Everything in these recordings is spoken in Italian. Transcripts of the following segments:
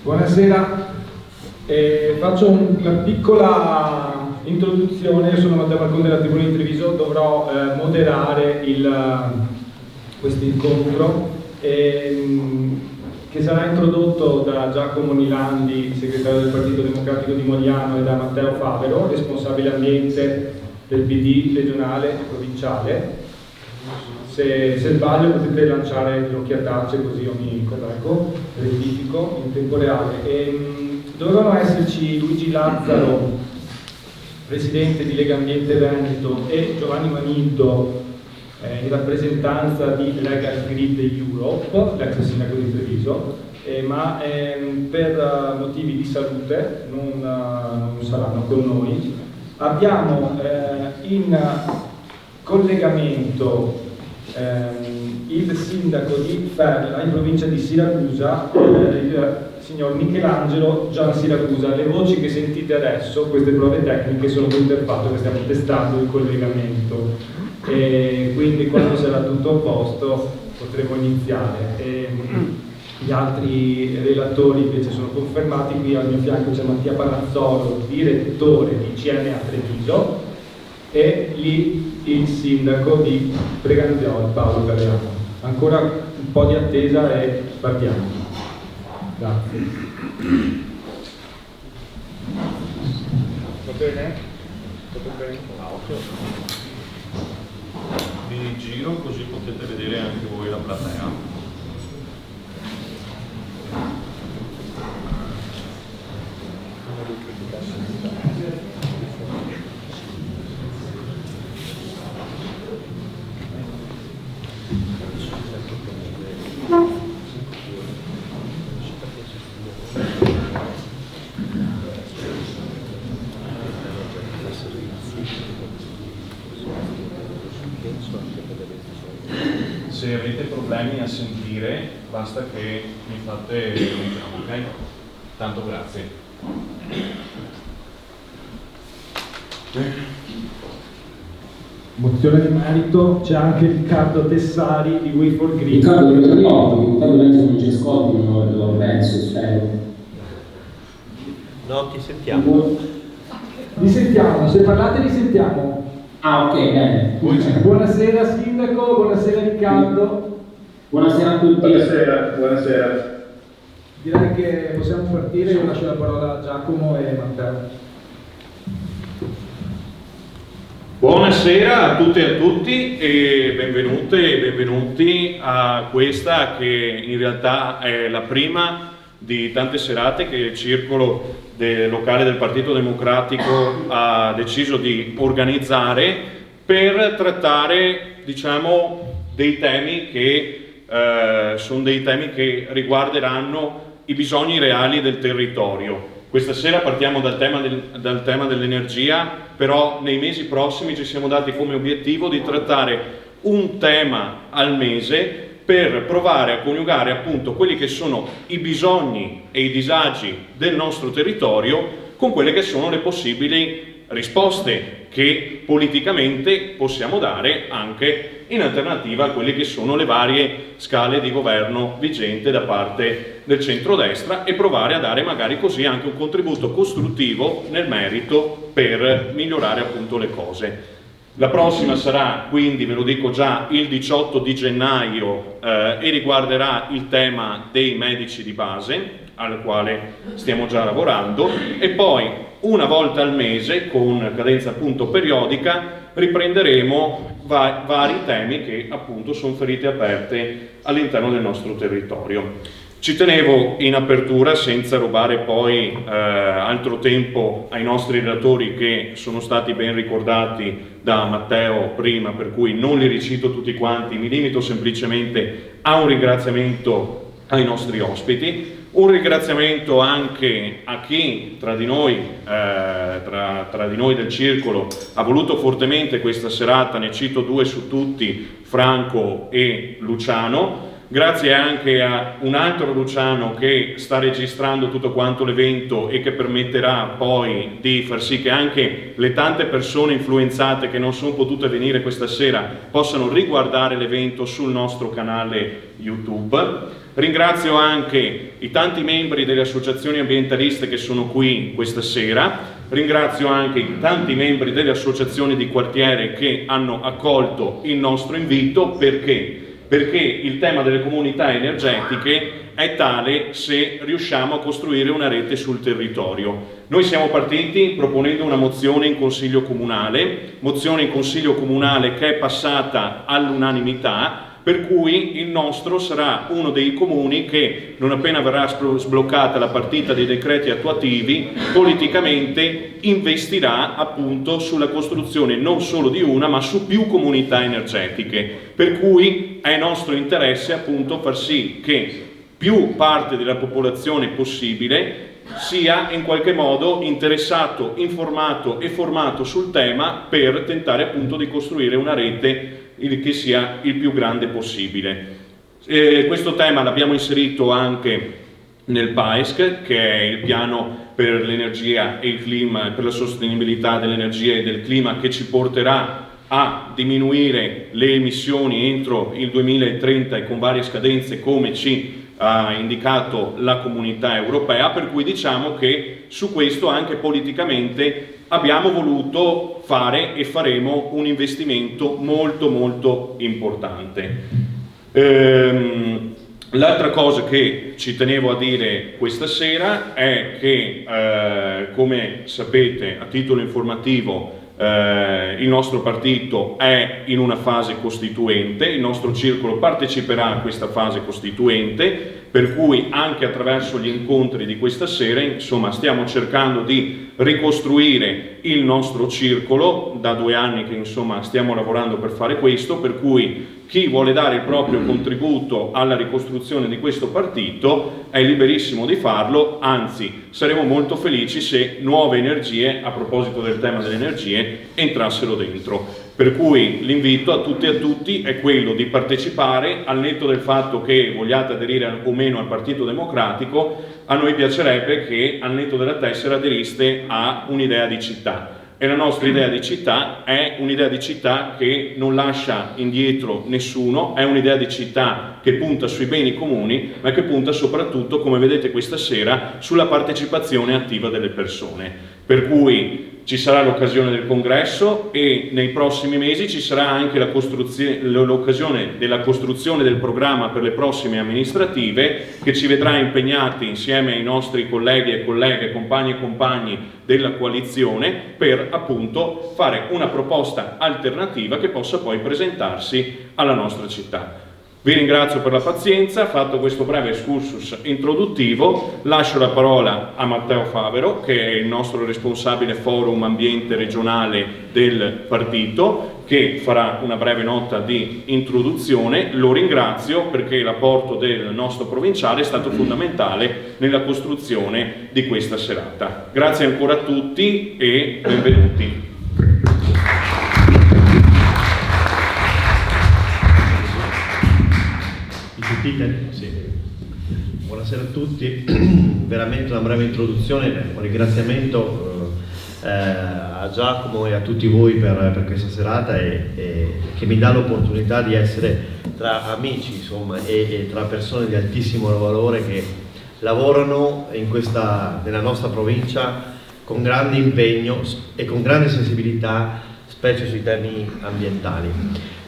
Buonasera, faccio una piccola introduzione. Io sono Matteo Marcon della Tribuna di Treviso, dovrò moderare questo incontro che sarà introdotto da Giacomo Nilandi, segretario del Partito Democratico di Mogliano, e da Matteo Favero, responsabile ambiente del PD regionale e provinciale. Se sbaglio potete lanciare un'occhiataccia, così io mi correggo, rettifico in tempo reale. Dovevano esserci Luigi Lazzaro, presidente di Lega Ambiente Veneto, e Giovanni Manildo, in rappresentanza di Legal Grid Europe, l'ex sindaco di Treviso, ma per motivi di salute non saranno con noi. Abbiamo in collegamento il sindaco di Ferla, in provincia di Siracusa, il signor Michelangelo Gian Siracusa. Le voci che sentite adesso, queste prove tecniche, sono dovute al fatto che stiamo testando il collegamento, e quindi quando sarà tutto a posto potremo iniziare. Gli altri relatori invece sono confermati. Qui al mio fianco c'è Mattia Panazzolo, direttore di CNA Treviso, e lì il sindaco di Preganziolo, Paolo Galeano. Ancora un po' di attesa e partiamo. Grazie. Va bene? Tutto bene? Vi giro così potete vedere anche voi la platea. Se avete problemi a sentire, basta che mi fate un chiamo, ok? Tanto grazie. Mozione di merito, c'è anche Riccardo Tessari di Way for Green. Riccardo penso non ci ascoltino, lo penso, spero. No, ti sentiamo. Vi sentiamo, se parlate vi sentiamo. Ah, ok, bene. Buonasera sindaco, buonasera Riccardo. Buonasera a tutti. Buonasera. Direi che possiamo partire, io lascio la parola a Giacomo e Matteo. Buonasera a tutte e a tutti e benvenute e benvenuti a questa che in realtà è la prima di tante serate che il circolo locale del Partito Democratico ha deciso di organizzare per trattare, diciamo, dei temi che sono dei temi che riguarderanno i bisogni reali del territorio. Questa sera partiamo dal tema dell'energia, però nei mesi prossimi ci siamo dati come obiettivo di trattare un tema al mese per provare a coniugare appunto quelli che sono i bisogni e i disagi del nostro territorio con quelle che sono le possibili risposte che politicamente possiamo dare anche in alternativa a quelle che sono le varie scale di governo vigente da parte del centrodestra, e provare a dare magari così anche un contributo costruttivo nel merito per migliorare appunto le cose. La prossima sarà quindi, ve lo dico già, il 18 di gennaio e riguarderà il tema dei medici di base, al quale stiamo già lavorando, e poi una volta al mese, con cadenza appunto periodica, riprenderemo vari temi che appunto sono ferite aperte all'interno del nostro territorio. Ci tenevo in apertura, senza rubare poi altro tempo ai nostri relatori che sono stati ben ricordati da Matteo prima, per cui non li ricito tutti quanti, mi limito semplicemente a un ringraziamento ai nostri ospiti, un ringraziamento anche a chi tra di noi del circolo ha voluto fortemente questa serata. Ne cito due su tutti, Franco e Luciano. grazie anche a un altro Luciano che sta registrando tutto quanto l'evento e che permetterà poi di far sì che anche le tante persone influenzate che non sono potute venire questa sera possano riguardare l'evento sul nostro canale YouTube. Ringrazio anche i tanti membri delle associazioni ambientaliste che sono qui questa sera, ringrazio anche i tanti membri delle associazioni di quartiere che hanno accolto il nostro invito. Perché il tema delle comunità energetiche è tale se riusciamo a costruire una rete sul territorio. Noi siamo partiti proponendo una mozione in Consiglio Comunale che è passata all'unanimità, per cui il nostro sarà uno dei comuni che, non appena verrà sbloccata la partita dei decreti attuativi, politicamente investirà appunto sulla costruzione non solo di una, ma su più comunità energetiche. Per cui è nostro interesse appunto far sì che più parte della popolazione possibile sia in qualche modo interessato, informato e formato sul tema, per tentare appunto di costruire una rete che sia il più grande possibile. Questo tema l'abbiamo inserito anche nel PAESC, che è il piano per l'energia e il clima, per la sostenibilità dell'energia e del clima, che ci porterà a diminuire le emissioni entro il 2030 e con varie scadenze, come ci ha indicato la Comunità Europea, per cui diciamo che su questo anche politicamente abbiamo voluto fare e faremo un investimento molto molto importante. L'altra cosa che ci tenevo a dire questa sera è che, come sapete, a titolo informativo, il nostro partito è in una fase costituente, il nostro circolo parteciperà a questa fase costituente, per cui anche attraverso gli incontri di questa sera, insomma, stiamo cercando di ricostruire il nostro circolo. Da 2 anni che insomma stiamo lavorando per fare questo, per cui chi vuole dare il proprio contributo alla ricostruzione di questo partito è liberissimo di farlo, anzi saremo molto felici se nuove energie, a proposito del tema delle energie, entrassero dentro. Per cui l'invito a tutte e a tutti è quello di partecipare, al netto del fatto che vogliate aderire o meno al Partito Democratico. A noi piacerebbe che al netto della tessera aderiste a un'idea di città. E la nostra idea di città è un'idea di città che non lascia indietro nessuno, è un'idea di città che punta sui beni comuni, ma che punta soprattutto, come vedete questa sera, sulla partecipazione attiva delle persone. Per cui ci sarà l'occasione del congresso e nei prossimi mesi ci sarà anche l'occasione della costruzione del programma per le prossime amministrative, che ci vedrà impegnati insieme ai nostri colleghi e colleghe, compagni e compagni della coalizione, per appunto fare una proposta alternativa che possa poi presentarsi alla nostra città. Vi ringrazio per la pazienza. Fatto questo breve excursus introduttivo, lascio la parola a Matteo Favero, che è il nostro responsabile forum ambiente regionale del partito, che farà una breve nota di introduzione. Lo ringrazio perché l'apporto del nostro provinciale è stato fondamentale nella costruzione di questa serata. Grazie ancora a tutti e benvenuti. Sì. Buonasera a tutti, veramente una breve introduzione, un ringraziamento a Giacomo e a tutti voi per questa serata e che mi dà l'opportunità di essere tra amici, insomma, e tra persone di altissimo valore che lavorano nella nostra provincia con grande impegno e con grande sensibilità, specie sui temi ambientali.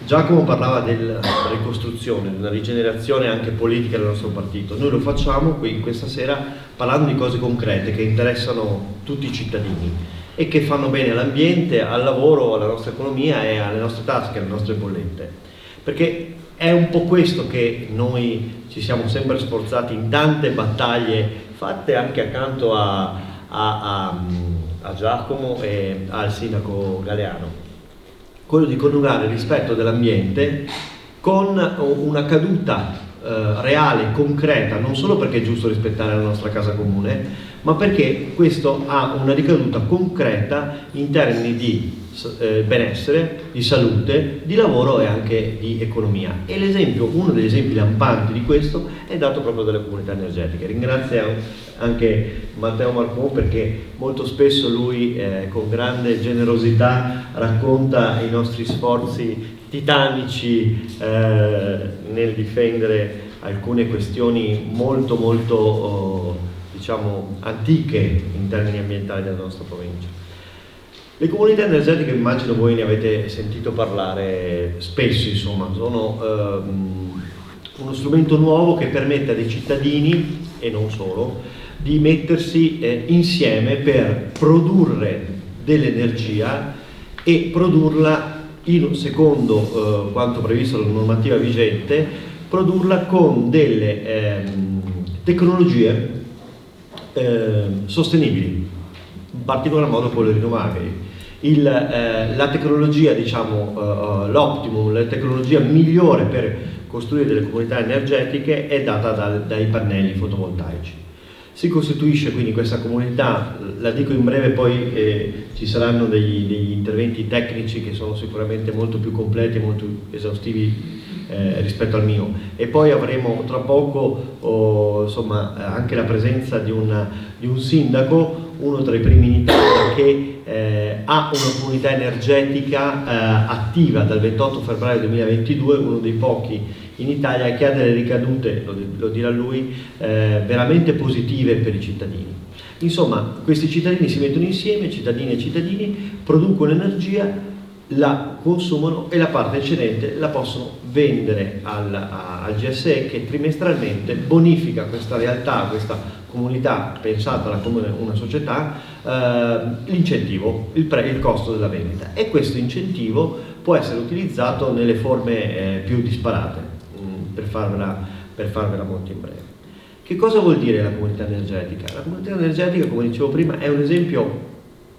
Giacomo parlava della ricostruzione, della rigenerazione anche politica del nostro partito. Noi lo facciamo qui questa sera parlando di cose concrete che interessano tutti i cittadini e che fanno bene all'ambiente, al lavoro, alla nostra economia e alle nostre tasche, alle nostre bollette. Perché è un po' questo che noi ci siamo sempre sforzati in tante battaglie fatte anche accanto a Giacomo e al sindaco Galeano. Quello di coniugare il rispetto dell'ambiente con una caduta reale, concreta, non solo perché è giusto rispettare la nostra casa comune, ma perché questo ha una ricaduta concreta in termini di benessere, di salute, di lavoro e anche di economia. E uno degli esempi lampanti di questo è dato proprio dalle comunità energetiche. Ringrazio anche Matteo Marcon perché molto spesso lui con grande generosità racconta i nostri sforzi titanici nel difendere alcune questioni molto diciamo antiche in termini ambientali della nostra provincia. Le comunità energetiche, immagino voi ne avete sentito parlare spesso, insomma, sono uno strumento nuovo che permette a dei cittadini, e non solo, di mettersi insieme per produrre dell'energia e produrla secondo quanto previsto dalla normativa vigente, produrla con delle tecnologie sostenibili, in particolar modo quelle rinnovabili. La tecnologia, diciamo, l'optimum, la tecnologia migliore per costruire delle comunità energetiche è data dai pannelli fotovoltaici. Si costituisce quindi questa comunità, la dico in breve, poi ci saranno degli interventi tecnici che sono sicuramente molto più completi e molto esaustivi rispetto al mio, e poi avremo tra poco insomma anche la presenza di un sindaco, uno tra i primi in Italia che ha una comunità energetica attiva dal 28 febbraio 2022, uno dei pochi in Italia che ha delle ricadute, lo dirà lui, veramente positive per i cittadini. Insomma, questi cittadini si mettono insieme, cittadini e cittadini, producono energia, la consumano e la parte eccedente la possono vendere al GSE, che trimestralmente bonifica questa realtà, questa comunità pensata come una società, l'incentivo, il costo della vendita, e questo incentivo può essere utilizzato nelle forme più disparate, per farvela molto in breve. Che cosa vuol dire la comunità energetica? La comunità energetica, come dicevo prima, è un esempio,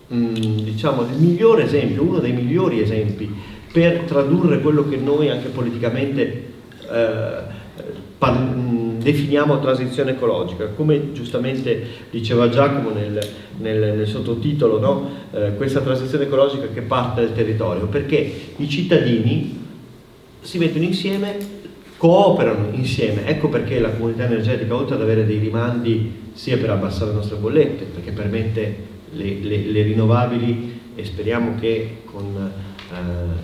diciamo il migliore esempio, uno dei migliori esempi per tradurre quello che noi anche politicamente definiamo transizione ecologica. Come giustamente diceva Giacomo nel sottotitolo, no? Questa transizione ecologica che parte dal territorio, perché i cittadini si mettono insieme, cooperano insieme. Ecco perché la comunità energetica, oltre ad avere dei rimandi sia per abbassare le nostre bollette, perché permette le rinnovabili, e speriamo che con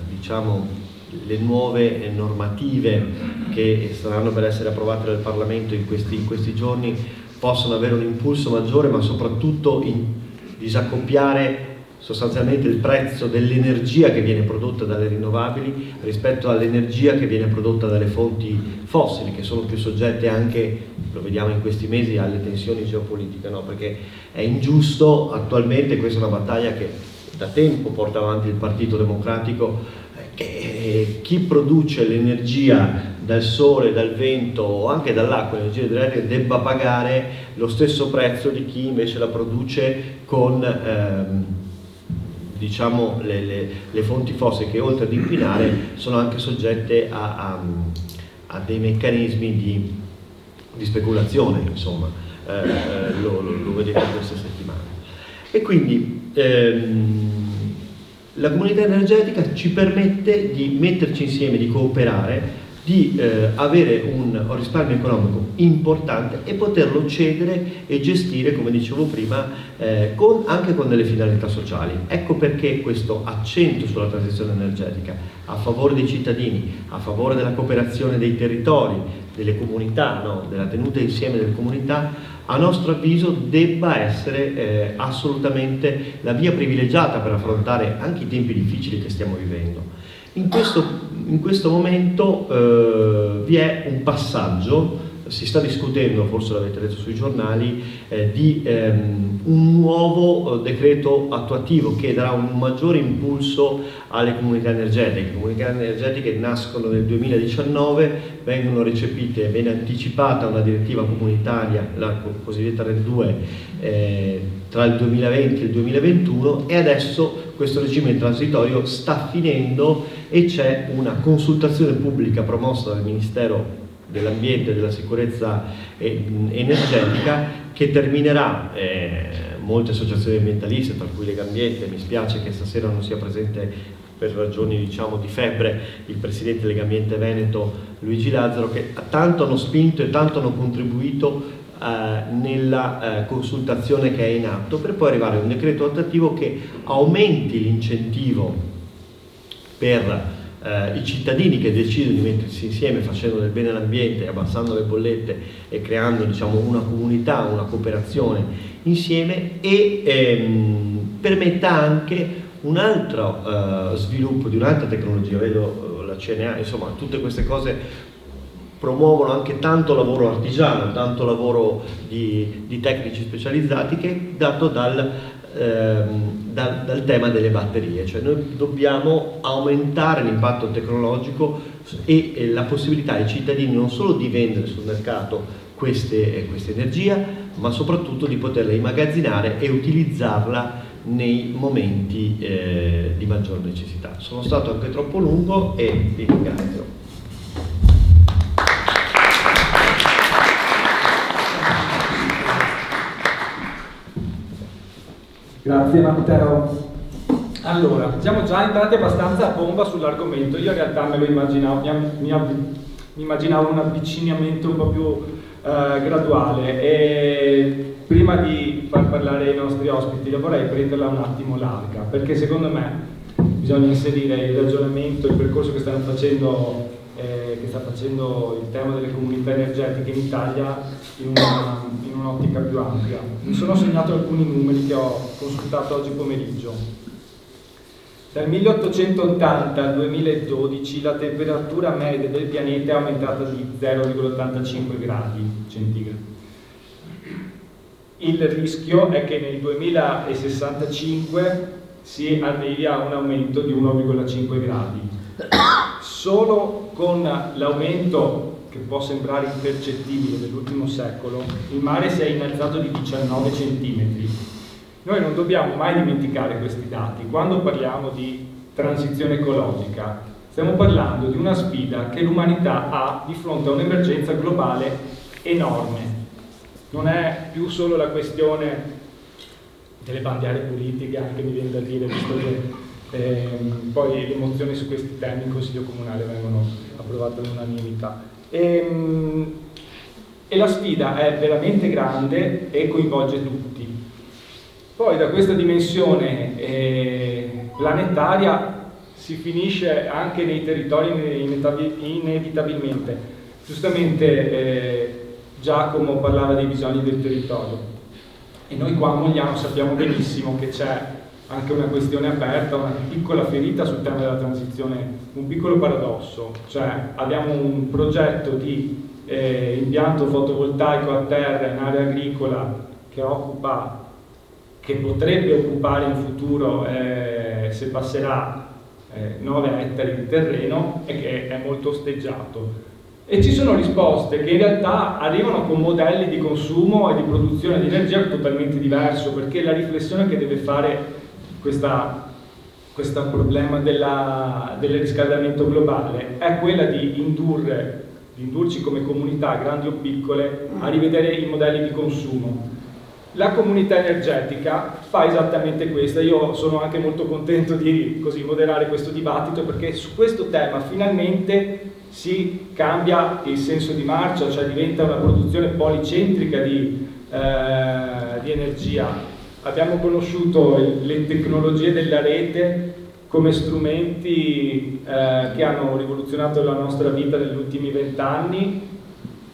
diciamo le nuove normative che saranno per essere approvate dal Parlamento in questi giorni possano avere un impulso maggiore, ma soprattutto disaccoppiare sostanzialmente il prezzo dell'energia che viene prodotta dalle rinnovabili rispetto all'energia che viene prodotta dalle fonti fossili, che sono più soggette anche, lo vediamo in questi mesi, alle tensioni geopolitiche, no? Perché è ingiusto attualmente, questa è una battaglia che da tempo porta avanti il Partito Democratico, che chi produce l'energia dal sole, dal vento o anche dall'acqua, l'energia idroelettrica, debba pagare lo stesso prezzo di chi invece la produce con diciamo le fonti fossili, che oltre ad inquinare sono anche soggette a dei meccanismi di speculazione, insomma, lo vedete queste settimane. E quindi la comunità energetica ci permette di metterci insieme, di cooperare, di avere un risparmio economico importante e poterlo cedere e gestire, come dicevo prima, anche con delle finalità sociali. Ecco perché questo accento sulla transizione energetica a favore dei cittadini, a favore della cooperazione dei territori, delle comunità, no? Della tenuta insieme delle comunità, a nostro avviso debba essere assolutamente la via privilegiata per affrontare anche i tempi difficili che stiamo vivendo. In questo momento vi è un passaggio, si sta discutendo, forse l'avete letto sui giornali, di un nuovo decreto attuativo che darà un maggiore impulso alle comunità energetiche. Le comunità energetiche nascono nel 2019, vengono recepite, viene anticipata una direttiva comunitaria, la cosiddetta RED 2, tra il 2020 e il 2021, e adesso questo regime transitorio sta finendo e c'è una consultazione pubblica promossa dal Ministero dell'Ambiente e della Sicurezza Energetica che terminerà molte associazioni ambientaliste, tra cui Legambiente. Mi spiace che stasera non sia presente per ragioni diciamo di febbre il presidente Legambiente Veneto Luigi Lazzaro, che tanto hanno spinto e tanto hanno contribuito nella consultazione che è in atto, per poi arrivare a un decreto attuativo che aumenti l'incentivo per i cittadini che decidono di mettersi insieme facendo del bene all'ambiente, abbassando le bollette e creando diciamo una comunità, una cooperazione insieme, e permetta anche un altro sviluppo di un'altra tecnologia. Vedo la CNA, insomma tutte queste cose promuovono anche tanto lavoro artigiano, tanto lavoro di tecnici specializzati, che è dato dal tema delle batterie. Cioè noi dobbiamo aumentare l'impatto tecnologico e la possibilità ai cittadini non solo di vendere sul mercato questa energia, ma soprattutto di poterla immagazzinare e utilizzarla nei momenti di maggior necessità. Sono stato anche troppo lungo e vi ringrazio. Grazie Matteo. Allora, siamo già entrati abbastanza a bomba sull'argomento. Io in realtà me lo immaginavo, mi immaginavo un avvicinamento un po' più graduale, e prima di far parlare i nostri ospiti io vorrei prenderla un attimo larga, perché secondo me bisogna inserire il ragionamento, il percorso che sta facendo il tema delle comunità energetiche in Italia in un'ottica più ampia. Mi sono segnato alcuni numeri che ho consultato oggi pomeriggio. Dal 1880 al 2012 la temperatura media del pianeta è aumentata di 0,85 gradi centigradi. Il rischio è che nel 2065 si arrivi a un aumento di 1,5 gradi. Solo con l'aumento, che può sembrare impercettibile, dell'ultimo secolo, il mare si è innalzato di 19 centimetri. Noi non dobbiamo mai dimenticare questi dati. Quando parliamo di transizione ecologica, stiamo parlando di una sfida che l'umanità ha di fronte a un'emergenza globale enorme. Non è più solo la questione delle bandiere politiche, anche mi viene da dire, visto che poi le mozioni su questi temi in Consiglio Comunale vengono approvate all'unanimità. E la sfida è veramente grande e coinvolge tutti. Poi da questa dimensione planetaria si finisce anche nei territori inevitabilmente. Giustamente Giacomo parlava dei bisogni del territorio, e noi qua a Mogliano sappiamo benissimo che c'è anche una questione aperta, una piccola ferita sul tema della transizione, un piccolo paradosso. Cioè abbiamo un progetto di impianto fotovoltaico a terra in area agricola che potrebbe occupare in futuro, se passerà, 9 ettari di terreno, e che è molto osteggiato. E ci sono risposte che in realtà arrivano con modelli di consumo e di produzione di energia totalmente diverso, perché la riflessione che deve fare questo problema del riscaldamento globale è quella di indurci come comunità, grandi o piccole, a rivedere i modelli di consumo. La comunità energetica fa esattamente questo. Io sono anche molto contento di moderare questo dibattito, perché su questo tema finalmente si cambia il senso di marcia, cioè diventa una produzione policentrica di energia. Abbiamo conosciuto le tecnologie della rete come strumenti che hanno rivoluzionato la nostra vita negli ultimi 20 anni,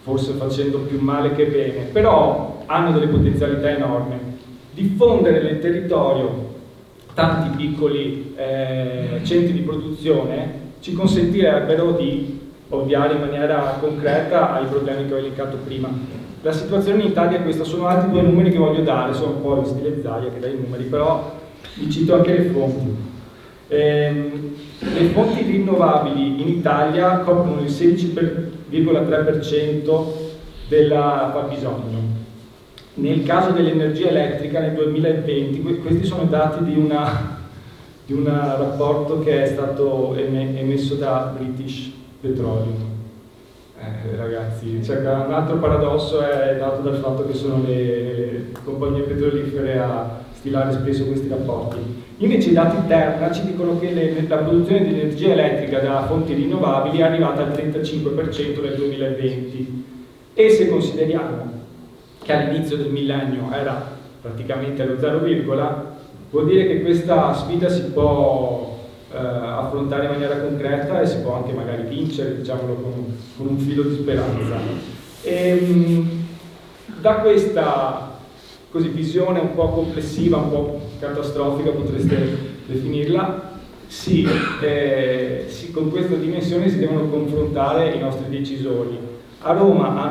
forse facendo più male che bene, però hanno delle potenzialità enormi. Diffondere nel territorio tanti piccoli centri di produzione ci consentirebbero di ovviare in maniera concreta ai problemi che ho elencato prima. La situazione in Italia è questa. Sono altri 2 numeri che voglio dare, sono un po' in stile Zaia che dà i numeri, però vi cito anche le fonti. Le fonti rinnovabili in Italia coprono il 16,3% del fabbisogno. Nel caso dell'energia elettrica nel 2020, questi sono dati di un rapporto che è stato emesso da British Petroleum. Ragazzi, cioè, un altro paradosso è dato dal fatto che sono le compagnie petrolifere a stilare spesso questi rapporti. Invece i dati Terna ci dicono che la produzione di energia elettrica da fonti rinnovabili è arrivata al 35% nel 2020 e se consideriamo che all'inizio del millennio era praticamente allo 0, vuol dire che questa sfida si può affrontare in maniera concreta e si può anche magari vincere, diciamolo con un filo di speranza. Da questa visione un po' complessiva, un po' catastrofica potreste definirla, con questa dimensione si devono confrontare i nostri decisori. A Roma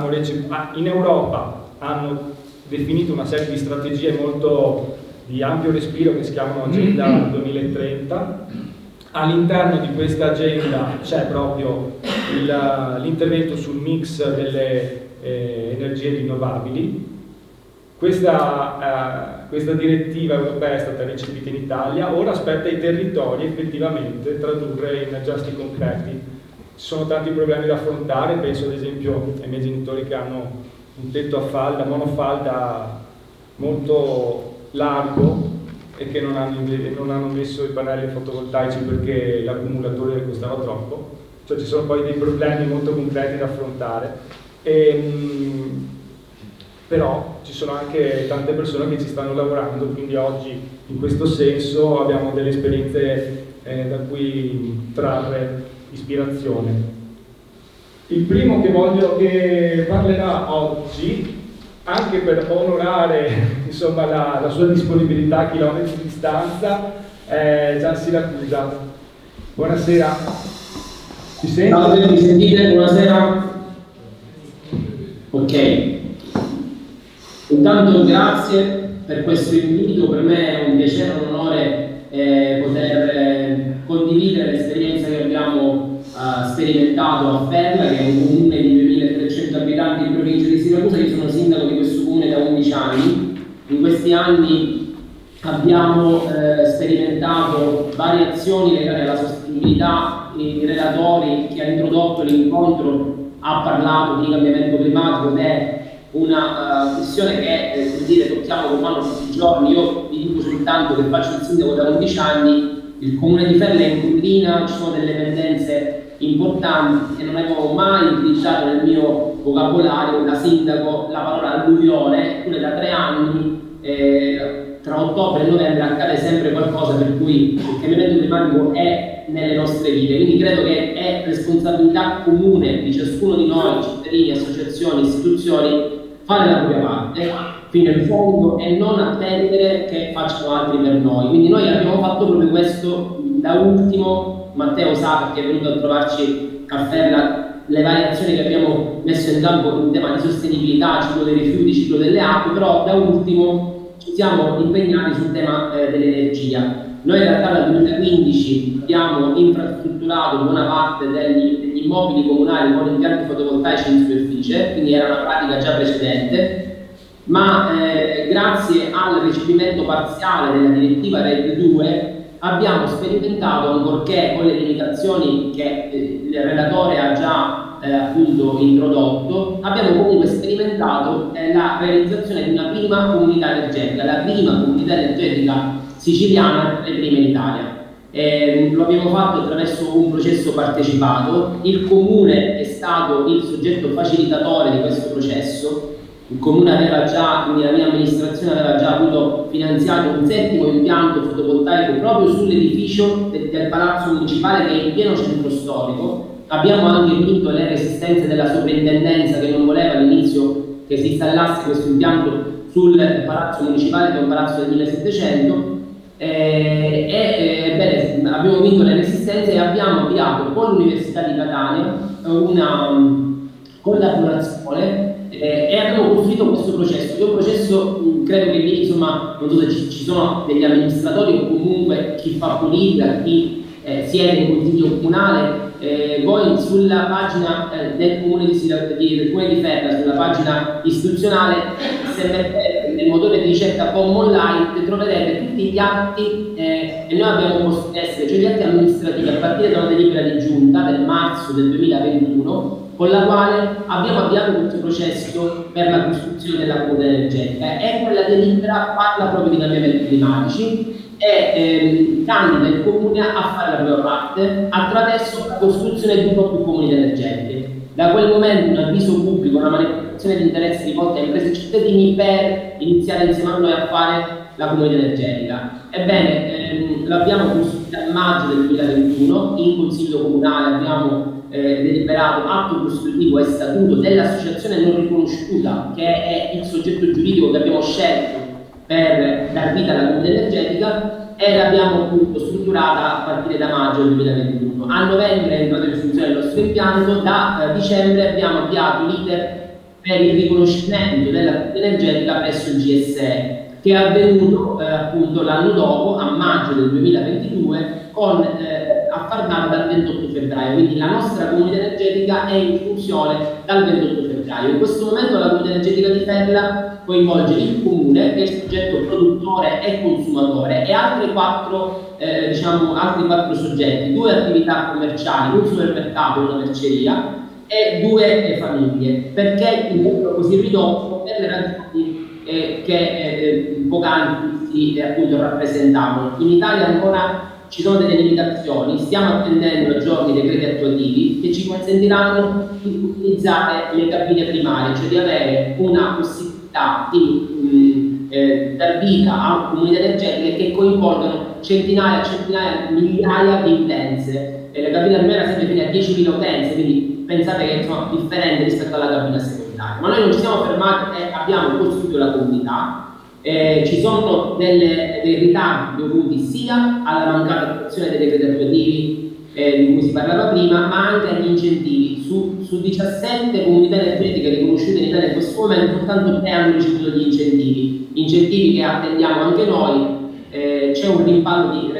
in Europa hanno definito una serie di strategie molto di ampio respiro che si chiamano Agenda 2030. All'interno di questa agenda c'è proprio l'intervento sul mix delle energie rinnovabili. Questa direttiva europea è stata recepita in Italia, ora aspetta i territori effettivamente tradurre in gesti concreti. Ci sono tanti problemi da affrontare, penso ad esempio ai miei genitori che hanno un tetto a falda, monofalda molto largo e che non hanno messo i pannelli fotovoltaici perché l'accumulatore costava troppo. Cioè ci sono poi dei problemi molto concreti da affrontare. Però ci sono anche tante persone che ci stanno lavorando, quindi oggi in questo senso abbiamo delle esperienze da cui trarre ispirazione. Il primo che parlerà oggi, anche per onorare insomma, la sua disponibilità a chilometri di distanza, è Gian Siracusa. Buonasera. Ci senti? Ciao, mi sentite? Buonasera. Ok. Intanto grazie per questo invito, per me è un piacere e un onore poter condividere l'esperienza che abbiamo sperimentato a Ferla, che è un comune di 2300 abitanti in provincia di Siracusa. Io sono sindaco di questo comune da 11 anni. In questi anni abbiamo sperimentato varie azioni legate alla sostenibilità. I relatori che ha introdotto l'incontro ha parlato di cambiamento climatico ed è una questione che tocchiamo con mano tutti i giorni. Io vi dico soltanto che faccio il sindaco da 11 anni, il comune di Ferla è in collina, ci sono delle pendenze importanti e non avevo mai utilizzato nel mio vocabolario da sindaco la parola alluvione, eppure da 3 anni tra ottobre e novembre accade sempre qualcosa per cui il cambiamento climatico è nelle nostre vite, quindi credo che è responsabilità comune di ciascuno di noi, cittadini, associazioni, istituzioni, fare la propria parte fino in fondo e non attendere che facciano altri per noi. Quindi noi abbiamo fatto proprio questo. Da ultimo Matteo sa, che è venuto a trovarci a Ferla, le varie azioni che abbiamo messo in campo in tema di sostenibilità, ciclo dei rifiuti, ciclo delle acque, però da ultimo ci siamo impegnati sul tema dell'energia. Noi in realtà dal 2015 abbiamo infrastrutturato buona parte degli immobili comunali con impianti fotovoltaici in superficie, quindi era una pratica già precedente, ma grazie al recepimento parziale della direttiva RED 2 abbiamo sperimentato, ancorché con le limitazioni che il relatore ha già appunto introdotto, abbiamo comunque sperimentato la realizzazione di una prima comunità energetica, la prima comunità energetica siciliana e prima in Italia. Lo abbiamo fatto attraverso un processo partecipato. Il comune è stato il soggetto facilitatore di questo processo. Il comune aveva già, quindi la mia amministrazione aveva già avuto finanziato un 7° impianto fotovoltaico proprio sull'edificio del palazzo municipale che è in pieno centro storico. Abbiamo anche vinto le resistenze della soprintendenza che non voleva all'inizio che si installasse questo impianto sul palazzo municipale, che è un palazzo del 1700. Abbiamo vinto le resistenze e abbiamo avviato con l'Università di Catania una collaborazione e abbiamo costruito questo processo. È un processo, credo che lì, insomma, non so se ci sono degli amministratori o comunque chi fa politica, chi siede in consiglio comunale. Voi sulla pagina del comune del comune di Ferla, sulla pagina istituzionale, se mettete nel motore di ricerca POM online, troverete tutti gli atti e noi abbiamo posto in essere, cioè gli atti amministrativi a partire da una delibera di giunta del marzo del 2021, con la quale abbiamo avviato questo processo per la costruzione della comunità energetica, e quella delibera parla proprio di cambiamenti climatici e candida il comune a fare la propria parte attraverso la costruzione di un po' più comunità energetiche. Da quel momento un avviso pubblico, una manifestazione di interesse rivolta a imprese e cittadini per iniziare insieme a noi a fare la comunità energetica. Ebbene, l'abbiamo costruita a maggio del 2021, in Consiglio Comunale abbiamo deliberato atto costitutivo e statuto dell'associazione non riconosciuta, che è il soggetto giuridico che abbiamo scelto per dar vita alla comunità energetica, e l'abbiamo appunto strutturata a partire da maggio del 2021. A novembre è entrato in funzione il nostro impianto, da dicembre abbiamo avviato l'iter per il riconoscimento della comunità energetica presso il GSE, che è avvenuto appunto l'anno dopo, a maggio del 2022, a far data dal 28 febbraio, quindi la nostra comunità energetica è in funzione dal 28 febbraio. In questo momento la comunità energetica di Ferla coinvolge il comune, che è il soggetto produttore e consumatore, e altri quattro soggetti, 2 attività commerciali, un supermercato e una merceria, e 2 famiglie. Perché il numero così ridotto? Per le ragioni che poc'anzi appunto rappresentavano. In Italia ancora ci sono delle limitazioni, stiamo attendendo a giorni i decreti attuativi che ci consentiranno di utilizzare le cabine primarie, cioè di avere una possibilità di dar vita a comunità energetiche che coinvolgono centinaia, migliaia di utenze. Le cabine primarie sempre fino a 10.000 utenze, quindi pensate che è differente rispetto alla cabina secondaria. Ma noi non ci siamo fermati e abbiamo costruito la comunità. Ci sono dei ritardi dovuti sia alla mancata attuazione dei decreti attuativi di cui si parlava prima, ma anche agli incentivi. Su 17 comunità energetiche riconosciute in Italia in questo momento, soltanto 3 hanno ricevuto gli incentivi che attendiamo anche noi. C'è un rimpallo di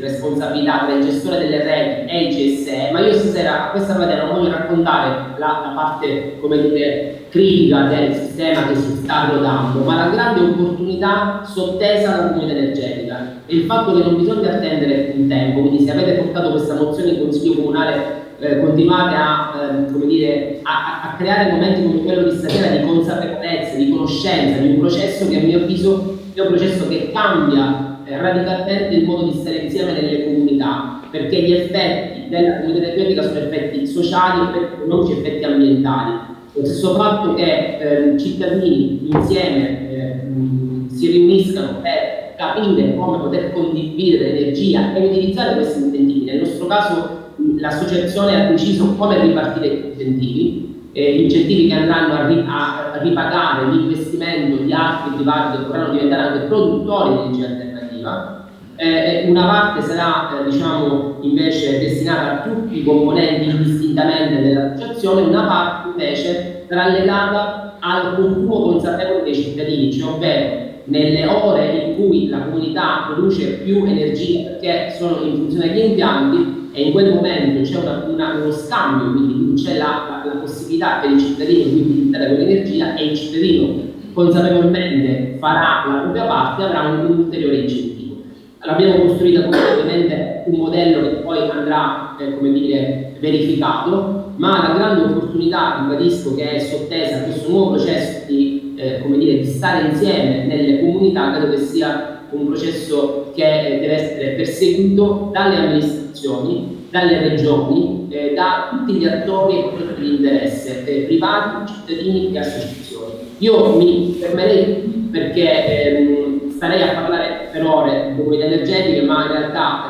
responsabilità tra il gestore delle reti e il GSE, ma io stasera a questa platea non voglio raccontare la parte, critica del sistema che si sta rodando, ma la grande opportunità sottesa alla comunità energetica e il fatto che non bisogna attendere un tempo. Quindi se avete portato questa mozione in Consiglio Comunale, continuate a creare momenti come quello di stasera di consapevolezza, di conoscenza, di un processo che a mio avviso è un processo che cambia radicalmente il modo di stare insieme nelle comunità, perché gli effetti della comunità energetica sono effetti sociali e economici, effetti ambientali. Lo stesso fatto che cittadini insieme si riuniscano per capire come poter condividere l'energia e utilizzare questi incentivi. Nel nostro caso l'associazione ha deciso come ripartire gli incentivi che andranno a ripagare l'investimento di altri privati che vorranno diventare anche produttori di energia alternativa. Una parte sarà invece destinata a tutti i componenti indistintamente dell'associazione, una parte invece sarà legata al consumo consapevole dei cittadini, cioè ovvero nelle ore in cui la comunità produce più energia perché sono in funzione degli impianti, e in quel momento c'è uno scambio, quindi c'è la possibilità per i cittadini di utilizzare quell'energia, e il cittadino consapevolmente farà la propria parte, avrà un ulteriore incentivo. L'abbiamo costruito ovviamente un modello che poi andrà verificato, ma la grande opportunità, ribadisco, che è sottesa a questo nuovo processo di stare insieme nelle comunità, credo che sia un processo che deve essere perseguito dalle amministrazioni, dalle regioni, da tutti gli attori e portatori di interesse, privati, cittadini e associazioni. Io mi fermerei perché starei a parlare per ore di comunità energetiche, ma in realtà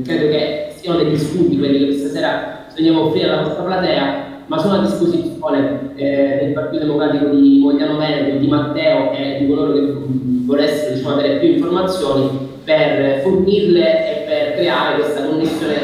credo che siano degli spunti quelli che stasera bisogna offrire alla vostra platea, ma sono a disposizione del Partito Democratico di Mogliano Veneto, di Matteo e di coloro che volessero avere più informazioni per fornirle e per creare questa connessione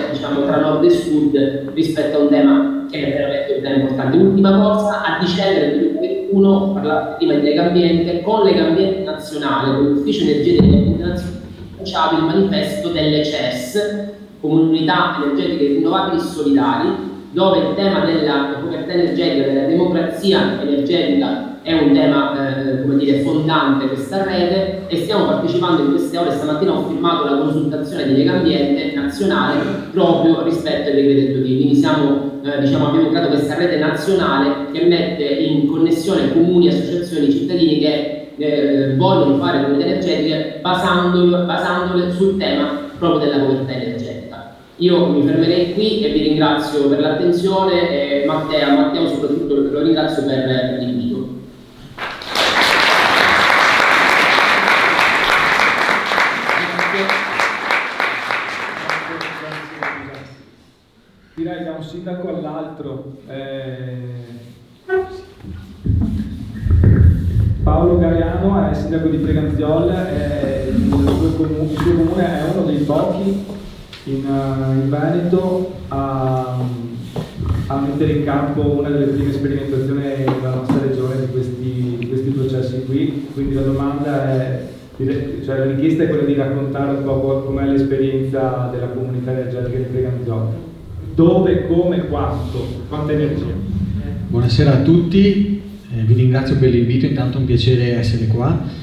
tra nord e sud rispetto a un tema che è veramente un tema importante. Ultima cosa, a dicembre del 2021, parlavo prima di Legambiente, con Legambiente Nazionale, con l'Ufficio Energetica di Legambiente Nazionale, lanciato il manifesto delle CES, Comunità Energetiche Rinnovabili e Solidari, dove il tema della povertà energetica, della democrazia energetica è un tema come dire, fondante questa rete, e stiamo partecipando in queste ore. Stamattina ho firmato la consultazione di Legambiente nazionale proprio rispetto ai decreti attuativi, quindi abbiamo creato questa rete nazionale che mette in connessione comuni, associazioni, cittadini che vogliono fare comunità energetiche basandole sul tema proprio della povertà energetica. Io mi fermerei qui e vi ringrazio per l'attenzione, e Matteo soprattutto lo ringrazio per l'invito. Direi da un sindaco all'altro. Paolo Gariano è sindaco di Preganziol, il suo comune è uno dei pochi in Veneto a mettere in campo una delle prime sperimentazioni della nostra regione di questi processi qui. Quindi la domanda è, cioè la richiesta è quella di raccontare un po' com'è l'esperienza della comunità energetica di Preganziol. Dove, come, quanta energia? Buonasera a tutti, vi ringrazio per l'invito, intanto è un piacere essere qua.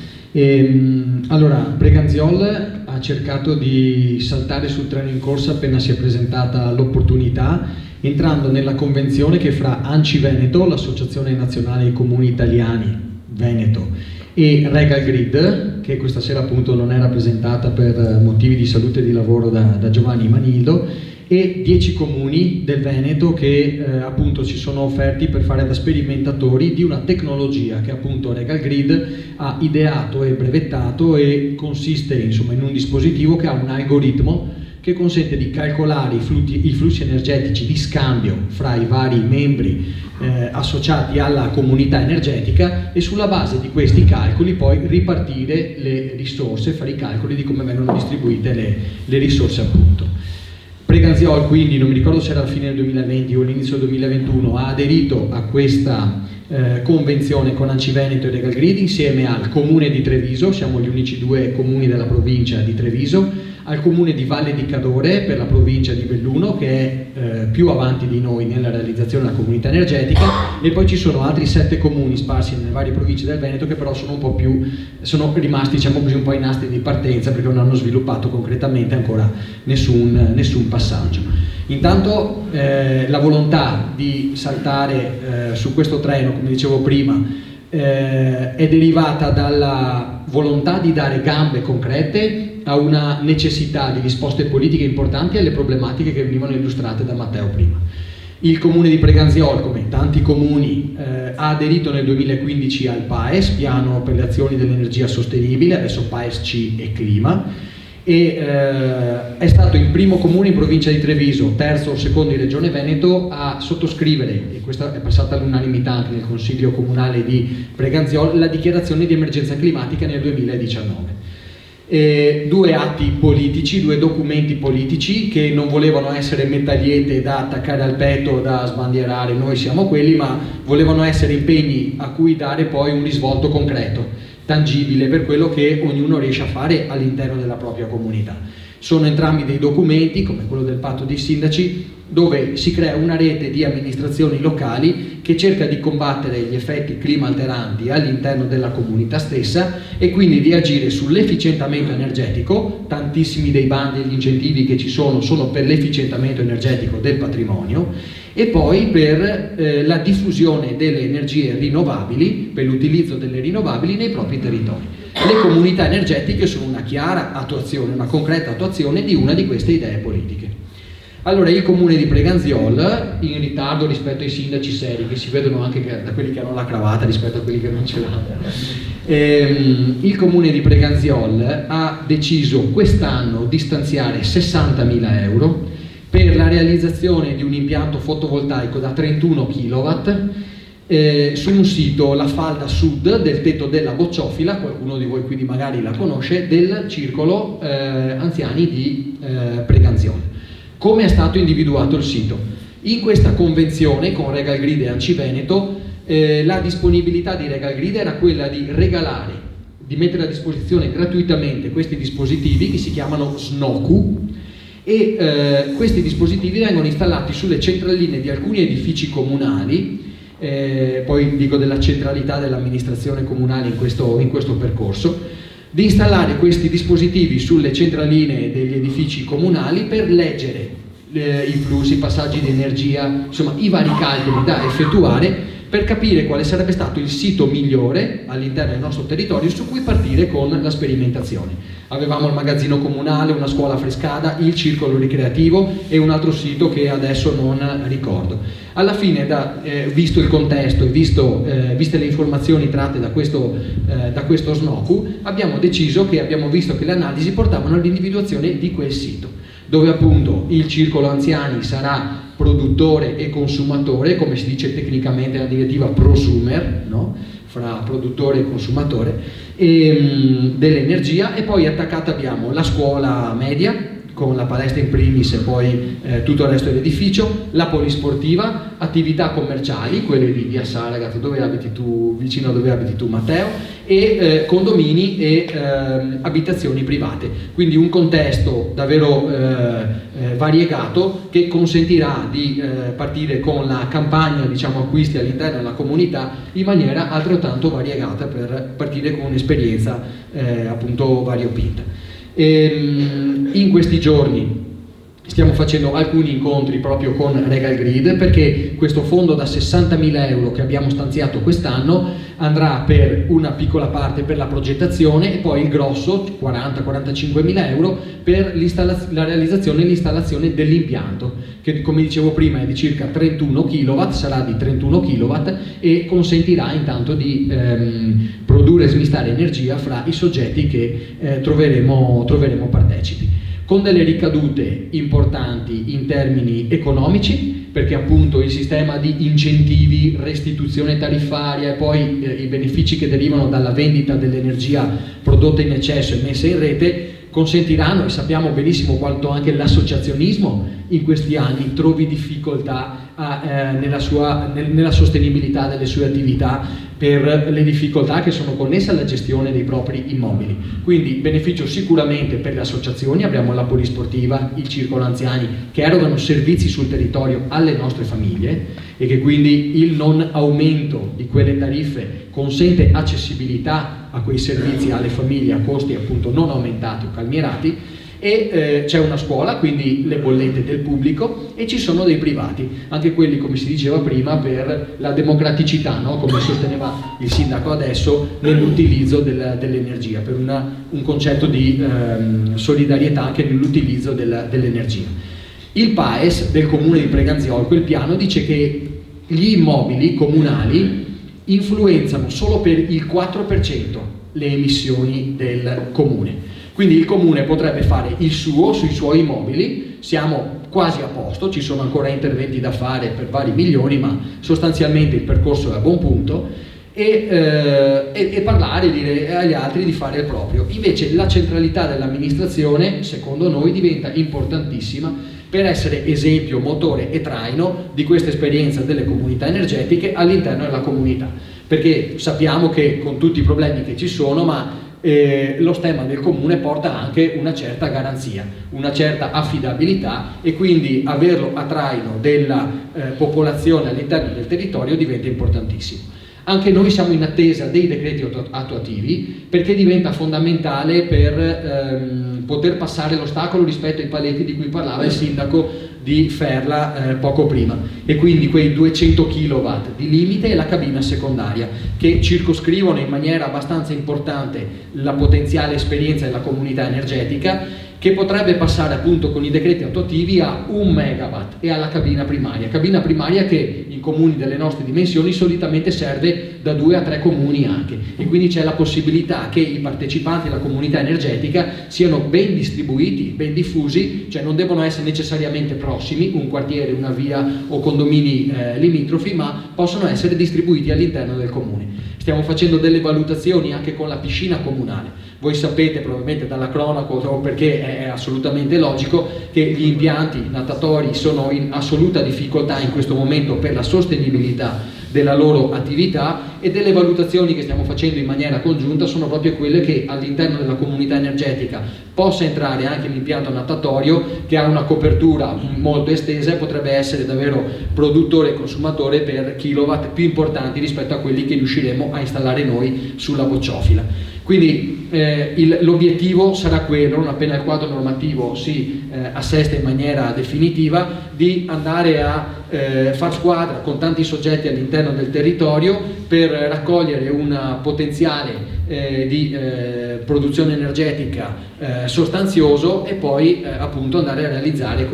Allora, Preganziol ha cercato di saltare sul treno in corsa appena si è presentata l'opportunità, entrando nella convenzione che fra ANCI Veneto, l'Associazione Nazionale dei Comuni Italiani Veneto, e Regal Grid, che questa sera appunto non è rappresentata per motivi di salute e di lavoro da Giovanni Manildo, e 10 comuni del Veneto che appunto si sono offerti per fare da sperimentatori di una tecnologia che appunto Regal Grid ha ideato e brevettato, e consiste insomma in un dispositivo che ha un algoritmo che consente di calcolare i flussi energetici di scambio fra i vari membri associati alla comunità energetica, e sulla base di questi calcoli poi ripartire le risorse, fare i calcoli di come vengono distribuite le risorse appunto. Preganziol quindi, non mi ricordo se era alla fine del 2020 o all'inizio del 2021, ha aderito a questa convenzione con ANCI Veneto e Regal Grid insieme al comune di Treviso, siamo gli unici 2 comuni della provincia di Treviso, al comune di Valle di Cadore per la provincia di Belluno, che è più avanti di noi nella realizzazione della comunità energetica, e poi ci sono altri 7 comuni sparsi nelle varie province del Veneto che però sono rimasti, diciamo così, un po' ai nastri di partenza, perché non hanno sviluppato concretamente ancora nessun passaggio. Intanto la volontà di saltare su questo treno, come dicevo prima, è derivata dalla volontà di dare gambe concrete a una necessità di risposte politiche importanti alle problematiche che venivano illustrate da Matteo prima. Il comune di Preganziol, come tanti comuni, ha aderito nel 2015 al PAES, Piano per le azioni dell'energia sostenibile, adesso PAES-C e Clima, e è stato il primo comune in provincia di Treviso, terzo o secondo in regione Veneto, a sottoscrivere, e questa è passata all'unanimità anche nel consiglio comunale di Preganziol, la dichiarazione di emergenza climatica nel 2019. 2 atti politici, 2 documenti politici che non volevano essere medagliette da attaccare al petto, da sbandierare noi siamo quelli, ma volevano essere impegni a cui dare poi un risvolto concreto, tangibile, per quello che ognuno riesce a fare all'interno della propria comunità. Sono entrambi dei documenti, come quello del patto dei sindaci, dove si crea una rete di amministrazioni locali che cerca di combattere gli effetti clima alteranti all'interno della comunità stessa, e quindi di agire sull'efficientamento energetico. Tantissimi dei bandi e gli incentivi che ci sono per l'efficientamento energetico del patrimonio, e poi per la diffusione delle energie rinnovabili, per l'utilizzo delle rinnovabili nei propri territori. Le comunità energetiche sono una chiara attuazione, una concreta attuazione di una di queste idee politiche. Allora, il comune di Preganziol, in ritardo rispetto ai sindaci seri, che si vedono anche da quelli che hanno la cravatta rispetto a quelli che non ce l'hanno, il comune di Preganziol ha deciso quest'anno di stanziare 60.000 euro per la realizzazione di un impianto fotovoltaico da 31 kW su un sito, la falda sud del tetto della Bocciofila, qualcuno di voi quindi magari la conosce, del circolo anziani di Preganziol. Come è stato individuato il sito? In questa convenzione con Regal Grid e ANCI Veneto la disponibilità di Regal Grid era quella di regalare, di mettere a disposizione gratuitamente questi dispositivi che si chiamano SNOCU, e questi dispositivi vengono installati sulle centraline di alcuni edifici comunali poi dico della centralità dell'amministrazione comunale in questo percorso, di installare questi dispositivi sulle centraline degli edifici comunali per leggere i flussi, i passaggi di energia, insomma i vari calcoli da effettuare per capire quale sarebbe stato il sito migliore all'interno del nostro territorio su cui partire con la sperimentazione. Avevamo il magazzino comunale, una scuola a Frescada, il circolo ricreativo e un altro sito che adesso non ricordo. Alla fine, visto il contesto e viste le informazioni tratte da questo SNOCU, abbiamo visto che le analisi portavano all'individuazione di quel sito, dove appunto il circolo anziani sarà produttore e consumatore, come si dice tecnicamente nella direttiva prosumer, no? Fra produttore e consumatore dell'energia, e poi attaccata abbiamo la scuola media con la palestra in primis e poi tutto il resto dell'edificio, la polisportiva, attività commerciali, quelle di via Saragat dove abiti tu, vicino a dove abiti tu Matteo, e condomini e abitazioni private, quindi un contesto davvero variegato che consentirà di partire con la campagna, diciamo, acquisti all'interno della comunità in maniera altrettanto variegata per partire con un'esperienza appunto variopinta. In questi giorni stiamo facendo alcuni incontri proprio con Regal Grid, perché questo fondo da 60.000 euro che abbiamo stanziato quest'anno andrà per una piccola parte per la progettazione e poi il grosso, 40-45.000 euro, per la realizzazione e l'installazione dell'impianto, che come dicevo prima è di circa 31 kW, sarà di 31 kW e consentirà intanto di produrre e smistare energia fra i soggetti che troveremo partecipi, con delle ricadute importanti in termini economici, perché appunto il sistema di incentivi, restituzione tariffaria e poi i benefici che derivano dalla vendita dell'energia prodotta in eccesso e messa in rete consentiranno, e sappiamo benissimo quanto anche l'associazionismo in questi anni trovi difficoltà nella sostenibilità delle sue attività per le difficoltà che sono connesse alla gestione dei propri immobili. Quindi beneficio sicuramente per le associazioni, abbiamo la polisportiva, il circolo anziani che erogano servizi sul territorio alle nostre famiglie e che quindi il non aumento di quelle tariffe consente accessibilità a quei servizi alle famiglie a costi appunto non aumentati o calmierati. E c'è una scuola, quindi le bollette del pubblico, e ci sono dei privati, anche quelli, come si diceva prima, per la democraticità, no? Come sosteneva il sindaco adesso, nell'utilizzo dell'energia, per un concetto di solidarietà anche nell'utilizzo dell'energia. Il PAES del comune di Preganziol, quel piano, dice che gli immobili comunali influenzano solo per il 4% le emissioni del comune. Quindi il comune potrebbe fare il suo sui suoi immobili, siamo quasi a posto, ci sono ancora interventi da fare per vari milioni, ma sostanzialmente il percorso è a buon punto, e parlare, dire agli altri di fare il proprio. Invece la centralità dell'amministrazione, secondo noi, diventa importantissima per essere esempio, motore e traino di questa esperienza delle comunità energetiche all'interno della comunità, perché sappiamo che con tutti i problemi che ci sono, ma lo stemma del comune porta anche una certa garanzia, una certa affidabilità, e quindi averlo a traino della popolazione all'interno del territorio diventa importantissimo. Anche noi siamo in attesa dei decreti attuativi, perché diventa fondamentale per poter passare l'ostacolo rispetto ai paletti di cui parlava il sindaco di Ferla poco prima, e quindi quei 200 kW di limite e la cabina secondaria che circoscrivono in maniera abbastanza importante la potenziale esperienza della comunità energetica, che potrebbe passare appunto con i decreti attuativi a 1 megawatt e alla cabina primaria che in comuni delle nostre dimensioni solitamente serve da 2 a 3 comuni anche, e quindi c'è la possibilità che i partecipanti alla comunità energetica siano ben distribuiti, ben diffusi, cioè non devono essere necessariamente prossimi, un quartiere, una via o condomini limitrofi, ma possono essere distribuiti all'interno del comune. Stiamo facendo delle valutazioni anche con la piscina comunale. Voi sapete probabilmente dalla cronaca, o perché è assolutamente logico, che gli impianti natatori sono in assoluta difficoltà in questo momento per la sostenibilità della loro attività, e delle valutazioni che stiamo facendo in maniera congiunta sono proprio quelle che all'interno della comunità energetica possa entrare anche l'impianto natatorio, che ha una copertura molto estesa e potrebbe essere davvero produttore e consumatore per kilowatt più importanti rispetto a quelli che riusciremo a installare noi sulla bocciofila. Quindi l'obiettivo sarà quello, non appena il quadro normativo si assesta in maniera definitiva, di andare a far squadra con tanti soggetti all'interno del territorio per raccogliere un potenziale di produzione energetica sostanzioso e poi appunto andare a realizzare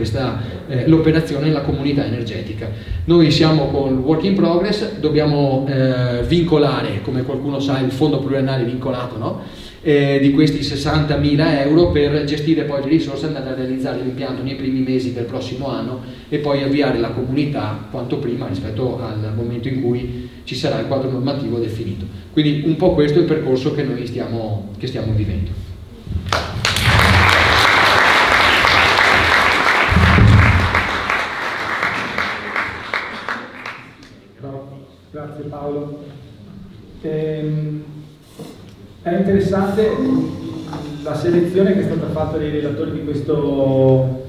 l'operazione nella comunità energetica. Noi siamo con Work in Progress, dobbiamo vincolare, come qualcuno sa, il fondo pluriennale vincolato, no? Di questi 60.000 euro per gestire poi le risorse e andare a realizzare l'impianto nei primi mesi del prossimo anno e poi avviare la comunità quanto prima rispetto al momento in cui ci sarà il quadro normativo definito. Quindi un po' questo è il percorso che noi stiamo vivendo. Grazie Paolo. È interessante la selezione che è stata fatta dai relatori di questo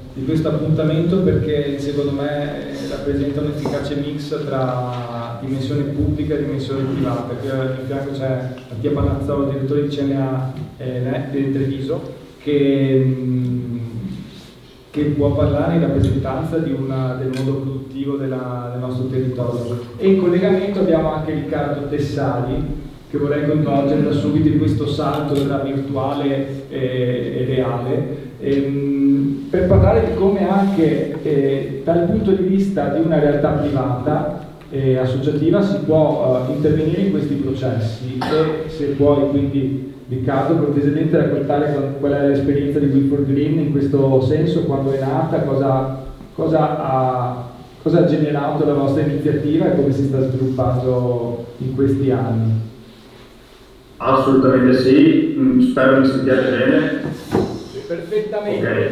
appuntamento, perché secondo me rappresenta un efficace mix tra dimensione pubblica e dimensione privata. Qui al fianco c'è Mattia Panazzolo, direttore di CNA di Treviso, che può parlare in rappresentanza del mondo produttivo del nostro territorio. E in collegamento abbiamo anche Riccardo Tessali, che vorrei coinvolgere da subito in questo salto tra virtuale e reale, per parlare di come anche dal punto di vista di una realtà privata associativa si può intervenire in questi processi. E se puoi quindi, Riccardo, cortesemente raccontare qual è l'esperienza di We for Green in questo senso, quando è nata, cosa ha generato la vostra iniziativa e come si sta sviluppando in questi anni. Assolutamente sì, spero mi sentiate bene. Perfettamente. Okay.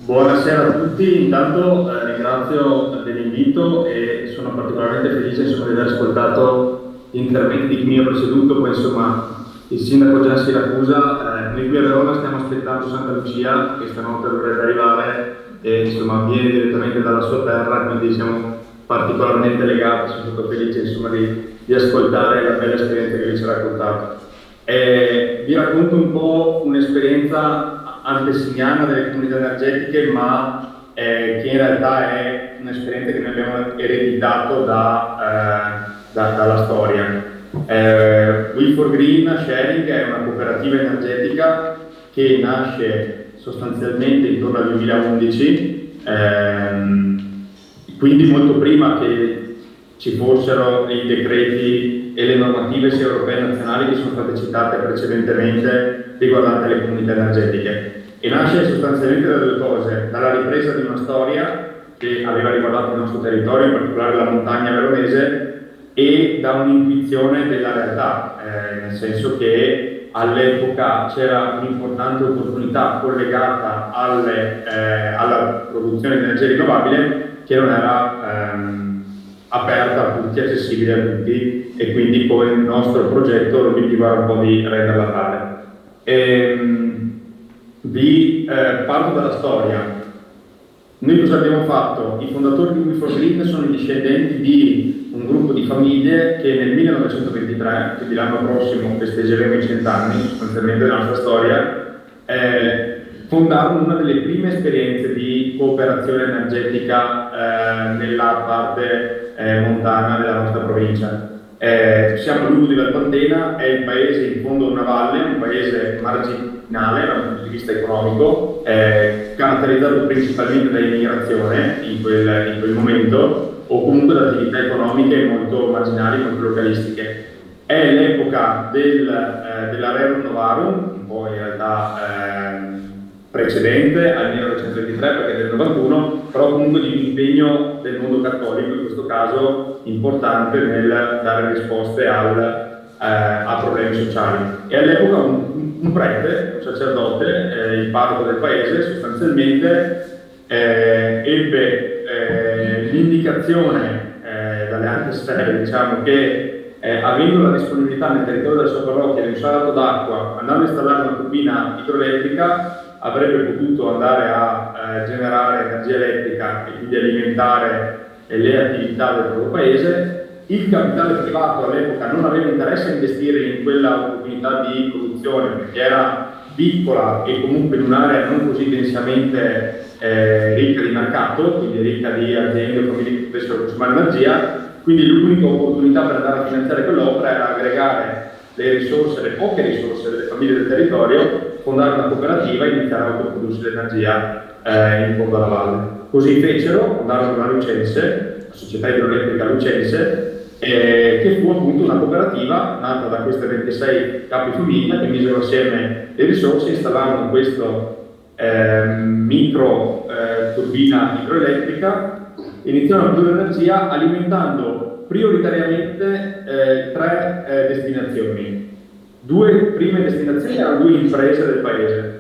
Buonasera a tutti, intanto ringrazio dell'invito e sono particolarmente felice di aver ascoltato gli interventi di chi mi ha preceduto. Poi insomma il sindaco Gian Siracusa, noi qui a Verona stiamo aspettando Santa Lucia, che stanotte dovrebbe arrivare e insomma viene direttamente dalla sua terra, quindi siamo particolarmente legati. Sono molto felice insomma di ascoltare la bella esperienza che vi ci ha raccontato. Vi racconto un po' un'esperienza antesignana delle comunità energetiche, ma che in realtà è un'esperienza che noi abbiamo ereditato dalla storia. We for Green Sharing è una cooperativa energetica che nasce sostanzialmente intorno al 2011, quindi molto prima che ci fossero i decreti e le normative sia europee e nazionali che sono state citate precedentemente riguardanti le comunità energetiche. E nasce sostanzialmente da due cose: dalla ripresa di una storia che aveva riguardato il nostro territorio, in particolare la montagna veronese, e da un'intuizione della realtà, nel senso che all'epoca c'era un'importante opportunità collegata alla produzione di energia rinnovabile che non era aperta a tutti, accessibile a tutti, e quindi con il nostro progetto l'obiettivo era un po' di renderla tale. Parto dalla storia. Noi cosa abbiamo fatto? I fondatori di We for Green sono i discendenti di un gruppo di famiglie che nel 1923, quindi l'anno prossimo festeggeremo i 100 anni sostanzialmente della nostra storia, fondarono una delle prime esperienze di cooperazione energetica nella parte montana della nostra provincia. Siamo a Lugo di Valpantena, è il paese in fondo a una valle, un paese marginale dal punto di vista economico, caratterizzato principalmente da immigrazione in quel momento, o comunque da attività economiche molto marginali, molto localistiche. È l'epoca della Rerum Novarum, un po' in realtà precedente al 1923 perché è del 91, però comunque di un impegno del mondo cattolico, in questo caso importante nel dare risposte a problemi sociali. E all'epoca un prete, un sacerdote, il parroco del paese, sostanzialmente ebbe l'indicazione dalle altre sfere, diciamo, che avendo la disponibilità nel territorio della sua parrocchia di un salato d'acqua, andando a installare una turbina idroelettrica, avrebbe potuto andare a generare energia elettrica e quindi alimentare le attività del proprio paese. Il capitale privato all'epoca non aveva interesse a investire in quella opportunità di produzione perché era piccola e comunque in un'area non così densamente ricca di mercato, quindi ricca di aziende o famiglie che potessero consumare energia, quindi l'unica opportunità per andare a finanziare quell'opera era aggregare le risorse, le poche risorse delle famiglie del territorio, fondare una cooperativa e iniziare a autoprodursi l'energia in fondo alla valle. Così fecero, fondarono la Lucense, la società idroelettrica Lucense, che fu appunto una cooperativa nata da queste 26 capi famiglia che misero assieme le risorse, installavano questo micro turbina idroelettrica, iniziarono a produrre energia alimentando prioritariamente tre destinazioni. Due prime destinazioni erano due imprese del paese,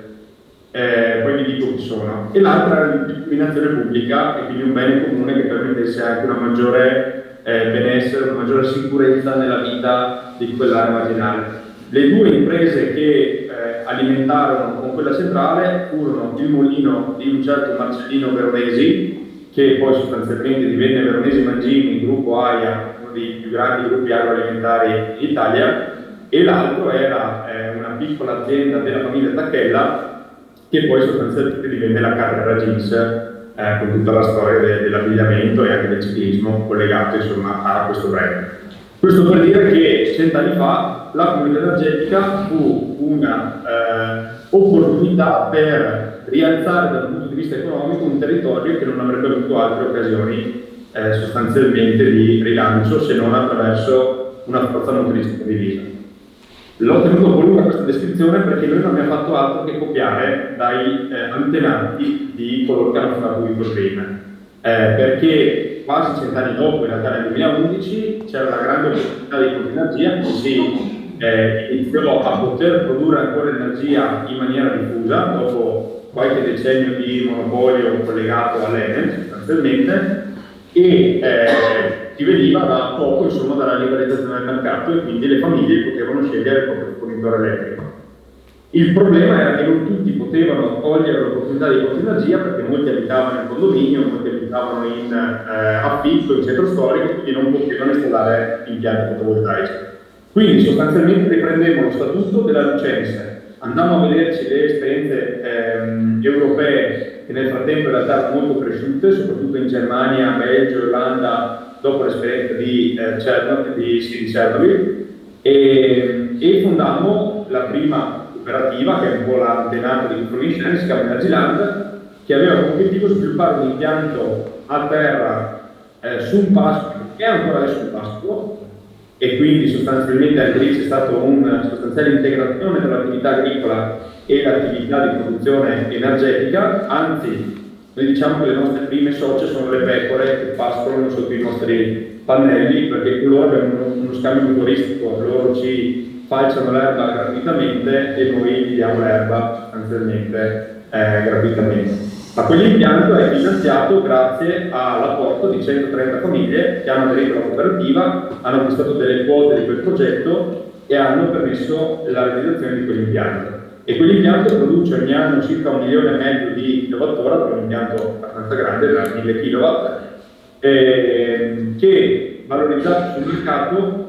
poi vi dico chi sono, e l'altra era l'illuminazione pubblica e quindi un bene comune che permettesse anche una maggiore benessere, una maggiore sicurezza nella vita di quell'area marginale. Le due imprese che alimentarono con quella centrale furono il mulino di un certo Marcellino Veronesi, che poi sostanzialmente divenne Veronesi Mangini, gruppo AIA, uno dei più grandi gruppi agroalimentari in Italia, e l'altro era una piccola azienda della famiglia Tacchella, che poi sostanzialmente divenne la Carrera Jeans, con tutta la storia dell'abbigliamento e anche del ciclismo collegato insomma a questo brand. Questo per dire che 100 anni fa la comunità energetica fu una opportunità per rialzare dal punto di vista economico un territorio che non avrebbe avuto altre occasioni sostanzialmente di rilancio se non attraverso una forza motoristica divisa. L'ho tenuto con lunga questa descrizione perché noi non abbiamo fatto altro che copiare dai antenati di coloro che hanno fondato Wiforgreen, perché quasi 100 anni dopo, in realtà nel 2011, c'era una grande opportunità di energia che si iniziò a poter produrre ancora energia in maniera diffusa dopo qualche decennio di monopolio collegato all'Enel sostanzialmente, e si veniva da poco insomma dalla liberalizzazione del mercato e quindi le famiglie potevano scegliere il proprio fornitore elettrico. Il problema era che non tutti potevano cogliere l'opportunità di produrre energia perché molti abitavano in condominio, molti abitavano in affitto, in centro storico, quindi non potevano installare impianti fotovoltaici. Quindi sostanzialmente riprendemmo lo statuto della Lucense, andammo a vederci le esperienze europee che nel frattempo in realtà erano molto cresciute, soprattutto in Germania, Belgio, Irlanda, dopo l'esperienza di Chernobyl, e fondammo la prima cooperativa, che è un po' l'antenato di Wiforgreen, si chiama Energyland, che aveva come obiettivo sviluppare un impianto a terra su un pascolo, che è ancora adesso un pascolo, e quindi sostanzialmente anche lì c'è stata una sostanziale integrazione tra l'attività agricola e l'attività di produzione energetica. Anzi, noi diciamo che le nostre prime socie sono le pecore che pascolano sotto i nostri pannelli, perché con loro abbiamo uno scambio motoristico, loro ci falciano l'erba gratuitamente e noi gli diamo l'erba sostanzialmente gratuitamente. Ma quell'impianto è finanziato grazie all'apporto di 130 famiglie che hanno aderito alla cooperativa, hanno acquistato delle quote di quel progetto e hanno permesso la realizzazione di quell'impianto. E quell'impianto produce ogni anno circa 1,5 milioni di kilowattora, per un impianto abbastanza grande, da 1000 kilowatt, che valorizzati sul mercato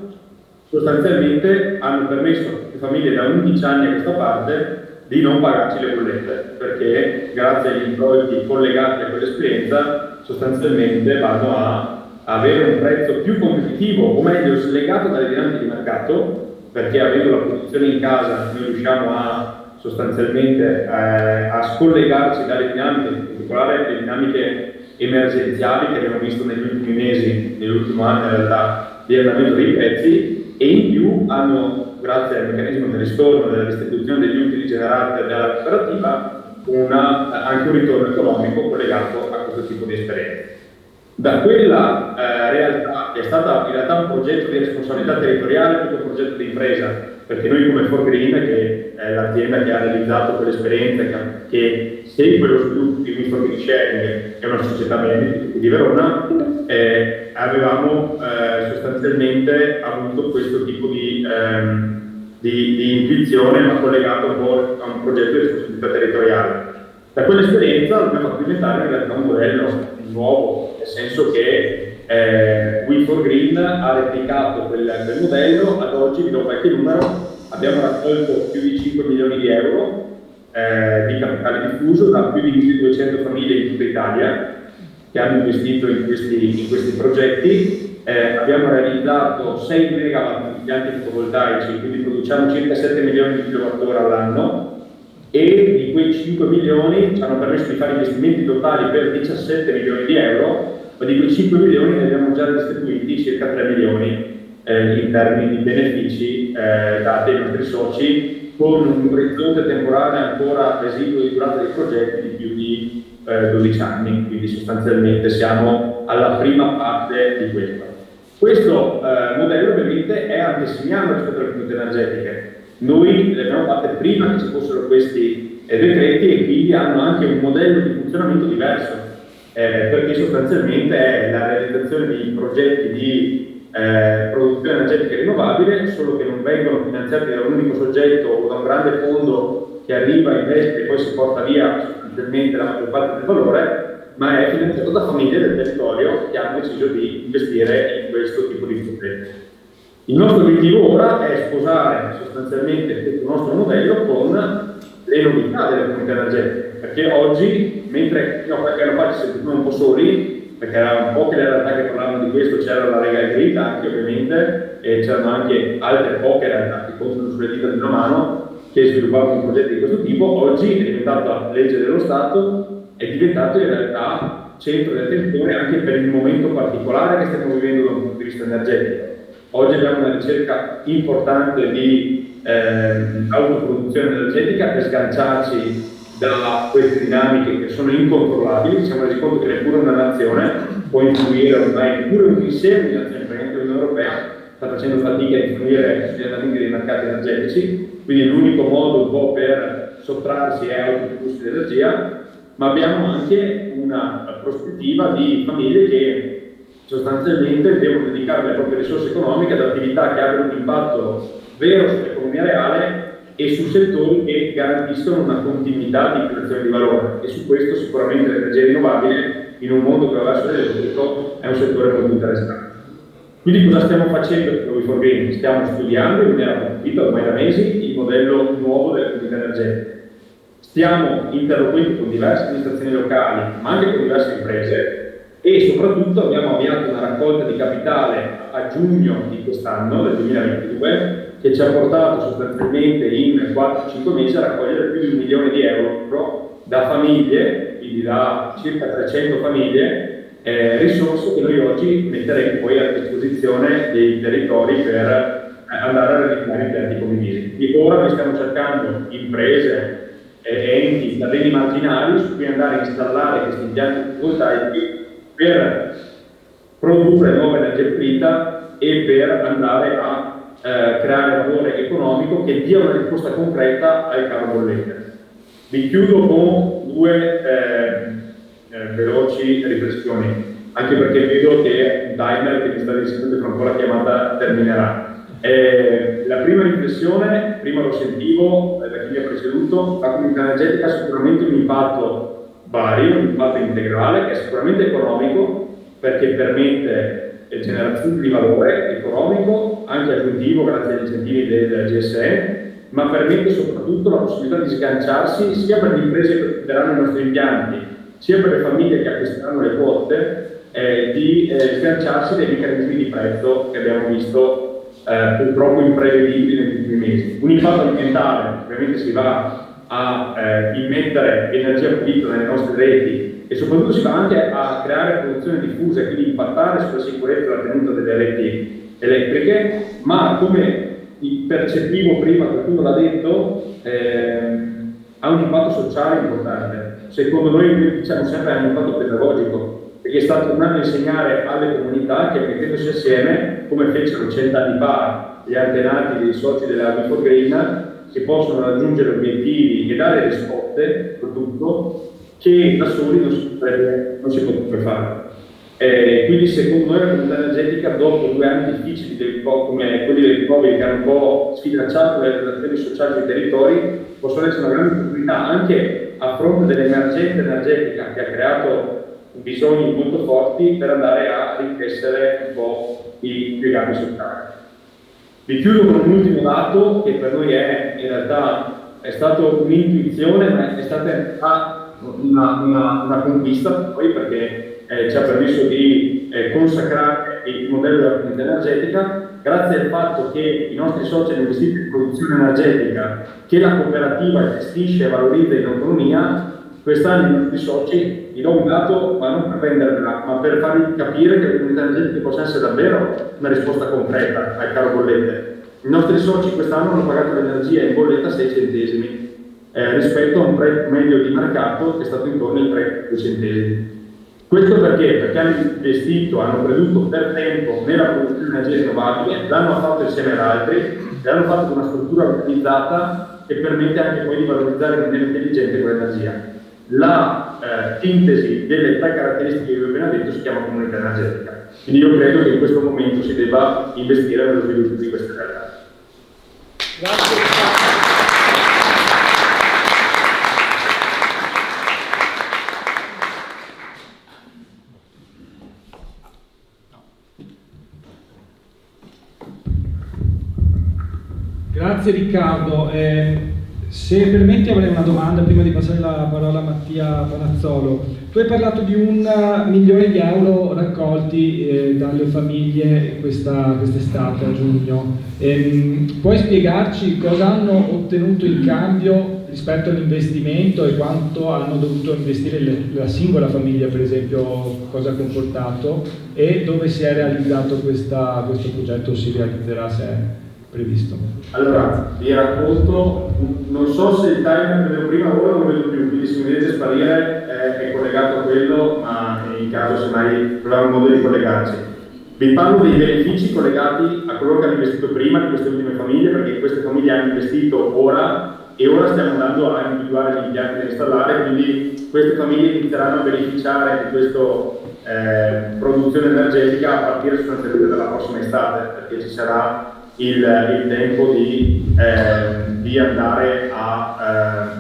sostanzialmente hanno permesso alle famiglie da 11 anni a questa parte di non pagarci le bollette, perché grazie agli introiti collegati a quell'esperienza sostanzialmente vanno a avere un prezzo più competitivo, o meglio slegato dalle dinamiche di mercato, perché avendo la produzione in casa noi riusciamo a sostanzialmente a scollegarci dalle dinamiche, in particolare le dinamiche emergenziali che abbiamo visto negli ultimi mesi, nell'ultimo anno in realtà, di andamento dei prezzi, e in più hanno, grazie al meccanismo del ristorno e della distribuzione degli utili generati dalla cooperativa, anche un ritorno economico collegato a questo tipo di esperienze. Da quella realtà è stata in realtà un progetto di responsabilità territoriale più che un progetto di impresa, perché noi come Forgreen, che è l'azienda che ha realizzato quell'esperienza, che segue lo sviluppo di WeForgreen Sharing, che è una società di Verona, avevamo sostanzialmente avuto questo tipo di intuizione, ma collegato un po' a un progetto di responsabilità territoriale. Da quell'esperienza abbiamo fatto diventare in realtà un modello nuovo, nel senso che WeForgreen ha replicato quel modello. Ad oggi, vi do qualche numero, abbiamo raccolto più di 5 milioni di euro di capitale diffuso da più di 1200 famiglie in tutta Italia che hanno investito in questi progetti. Abbiamo realizzato 6 megawatt di impianti fotovoltaici, quindi produciamo circa 7 milioni di kilowattora all'anno, e di quei 5 milioni ci hanno permesso di fare investimenti totali per 17 milioni di euro, ma di quei 5 milioni ne abbiamo già distribuiti circa 3 milioni in termini di benefici dati ai nostri soci, con un orizzonte temporale ancora residuo di durata dei progetti di più di 12 anni, quindi sostanzialmente siamo alla prima parte di questo. Questo modello ovviamente è antesignano rispetto alle fonti energetiche. Noi le abbiamo fatte prima che ci fossero questi decreti e quindi hanno anche un modello di funzionamento diverso, perché sostanzialmente è la realizzazione di progetti di produzione energetica rinnovabile, solo che non vengono finanziati da un unico soggetto o da un grande fondo che arriva, investe e poi si porta via sostanzialmente la maggior parte del valore, ma è finanziato da famiglie del territorio che hanno deciso di investire in questo tipo di progetti. Il nostro obiettivo ora è sposare sostanzialmente questo nostro modello con le novità delle comunità energetiche, perché oggi, mentre fino a qualche anno fa ci sentivamo un po' soli, perché era un po' che le realtà che parlavano di questo, c'era la Lega Grid anche ovviamente, e c'erano anche altre poche realtà che contano sulle dita di una mano che sviluppavano progetti di questo tipo. Oggi è diventata legge dello Stato, è diventato in realtà centro di attenzione anche per il momento particolare che stiamo vivendo da un punto di vista energetico. Oggi abbiamo una ricerca importante di autoproduzione energetica per sganciarci da queste dinamiche che sono incontrollabili. Ci siamo resi conto che neppure una nazione può influire ormai, neppure un insieme di nazioni, perché anche l'Unione Europea sta facendo fatica a influire sugli andamenti dei mercati energetici, quindi l'unico modo un po' per sottrarsi è autoprodursi di energia, ma abbiamo anche una prospettiva di famiglie che sostanzialmente devono dedicare le proprie risorse economiche ad attività che abbiano un impatto vero sull'economia reale e su settori che garantiscono una continuità di creazione di valore, e su questo sicuramente l'energia rinnovabile in un mondo che va verso l'elettrico è un settore molto interessante. Quindi cosa stiamo facendo per WeForgreen? Stiamo studiando in maniera approfondita ormai da mesi il modello nuovo delle comunità energetiche. Stiamo interloquendo con diverse amministrazioni locali, ma anche con diverse imprese, e soprattutto abbiamo avviato una raccolta di capitale a giugno di quest'anno, del 2022, che ci ha portato sostanzialmente in 4-5 mesi a raccogliere più di 1 milione di euro da famiglie, quindi da circa 300 famiglie, risorse che noi oggi metteremo poi a disposizione dei territori per andare a realizzare impianti condivisi. Di ora noi stiamo cercando imprese e enti, terreni marginali su cui andare a installare questi impianti fotovoltaici per produrre nuova energia pulita e per andare a creare valore economico che dia una risposta concreta al caro bollette. Vi chiudo con 2 veloci riflessioni, anche perché vedo che Daimler, che mi sta dicendo che fra un po' la chiamata terminerà. La prima riflessione, prima lo sentivo da chi mi ha preceduto, la comunità energetica ha sicuramente un impatto vario, un impatto integrale, che è sicuramente economico, perché permette generazione di valore economico, anche aggiuntivo grazie agli incentivi del GSE, ma permette soprattutto la possibilità di sganciarsi sia per le imprese che utilizeranno i nostri impianti, sia per le famiglie che acquisteranno le quote, di sganciarsi dai meccanismi di prezzo che abbiamo visto purtroppo imprevedibili negli ultimi mesi. Un impatto ambientale, ovviamente si va a immettere energia pulita nelle nostre reti, e soprattutto si va anche a creare produzione diffusa e quindi impattare sulla sicurezza e la tenuta delle reti elettriche, ma come percepivo prima, qualcuno l'ha detto, ha un impatto sociale importante. Secondo noi diciamo sempre è un impatto pedagogico, perché sta tornando a insegnare alle comunità che mettendosi assieme, come fecero 100 anni fa gli antenati dei soci della We for Green, si possono raggiungere obiettivi e dare risposte, soprattutto, che da soli non si potrebbe fare. Quindi secondo noi la comunità energetica, dopo 2 anni difficili come quelli del Covid, che hanno un po' sfilacciato le relazioni sociali dei territori, possono essere una grande opportunità anche a fronte dell'emergenza energetica che ha creato bisogni molto forti per andare a ricrescere un po' i legami sociali. Vi chiudo con un ultimo dato che per noi in realtà è stato un'intuizione, ma è stata una conquista poi, perché ci ha permesso di consacrare il modello della comunità energetica, grazie al fatto che i nostri soci hanno investito in produzione energetica che la cooperativa gestisce e valorizza in autonomia. Quest'anno i nostri soci, vi do un dato, ma non per venderla, ma per farvi capire che la comunità energetica possa essere davvero una risposta concreta al caro bollette. I nostri soci quest'anno hanno pagato l'energia in bolletta 6 centesimi rispetto a un prezzo medio di mercato che è stato intorno ai 3 centesimi. Questo perché? Perché hanno investito, hanno creduto per tempo nella produzione di energia rinnovabile, l'hanno fatto insieme ad altri e l'hanno fatto con una struttura organizzata che permette anche poi di valorizzare in maniera intelligente quell'energia. La sintesi delle 3 caratteristiche che vi ho appena detto si chiama comunità energetica. Quindi io credo che in questo momento si debba investire nello sviluppo di queste realtà. Grazie. Grazie Riccardo. Se permetti avrei una domanda prima di passare la parola a Mattia Panazzolo. Tu hai parlato di 1 milione di euro raccolti dalle famiglie quest'estate a giugno. Puoi spiegarci cosa hanno ottenuto in cambio rispetto all'investimento e quanto hanno dovuto investire la singola famiglia, per esempio, cosa ha comportato, e dove si è realizzato questo progetto, o si realizzerà se è previsto? Allora, vi racconto, non so se il timer che vedevo prima ora non lo vedo più, quindi se mi vedete sparire è collegato a quello, ma in caso semmai troviamo un modo di collegarci. Vi parlo dei benefici collegati a coloro che hanno investito prima di queste ultime famiglie, perché queste famiglie hanno investito ora e ora stiamo andando a individuare gli impianti da installare, quindi queste famiglie inizieranno a beneficiare di questa produzione energetica a partire sostanzialmente dalla prossima estate, perché ci sarà il tempo di andare a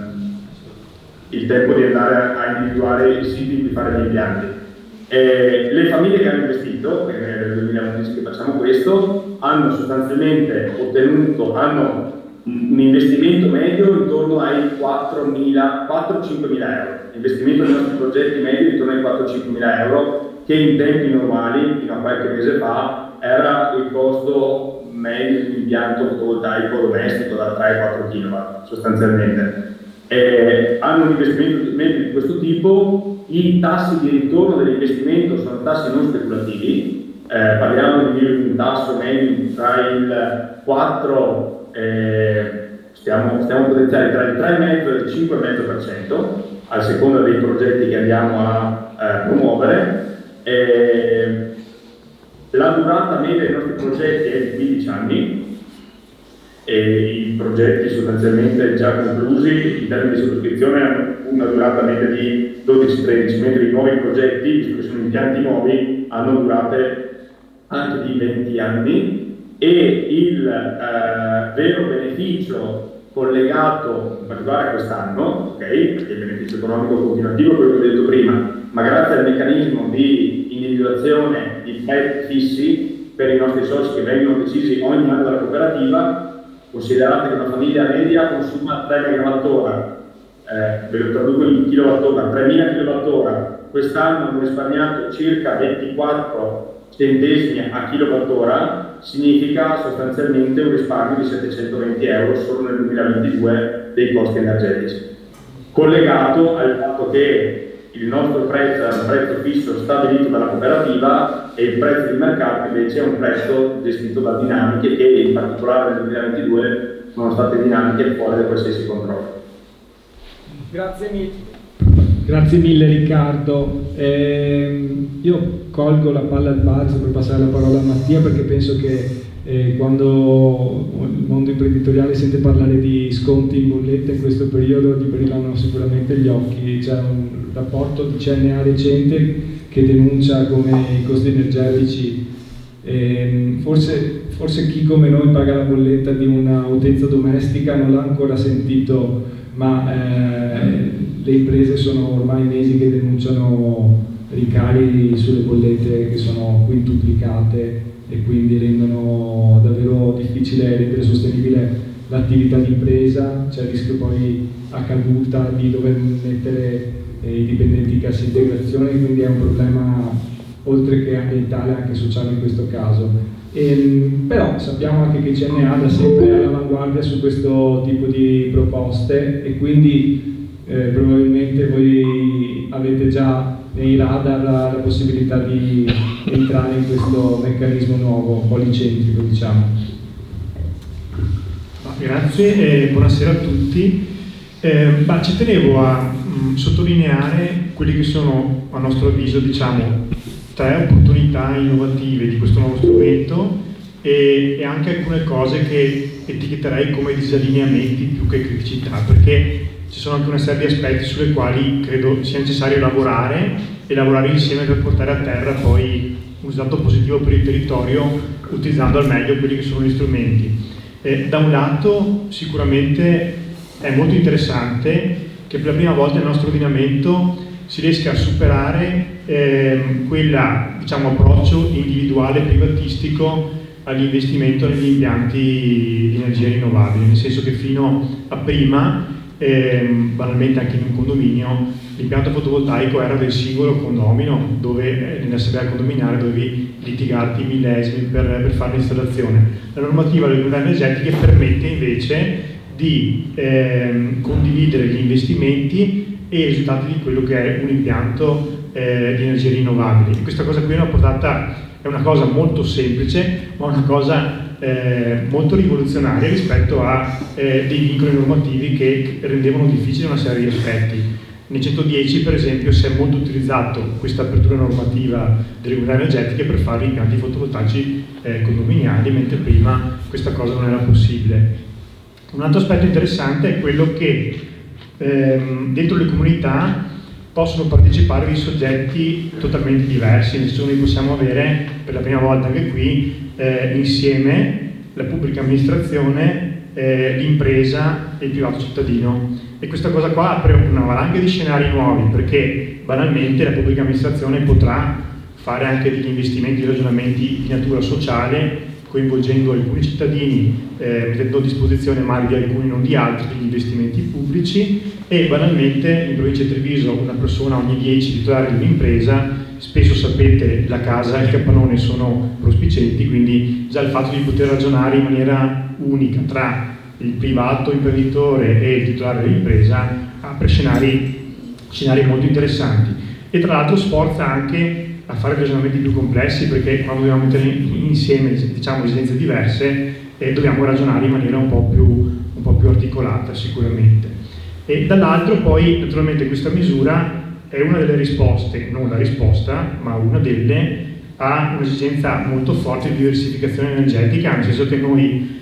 individuare i siti in cui fare gli impianti. Le famiglie che hanno investito, che nel 2011 che facciamo questo, hanno sostanzialmente hanno un investimento medio intorno ai 4-5 mila euro. L'investimento dei nostri progetti medio intorno ai 4-5 mila euro, che in tempi normali, fino a qualche mese fa, era il costo medio di un impianto fotovoltaico domestico da 3-4 kW sostanzialmente. Hanno un investimento medio di questo tipo, i tassi di ritorno dell'investimento sono tassi non speculativi, parliamo di un tasso medio tra il 4, stiamo potenziali tra il 3,5 e il 5,5% a seconda dei progetti che andiamo a promuovere. La durata media dei nostri progetti è di 15 anni e i progetti sostanzialmente già conclusi in termini di sottoscrizione hanno una durata media di 12-13, mentre i nuovi progetti, visto che sono impianti nuovi, hanno durate anche di 20 anni e il vero beneficio collegato in particolare a quest'anno, okay, il beneficio economico continuativo è quello che ho detto prima, ma grazie al meccanismo di individuazione di prezzi fissi per i nostri soci che vengono decisi ogni anno dalla cooperativa, considerate che una famiglia media consuma 3 MWh, ve lo traduco in kWh, 3.000 kWh, quest'anno hanno risparmiato circa 24 centesimi a kWh, significa sostanzialmente un risparmio di 720 euro solo nel 2022 dei costi energetici, collegato al fatto che il nostro prezzo è un prezzo fisso stabilito dalla cooperativa e il prezzo di mercato invece è un prezzo gestito da dinamiche che in particolare nel 2022 sono state dinamiche fuori da qualsiasi controllo. Grazie mille. Grazie mille Riccardo. Io colgo la palla al balzo per passare la parola a Mattia, perché penso che quando il mondo imprenditoriale sente parlare di sconti in bolletta in questo periodo gli brillano sicuramente gli occhi. C'è un rapporto di CNA recente che denuncia come i costi energetici, forse chi come noi paga la bolletta di una utenza domestica non l'ha ancora sentito, ma le imprese sono ormai mesi che denunciano rincari sulle bollette che sono quintuplicate e quindi rendono davvero difficile rendere sostenibile l'attività di impresa. C'è il rischio poi a caduta di dover mettere i dipendenti in cassa integrazione, quindi è un problema oltre che ambientale anche sociale in questo caso. Però sappiamo anche che CNA da sempre è all'avanguardia su questo tipo di proposte e quindi probabilmente voi avete già nei radar la possibilità di entrare in questo meccanismo nuovo, policentrico, diciamo. Grazie e buonasera a tutti. Ci tenevo a sottolineare quelli che sono, a nostro avviso, tre opportunità innovative di questo nuovo strumento e anche alcune cose che etichetterei come disallineamenti più che criticità, perché ci sono anche una serie di aspetti sulle quali credo sia necessario lavorare insieme per portare a terra poi un risultato positivo per il territorio, utilizzando al meglio quelli che sono gli strumenti. Da un lato sicuramente è molto interessante che per la prima volta nel nostro ordinamento si riesca a superare approccio individuale privatistico all'investimento negli impianti di energia rinnovabile, nel senso che fino a prima banalmente anche in un condominio l'impianto fotovoltaico era del singolo condomino, dove nell'assemblea condominiale dovevi litigarti millesimi per fare l'installazione. La normativa delle comunità energetiche permette invece di condividere gli investimenti e i risultati di quello che è un impianto di energie rinnovabili. Questa cosa qui è una cosa molto semplice, ma una cosa molto rivoluzionaria rispetto a dei vincoli normativi che rendevano difficile una serie di aspetti. Nel 110 per esempio si è molto utilizzato questa apertura normativa delle comunità energetiche per fare impianti fotovoltaici condominiali, mentre prima questa cosa non era possibile. Un altro aspetto interessante è quello che dentro le comunità possono partecipare dei soggetti totalmente diversi, nel senso che noi possiamo avere per la prima volta anche qui insieme la pubblica amministrazione, l'impresa e il privato cittadino, e questa cosa qua apre una valanga di scenari nuovi, perché banalmente la pubblica amministrazione potrà fare anche degli investimenti, ragionamenti di natura sociale, coinvolgendo alcuni cittadini, mettendo a disposizione magari di alcuni, non di altri, degli investimenti pubblici, e banalmente in provincia di Treviso una persona ogni 10 titolari di un'impresa. Spesso sapete la casa e il capannone sono prospicenti, quindi già il fatto di poter ragionare in maniera unica tra il privato imprenditore e il titolare dell'impresa apre scenari molto interessanti, e tra l'altro sforza anche a fare ragionamenti più complessi, perché quando dobbiamo mettere insieme esigenze diverse dobbiamo ragionare in maniera un po' più articolata sicuramente. E dall'altro poi naturalmente questa misura è una delle risposte, non la risposta, ma una delle, a un'esigenza molto forte di diversificazione energetica, nel senso che noi,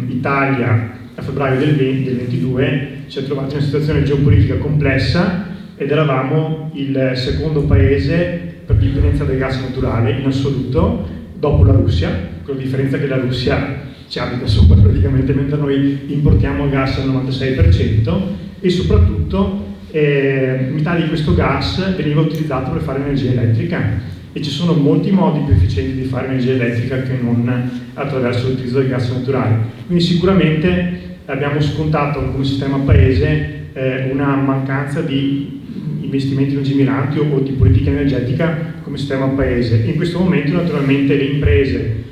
Italia, a febbraio del 22 ci è trovata in una situazione geopolitica complessa ed eravamo il secondo paese per dipendenza del gas naturale in assoluto, dopo la Russia, con la differenza che la Russia ci abita sopra praticamente, mentre noi importiamo gas al 96%, e soprattutto metà di questo gas veniva utilizzato per fare energia elettrica, e ci sono molti modi più efficienti di fare energia elettrica che non attraverso l'utilizzo del gas naturale. Quindi sicuramente abbiamo scontato come sistema paese una mancanza di investimenti lungimiranti o di politica energetica come sistema paese. In questo momento naturalmente le imprese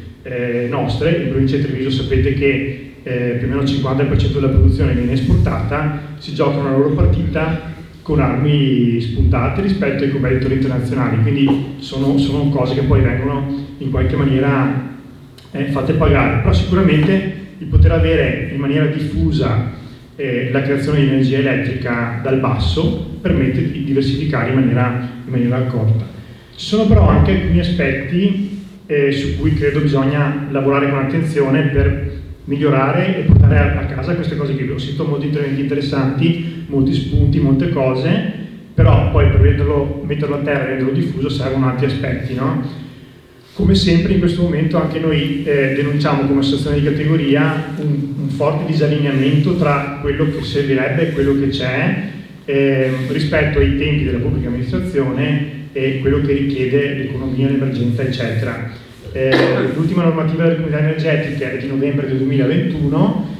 nostre, in provincia di Treviso sapete che più o meno il 50% della produzione viene esportata, si giocano la loro partita con armi spuntate rispetto ai competitor internazionali, quindi sono cose che poi vengono in qualche maniera fatte pagare, però sicuramente il poter avere in maniera diffusa la creazione di energia elettrica dal basso permette di diversificare in maniera accorta. Ci sono però anche alcuni aspetti su cui credo bisogna lavorare con attenzione per migliorare e portare a casa queste cose che ho sentito molti interventi interessanti, molti spunti, molte cose, però poi per metterlo a terra e renderlo diffuso servono altri aspetti, no? Come sempre in questo momento anche noi denunciamo come associazione di categoria un forte disallineamento tra quello che servirebbe e quello che c'è rispetto ai tempi della pubblica amministrazione e quello che richiede l'economia, l'emergenza, eccetera. L'ultima normativa delle comunità energetiche è di novembre del 2021,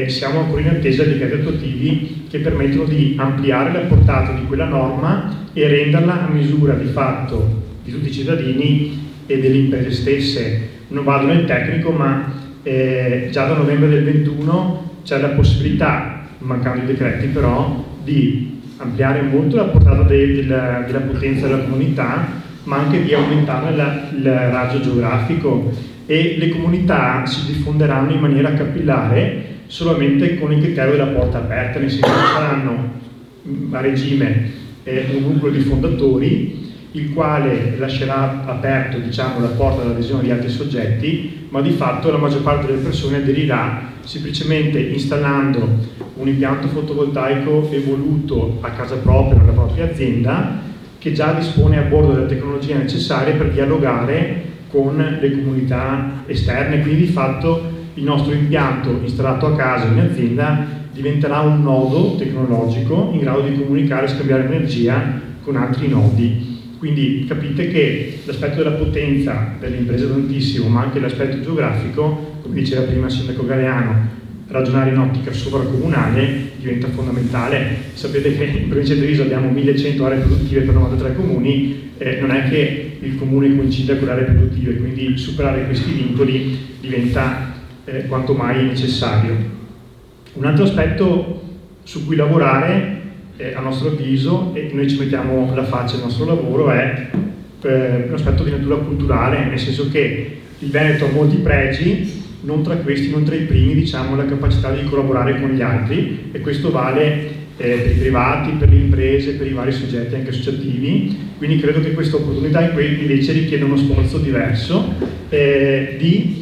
siamo ancora in attesa di decreti attuativi che permettono di ampliare la portata di quella norma e renderla a misura di fatto di tutti i cittadini e delle imprese stesse. Non vado nel tecnico, ma già da novembre del 2021 c'è la possibilità, mancando i decreti però, di ampliare molto la portata della potenza della comunità, ma anche di aumentare il raggio geografico, e le comunità si diffonderanno in maniera capillare solamente con il criterio della porta aperta, nel senso che saranno a regime un nucleo di fondatori il quale lascerà aperto, diciamo, la porta all'adesione di altri soggetti, ma di fatto la maggior parte delle persone aderirà semplicemente installando un impianto fotovoltaico evoluto a casa propria, nella propria azienda, che già dispone a bordo della tecnologia necessaria per dialogare con le comunità esterne. Quindi di fatto il nostro impianto installato a casa in azienda diventerà un nodo tecnologico in grado di comunicare e scambiare energia con altri nodi. Quindi capite che l'aspetto della potenza delle imprese è tantissimo, ma anche l'aspetto geografico, come diceva prima il sindaco Galeano, ragionare in ottica sovracomunale diventa fondamentale. Sapete che in provincia di Treviso abbiamo 1100 aree produttive per 93 comuni, non è che il comune coincida con le aree produttive, quindi superare questi vincoli diventa quanto mai necessario. Un altro aspetto su cui lavorare, a nostro avviso, e noi ci mettiamo la faccia al nostro lavoro, è un aspetto di natura culturale, nel senso che il Veneto ha molti pregi, non tra questi, non tra i primi, diciamo, la capacità di collaborare con gli altri, e questo vale per i privati, per le imprese, per i vari soggetti anche associativi. Quindi credo che questa opportunità invece richiede uno sforzo diverso di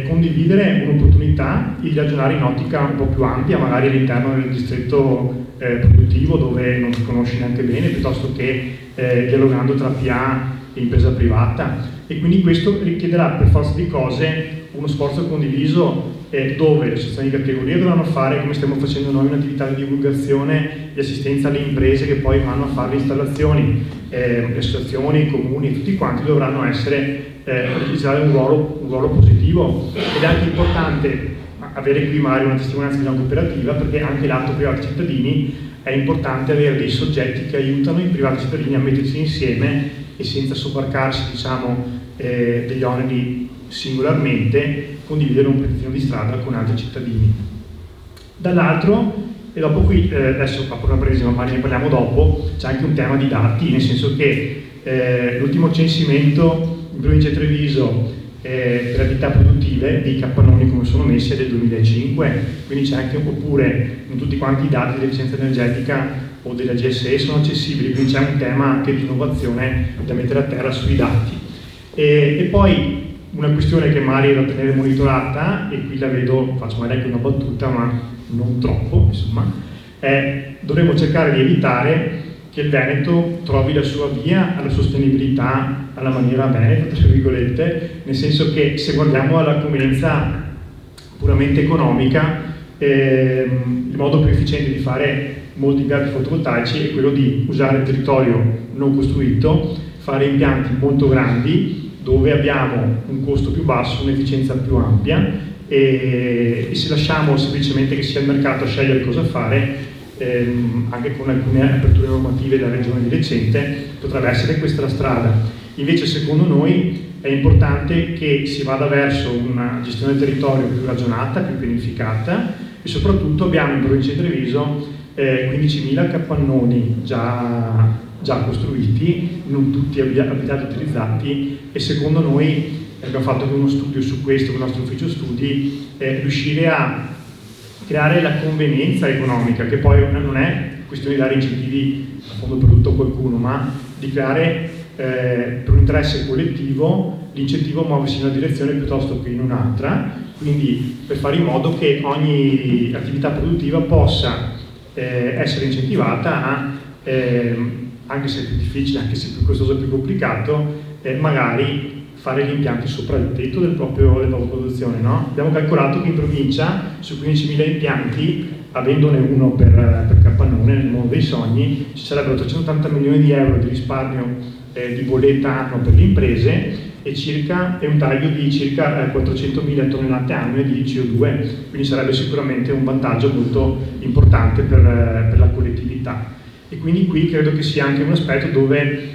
condividere un'opportunità di ragionare in ottica un po' più ampia, magari all'interno del distretto produttivo dove non si conosce neanche bene, piuttosto che dialogando tra PA e impresa privata. E quindi questo richiederà per forza di cose uno sforzo condiviso dove le associazioni di categoria dovranno fare, come stiamo facendo noi, un'attività di divulgazione, di assistenza alle imprese che poi vanno a fare le installazioni, le associazioni, i comuni, tutti quanti dovranno registrare un ruolo positivo. Ed è anche importante avere qui magari una testimonianza di una cooperativa, perché anche l'atto privato cittadini è importante avere dei soggetti che aiutano i privati cittadini a mettersi insieme e senza sobbarcarsi, diciamo, degli oneri singolarmente, condividere un pezzettino di strada con altri cittadini. Dall'altro, e dopo qui, adesso apro una parentesi, ma ne parliamo dopo, c'è anche un tema di dati, nel senso che l'ultimo censimento in provincia di Treviso per attività produttive dei capannoni come sono messi è del 2005, quindi c'è anche, oppure non tutti quanti i dati dell'efficienza energetica o della GSE sono accessibili, quindi c'è un tema anche di innovazione da mettere a terra sui dati. E poi una questione che magari è da tenere monitorata, e qui la vedo, faccio magari anche una battuta, ma non troppo, insomma, dovremmo cercare di evitare che il Veneto trovi la sua via alla sostenibilità alla maniera veneta, tra virgolette, nel senso che se guardiamo alla convenienza puramente economica, il modo più efficiente di fare molti impianti fotovoltaici è quello di usare il territorio non costruito, fare impianti molto grandi dove abbiamo un costo più basso, un'efficienza più ampia, e se lasciamo semplicemente che sia il mercato a scegliere cosa fare, anche con alcune aperture normative della regione di recente, potrebbe essere questa la strada. Invece secondo noi è importante che si vada verso una gestione del territorio più ragionata, più pianificata, e soprattutto abbiamo in provincia di Treviso 15.000 capannoni già costruiti, non tutti abitati utilizzati, e secondo noi, abbiamo fatto anche uno studio su questo con il nostro ufficio studi, riuscire a creare la convenienza economica, che poi non è questione di dare incentivi a fondo perduto a qualcuno, ma di creare per un interesse collettivo l'incentivo a muoversi in una direzione piuttosto che in un'altra, quindi per fare in modo che ogni attività produttiva possa essere incentivata a, anche se è più difficile, anche se è più costoso e più complicato, magari fare gli impianti sopra il tetto della propria produzione, no? Abbiamo calcolato che in provincia su 15.000 impianti, avendone uno per Capannone nel mondo dei sogni, ci sarebbero 380 milioni di euro di risparmio di bolletta anno per le imprese e un taglio di circa 400.000 tonnellate annue di CO2, quindi sarebbe sicuramente un vantaggio molto importante per la collettività. E quindi qui credo che sia anche un aspetto dove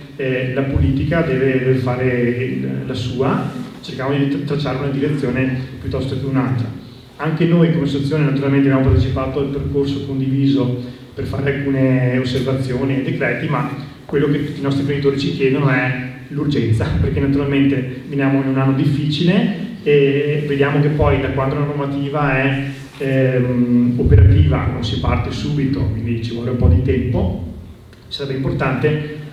la politica deve fare la sua, cercando di tracciare una direzione piuttosto che un'altra. Anche noi come associazione naturalmente abbiamo partecipato al percorso condiviso per fare alcune osservazioni e decreti, ma quello che tutti i nostri imprenditori ci chiedono è l'urgenza, perché naturalmente veniamo in un anno difficile e vediamo che poi da quando la normativa è operativa non si parte subito, quindi ci vuole un po' di tempo. Sarebbe importante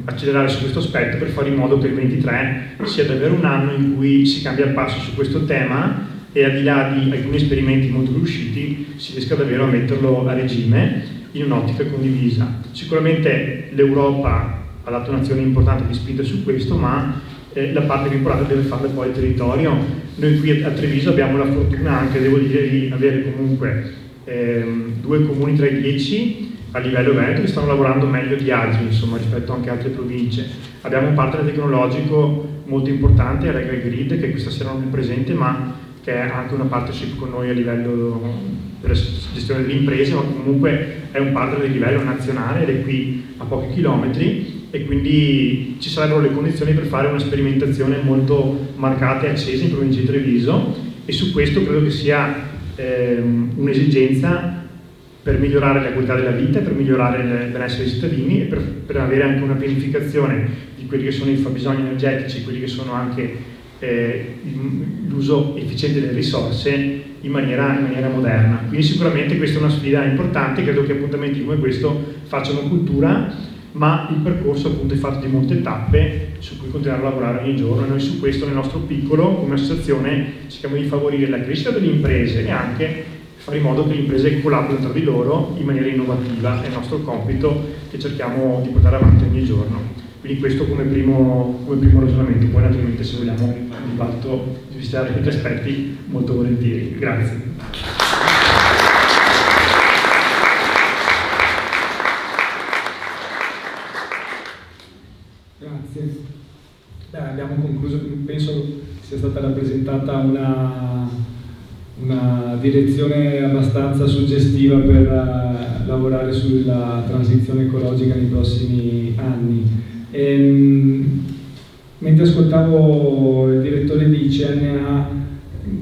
accelerare su questo aspetto per fare in modo che il 23 sia davvero un anno in cui si cambia il passo su questo tema e al di là di alcuni esperimenti molto riusciti si riesca davvero a metterlo a regime in un'ottica condivisa. Sicuramente l'Europa ha dato un'azione importante di spinta su questo, ma la parte più importante deve farla poi il territorio. Noi qui a Treviso abbiamo la fortuna anche, devo dire, di avere comunque 2 comuni tra i 10 a livello veneto che stanno lavorando meglio di altri, insomma, rispetto anche a altre province. Abbiamo un partner tecnologico molto importante, Regal Grid, che questa sera non è presente, ma che è anche una partnership con noi a livello per la gestione delle imprese, ma comunque è un partner di livello nazionale ed è qui a pochi chilometri, e quindi ci sarebbero le condizioni per fare una sperimentazione molto marcata e accesa in provincia di Treviso, e su questo credo che sia un'esigenza per migliorare la qualità della vita, per migliorare il benessere dei cittadini e per avere anche una pianificazione di quelli che sono i fabbisogni energetici, quelli che sono anche l'uso efficiente delle risorse in maniera moderna. Quindi sicuramente questa è una sfida importante, credo che appuntamenti come questo facciano cultura, ma il percorso appunto è fatto di molte tappe su cui continuare a lavorare ogni giorno, e noi su questo nel nostro piccolo come associazione cerchiamo di favorire la crescita delle imprese e anche fare in modo che le imprese collaborino tra di loro in maniera innovativa. È il nostro compito che cerchiamo di portare avanti ogni giorno. Quindi questo come primo ragionamento, poi naturalmente se vogliamo un dibattito di visitare questi aspetti molto volentieri. Grazie. Grazie. Abbiamo concluso, penso sia stata rappresentata una direzione abbastanza suggestiva per lavorare sulla transizione ecologica nei prossimi anni. Mentre ascoltavo il direttore di CNA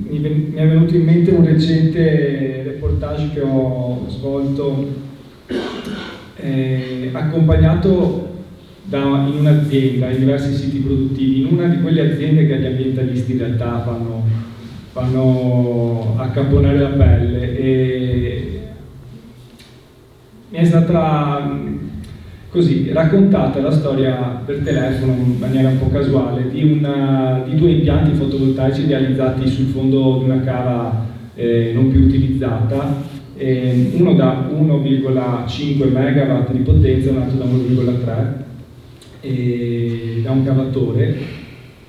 mi è venuto in mente un recente reportage che ho svolto accompagnato in un'azienda, in diversi siti produttivi, in una di quelle aziende che gli ambientalisti in realtà fanno accapponare la pelle, e mi è stata così raccontata la storia per telefono in maniera un po' casuale di 2 impianti fotovoltaici realizzati sul fondo di una cava non più utilizzata, uno da 1,5 MW di potenza e un altro da 1,3 da un cavatore,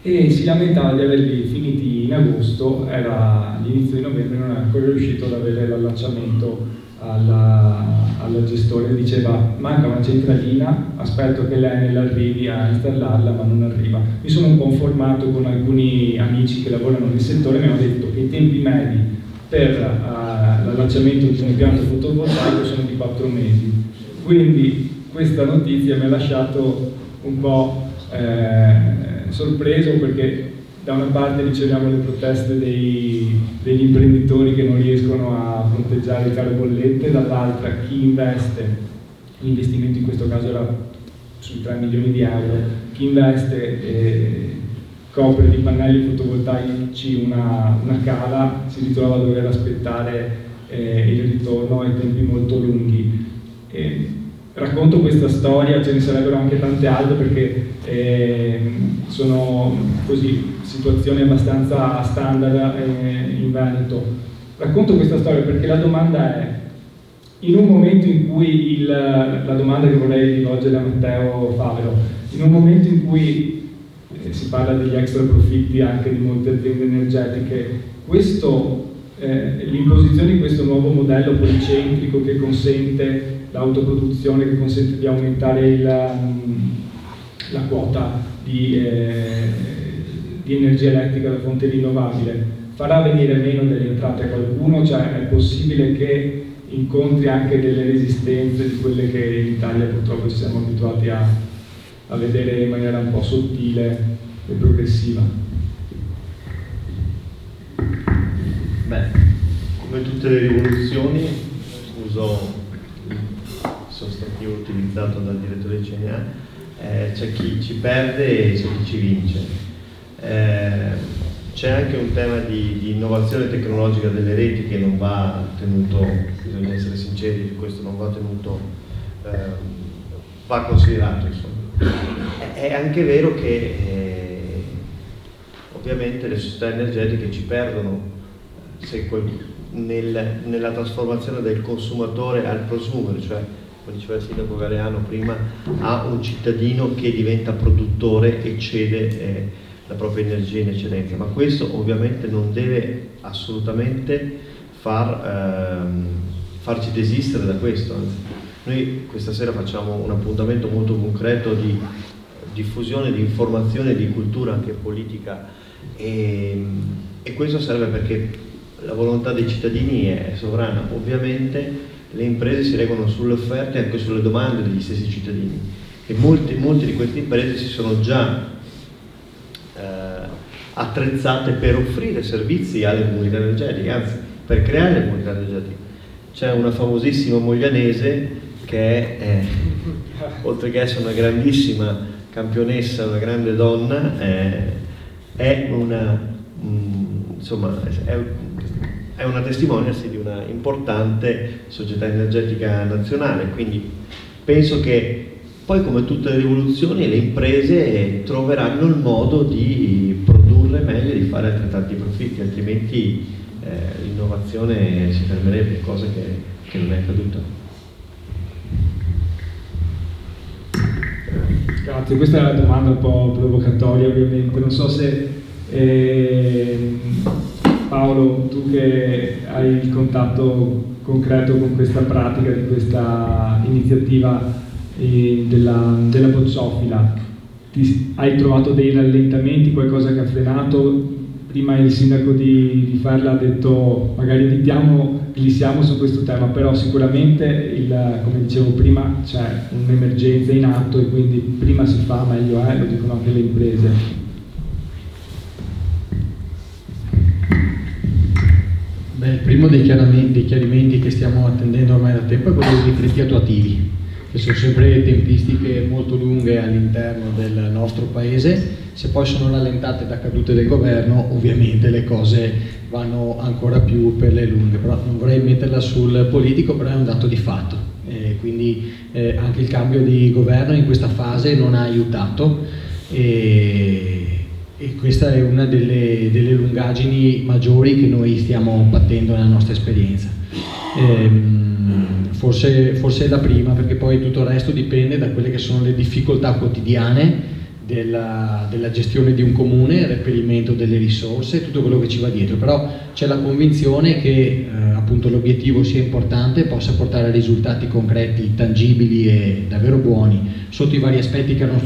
e si lamentava di averli finiti in agosto, era l'inizio di novembre, non è ancora riuscito ad avere l'allacciamento alla gestore. Diceva: manca una centralina, aspetto che l'Enel arrivi a installarla ma non arriva. Mi sono un po' informato con alcuni amici che lavorano nel settore, mi hanno detto che i tempi medi per l'allacciamento di un impianto fotovoltaico sono di 4 mesi. Quindi questa notizia mi ha lasciato un po' sorpreso, perché da una parte riceviamo le proteste degli imprenditori che non riescono a fronteggiare le care bollette, dall'altra chi investe, l'investimento in questo caso era sui 3 milioni di euro, chi investe copre di pannelli fotovoltaici una cala, si ritrova a dover aspettare il ritorno ai tempi molto lunghi. Racconto questa storia, ce ne sarebbero anche tante altre perché sono così situazioni abbastanza standard in Veneto. Racconto questa storia perché la domanda è: in un momento in cui la domanda che vorrei rivolgere a Matteo Favero, in un momento in cui si parla degli extra profitti anche di molte aziende energetiche, l'imposizione di questo nuovo modello policentrico che consente l'autoproduzione, che consente di aumentare la quota di energia elettrica da fonte rinnovabile, farà venire meno delle entrate a qualcuno? Cioè è possibile che incontri anche delle resistenze di quelle che in Italia purtroppo ci siamo abituati a vedere in maniera un po' sottile e progressiva? Beh, come tutte le rivoluzioni, uso il sostantivo utilizzato dal direttore di CNA, c'è chi ci perde e c'è chi ci vince. C'è anche un tema di innovazione tecnologica delle reti che non va tenuto, bisogna essere sinceri, questo non va tenuto, va considerato, insomma. È anche vero che ovviamente le società energetiche ci perdono nella trasformazione del consumatore al prosumer, cioè, come diceva il sindaco Galeano prima, a un cittadino che diventa produttore e cede la propria energia in eccedenza, ma questo ovviamente non deve assolutamente farci desistere da questo. Noi questa sera facciamo un appuntamento molto concreto di diffusione di informazione, di cultura anche politica, e questo serve perché la volontà dei cittadini è sovrana. Ovviamente le imprese si regolano sulle offerte e anche sulle domande degli stessi cittadini, e molte di queste imprese si sono già attrezzate per offrire servizi alle comunità energetiche, anzi per creare le comunità energetiche. C'è una famosissima moglianese che è, oltre che essere una grandissima campionessa, una grande donna, è una testimonianza di una importante società energetica nazionale. Quindi penso che poi, come tutte le rivoluzioni, le imprese troveranno il modo di produrre meglio e di fare altrettanti profitti, altrimenti l'innovazione si fermerebbe, cosa che non è accaduta. Grazie, questa è una domanda un po' provocatoria ovviamente, non so se Paolo, tu che hai il contatto concreto con questa pratica, di questa iniziativa della Bozzofila, hai trovato dei rallentamenti, qualcosa che ha frenato? Prima il sindaco di farla ha detto magari glissiamo su questo tema, però sicuramente, come dicevo prima, c'è un'emergenza in atto e quindi prima si fa meglio è, lo dicono anche le imprese. Beh, il primo dei chiarimenti che stiamo attendendo ormai da tempo è quello dei decreti attuativi, che sono sempre tempistiche molto lunghe all'interno del nostro paese. Se poi sono rallentate da cadute del governo, ovviamente le cose vanno ancora più per le lunghe, però non vorrei metterla sul politico, però è un dato di fatto. Quindi anche il cambio di governo in questa fase non ha aiutato, e questa è una delle lungaggini maggiori che noi stiamo battendo nella nostra esperienza. Forse è la prima, perché poi tutto il resto dipende da quelle che sono le difficoltà quotidiane della gestione di un comune, il reperimento delle risorse, tutto quello che ci va dietro. Però c'è la convinzione che appunto l'obiettivo sia importante, possa portare a risultati concreti, tangibili e davvero buoni sotto i vari aspetti che erano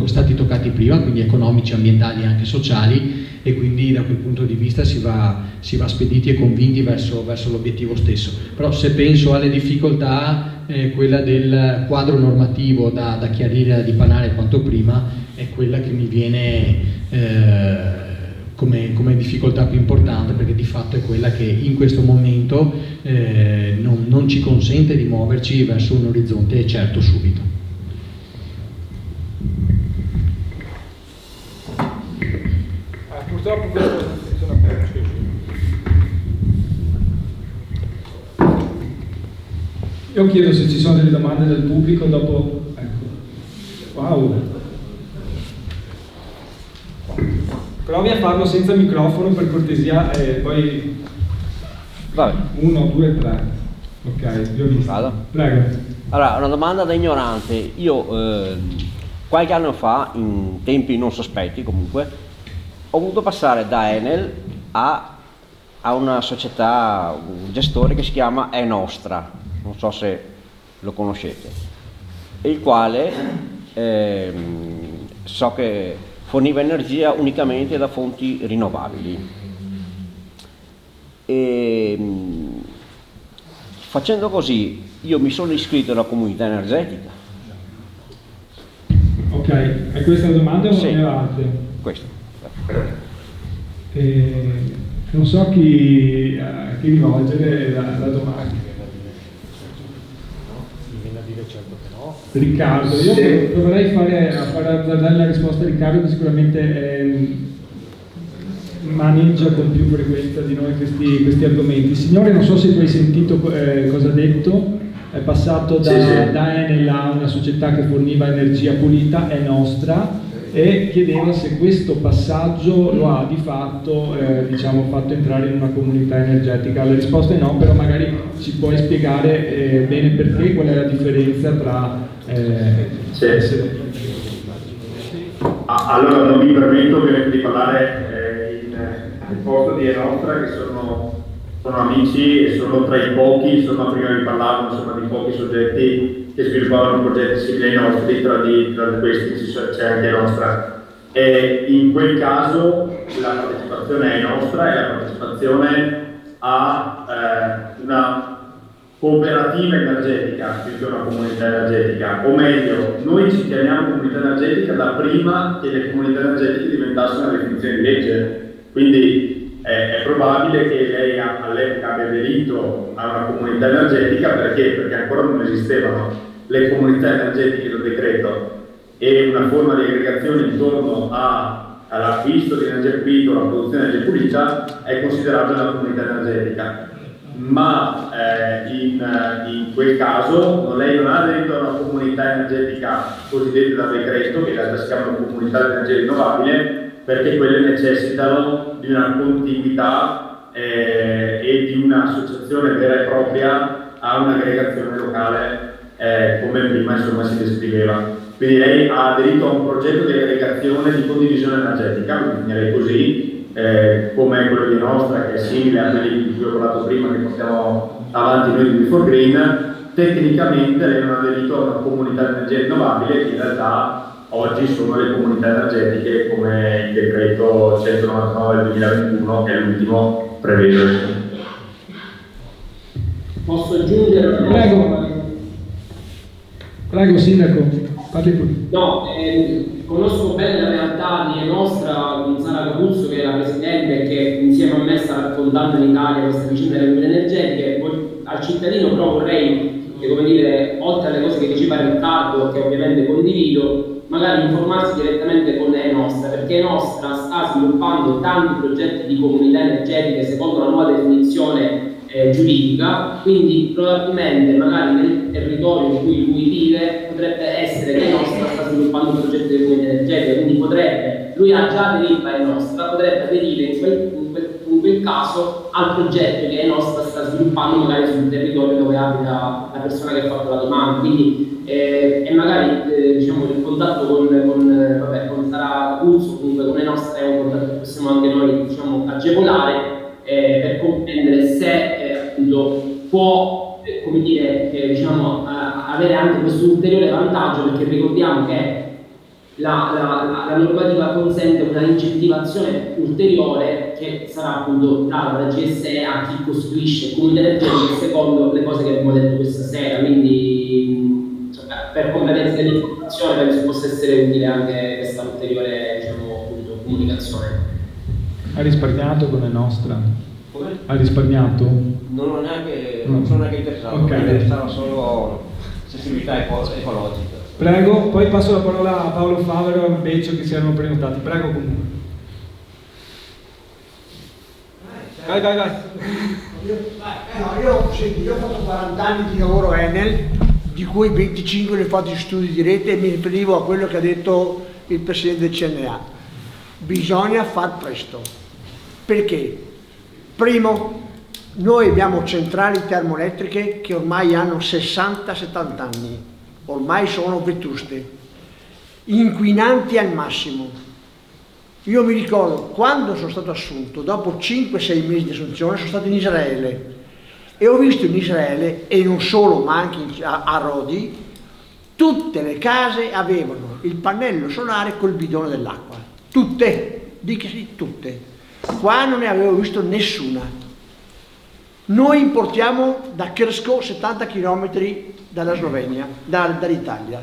stati toccati prima, quindi economici, ambientali e anche sociali, e quindi da quel punto di vista si va spediti e convinti verso l'obiettivo stesso. Però se penso alle difficoltà, quella del quadro normativo da chiarire, da dipanare quanto prima, è quella che mi viene come difficoltà più importante, perché di fatto è quella che in questo momento non ci consente di muoverci verso un orizzonte certo subito. Purtroppo questo funziona più. Io chiedo se ci sono delle domande del pubblico dopo. Ecco. Wow. Provi a farlo senza microfono per cortesia e poi. Vabbè. 1, 2, 3. Ok, vi ho visto. Vado. Prego. Allora, una domanda da ignorante. Io qualche anno fa, in tempi non sospetti comunque, ho voluto passare da Enel a una società, un gestore che si chiama Enostra, non so se lo conoscete, il quale so che forniva energia unicamente da fonti rinnovabili. E, facendo così, io mi sono iscritto alla comunità energetica. Ok, e questa è la domanda o Sì. ne avete? Questo. Non so a chi rivolgere la domanda. Riccardo, io proverei a fare azzardare la risposta a Riccardo, che sicuramente maneggia con più frequenza di noi questi argomenti. Signore, non so se tu hai sentito cosa ha detto, è passato da Enel a una società che forniva energia pulita, è nostra, e chiedeva se questo passaggio lo ha di fatto fatto entrare in una comunità energetica. La risposta è no, però magari ci puoi spiegare bene perché, qual è la differenza tra Allora non mi permetto ovviamente di parlare nel posto di Enostra, che sono amici e sono tra i pochi, insomma, prima vi parlavo di pochi soggetti che sviluppavano progetti simili ai nostri, tra questi c'è anche Enostra. E in quel caso la partecipazione è nostra e la partecipazione a una cooperativa energetica più che una comunità energetica, o meglio, noi ci chiamiamo comunità energetica da prima che le comunità energetiche diventassero una definizione di legge, quindi è probabile che lei all'epoca abbia aderito a una comunità energetica perché ancora non esistevano le comunità energetiche del decreto, e una forma di aggregazione intorno all'acquisto di energia pulita o alla produzione di energia pulita è considerabile una comunità energetica. Ma in quel caso lei non ha aderito a una comunità energetica cosiddetta dal decreto, che in realtà si chiamano comunità di energia rinnovabile, perché quelle necessitano di una contiguità e di un'associazione vera e propria a un'aggregazione locale, come prima insomma si descriveva. Quindi lei ha aderito a un progetto di aggregazione di condivisione energetica, lo definirei così, come quello di Nostra, che è simile a quelli di cui ho parlato prima, che portiamo avanti noi di Before. Tecnicamente lei non ha aderito a una comunità di energia rinnovabile, che in realtà oggi sono le comunità energetiche, come il decreto 199 del 2021, che è l'ultimo, prevede. Posso aggiungere? Prego Sindaco. No, conosco bene la realtà di Enostra con Sara Capuzzo, che è la presidente, che insieme a me sta raccontando in Italia questa vicenda delle comunità energetiche. Al cittadino però vorrei, come dire, oltre alle cose che diceva Riccardo, che ovviamente condivido, magari informarsi direttamente con Enostra, perché Enostra sta sviluppando tanti progetti di comunità energetiche secondo la nuova definizione giuridica, quindi probabilmente magari nel territorio in cui lui vive potrebbe essere che Enostra sta sviluppando un progetto di comunità energetica, quindi lui ha già aderito a Enostra, potrebbe aderire in quel caso al progetto che Enostra sta sviluppando magari sul territorio dove abita la persona che ha fatto la domanda, quindi e magari il contatto con Sara Capuzzo, comunque con Enostra, è un contatto che possiamo anche noi agevolare per comprendere se appunto può avere anche questo ulteriore vantaggio, perché ricordiamo che la normativa consente una incentivazione ulteriore che sarà appunto data da GSE a chi costruisce comunità energetiche secondo le cose che abbiamo detto questa sera, quindi per completezza dell'informazione penso possa essere utile anche questa ulteriore comunicazione. Ha risparmiato con la nostra? Come? Ha risparmiato? Non sono neanche interessato, mi interessava solo sensibilità ecologica. Prego, poi passo la parola a Paolo Favero e a Beccio che si erano prenotati. Prego comunque. Vai. No, io ho fatto 40 anni di lavoro Enel, di cui 25 li ho fatti studi di rete, e mi riferivo a quello che ha detto il Presidente del CNA. Bisogna far presto. Perché? Primo, noi abbiamo centrali termoelettriche che ormai hanno 60-70 anni, ormai sono vetuste, inquinanti al massimo. Io mi ricordo, quando sono stato assunto, dopo 5-6 mesi di assunzione, sono stato in Israele e ho visto in Israele, e non solo, ma anche a Rodi, tutte le case avevano il pannello solare col bidone dell'acqua. Tutte, dici tutte. Qua non ne avevo visto nessuna. Noi importiamo da Krško 70 km dalla Slovenia, dall'Italia.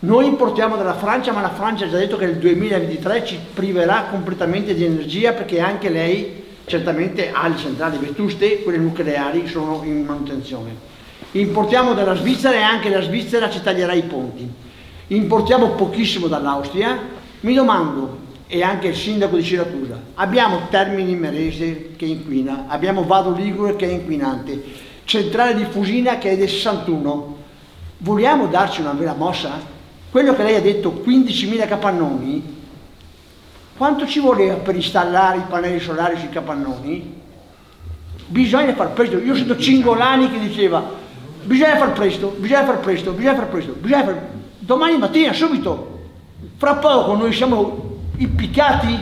Noi importiamo dalla Francia, ma la Francia ha già detto che nel 2023 ci priverà completamente di energia, perché anche lei certamente ha le centrali vetuste, quelle nucleari sono in manutenzione. Importiamo dalla Svizzera, e anche la Svizzera ci taglierà i ponti. Importiamo pochissimo dall'Austria. Mi domando, e anche il sindaco di Siracusa, abbiamo Termini Imerese che inquina, abbiamo Vado Ligure che è inquinante, centrale di Fusina che è del 61. Vogliamo darci una vera mossa? Quello che lei ha detto, 15.000 capannoni, quanto ci voleva per installare i pannelli solari sui capannoni? Bisogna far presto. Io sento Cingolani che diceva bisogna far presto, bisogna far presto, bisogna far presto, bisogna far... Domani mattina, subito, fra poco noi siamo impiccati,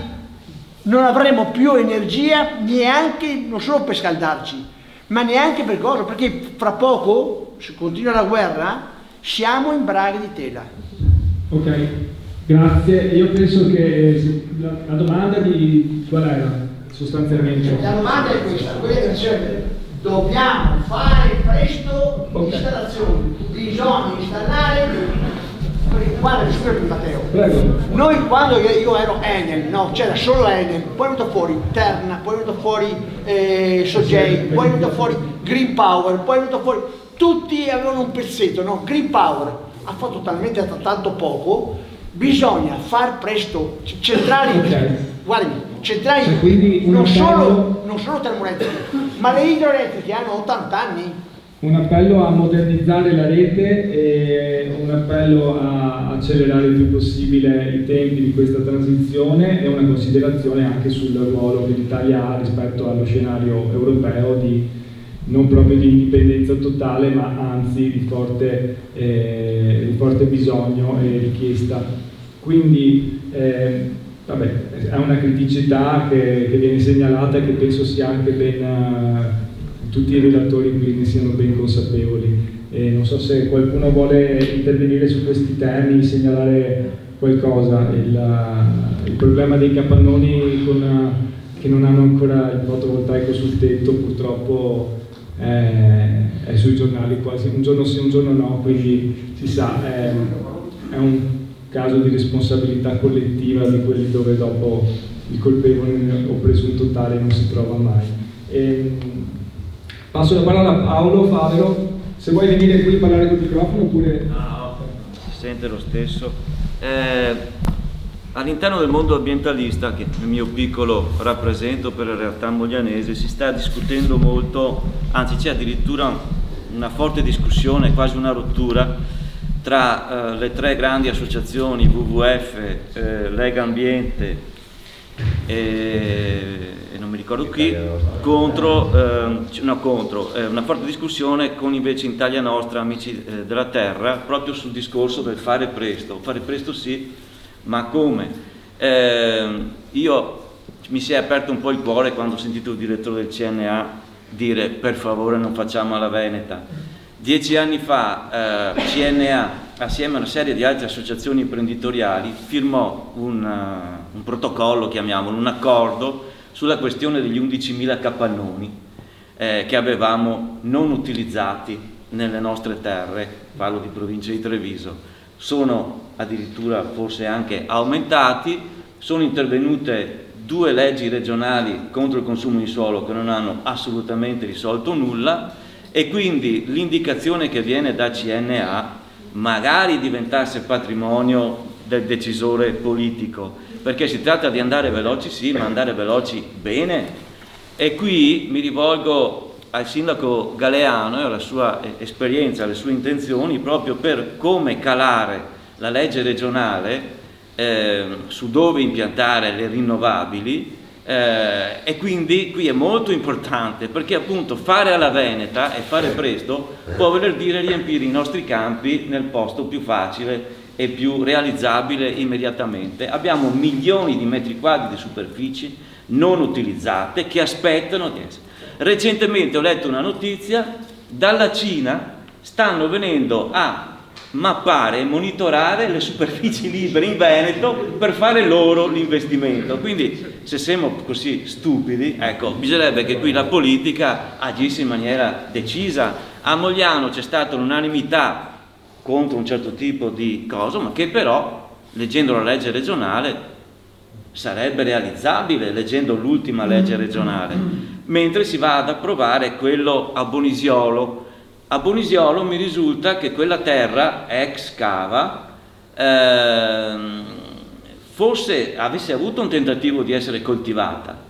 non avremo più energia neanche, non solo per scaldarci, ma neanche per cosa, perché fra poco, se continua la guerra, siamo in braghe di tela. Ok, grazie. Io penso che la domanda di qual era sostanzialmente? La domanda è questa, quella che dice dobbiamo fare presto l'installazione, bisogna installare, guarda il signor Matteo. Prego. Noi quando io ero Enel, no, c'era solo Enel, poi è venuto fuori Terna, poi è venuto fuori Sogei, poi è venuto fuori Green Power, poi è venuto fuori, tutti avevano un pezzetto, no? Green Power ha fatto talmente tanto poco, bisogna far presto, centrali, Okay. guardi, centrali, Cioè, quindi non solo termoelettriche, ma le idroelettriche hanno 80 anni. Un appello a modernizzare la rete e un appello a accelerare il più possibile i tempi di questa transizione, e una considerazione anche sul ruolo che l'Italia ha rispetto allo scenario europeo di non proprio di indipendenza totale, ma anzi di forte bisogno e richiesta. Quindi vabbè, è una criticità che viene segnalata e che penso sia anche ben tutti i relatori qui ne siano ben consapevoli. Non so se qualcuno vuole intervenire su questi temi, segnalare qualcosa. Il problema dei capannoni che non hanno ancora il fotovoltaico sul tetto purtroppo è sui giornali quasi, un giorno sì, un giorno no, quindi si sa, è un caso di responsabilità collettiva di quelli dove dopo il colpevole o presunto tale non si trova mai. Passo la parola a Paolo Favero, se vuoi venire qui a parlare col microfono oppure... Si sente lo stesso. All'interno del mondo ambientalista, che nel mio piccolo rappresento per la realtà moglianese, si sta discutendo molto, anzi c'è addirittura una forte discussione, quasi una rottura, tra le tre grandi associazioni WWF, Lega Ambiente e non mi ricordo chi, una forte discussione con invece Italia Nostra, Amici della Terra, proprio sul discorso del fare presto sì, ma come? Io mi si è aperto un po' il cuore quando ho sentito il direttore del CNA dire per favore non facciamo alla Veneta. 10 anni fa CNA assieme a una serie di altre associazioni imprenditoriali firmò un protocollo, chiamiamolo, un accordo sulla questione degli 11.000 capannoni che avevamo non utilizzati nelle nostre terre, parlo di provincia di Treviso. Sono addirittura forse anche aumentati, sono intervenute 2 leggi regionali contro il consumo di suolo che non hanno assolutamente risolto nulla, e quindi l'indicazione che viene da CNA magari diventasse patrimonio del decisore politico, perché si tratta di andare veloci sì, ma andare veloci bene. E qui mi rivolgo al sindaco Galeano e alla sua esperienza, alle sue intenzioni, proprio per come calare la legge regionale su dove impiantare le rinnovabili, e quindi qui è molto importante, perché appunto fare alla veneta e fare presto può voler dire riempire i nostri campi nel posto più facile e più realizzabile immediatamente. Abbiamo milioni di metri quadri di superfici non utilizzate che aspettano di essere. Recentemente ho letto una notizia: dalla Cina stanno venendo a mappare e monitorare le superfici libere in Veneto per fare loro l'investimento. Quindi se siamo così stupidi, ecco, bisognerebbe che qui la politica agisse in maniera decisa. A Mogliano c'è stata un'unanimità contro un certo tipo di cosa, ma che però, leggendo la legge regionale, sarebbe realizzabile, leggendo l'ultima legge regionale, mentre si va ad approvare quello a Bonisiolo. A Bonisiolo mi risulta che quella terra ex cava avesse avuto un tentativo di essere coltivata.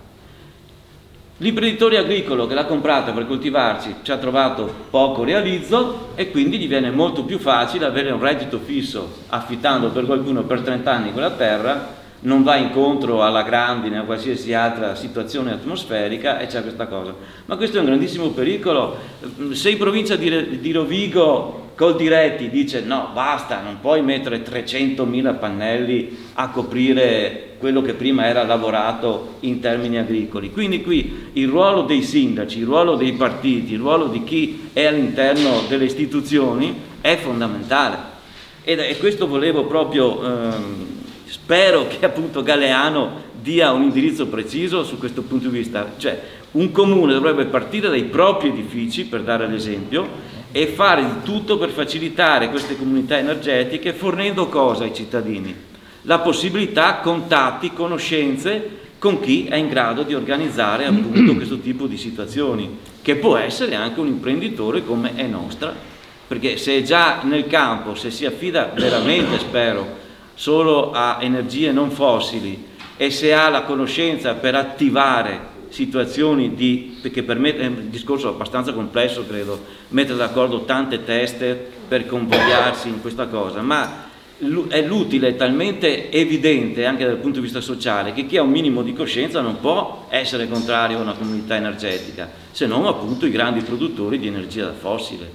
L'imprenditore agricolo che l'ha comprata per coltivarci ci ha trovato poco realizzo, e quindi gli viene molto più facile avere un reddito fisso affittando per qualcuno per 30 anni quella terra, non va incontro alla grandine o a qualsiasi altra situazione atmosferica, e c'è questa cosa. Ma questo è un grandissimo pericolo. Se in provincia di Rovigo Coldiretti dice no, basta, non puoi mettere 300.000 pannelli a coprire quello che prima era lavorato in termini agricoli. Quindi qui il ruolo dei sindaci, il ruolo dei partiti, il ruolo di chi è all'interno delle istituzioni è fondamentale, e questo volevo proprio spero che appunto Galeano dia un indirizzo preciso su questo punto di vista. Cioè, un comune dovrebbe partire dai propri edifici, per dare l'esempio, e fare di tutto per facilitare queste comunità energetiche, fornendo cosa ai cittadini? La possibilità, contatti, conoscenze con chi è in grado di organizzare appunto questo tipo di situazioni, che può essere anche un imprenditore come è nostra, perché se è già nel campo, se si affida veramente, spero, solo a energie non fossili, e se ha la conoscenza per attivare situazioni perché permette, è un discorso abbastanza complesso, credo, mettere d'accordo tante teste per convogliarsi in questa cosa, ma è l'utile è talmente evidente anche dal punto di vista sociale che chi ha un minimo di coscienza non può essere contrario a una comunità energetica, se non appunto i grandi produttori di energia da fossile.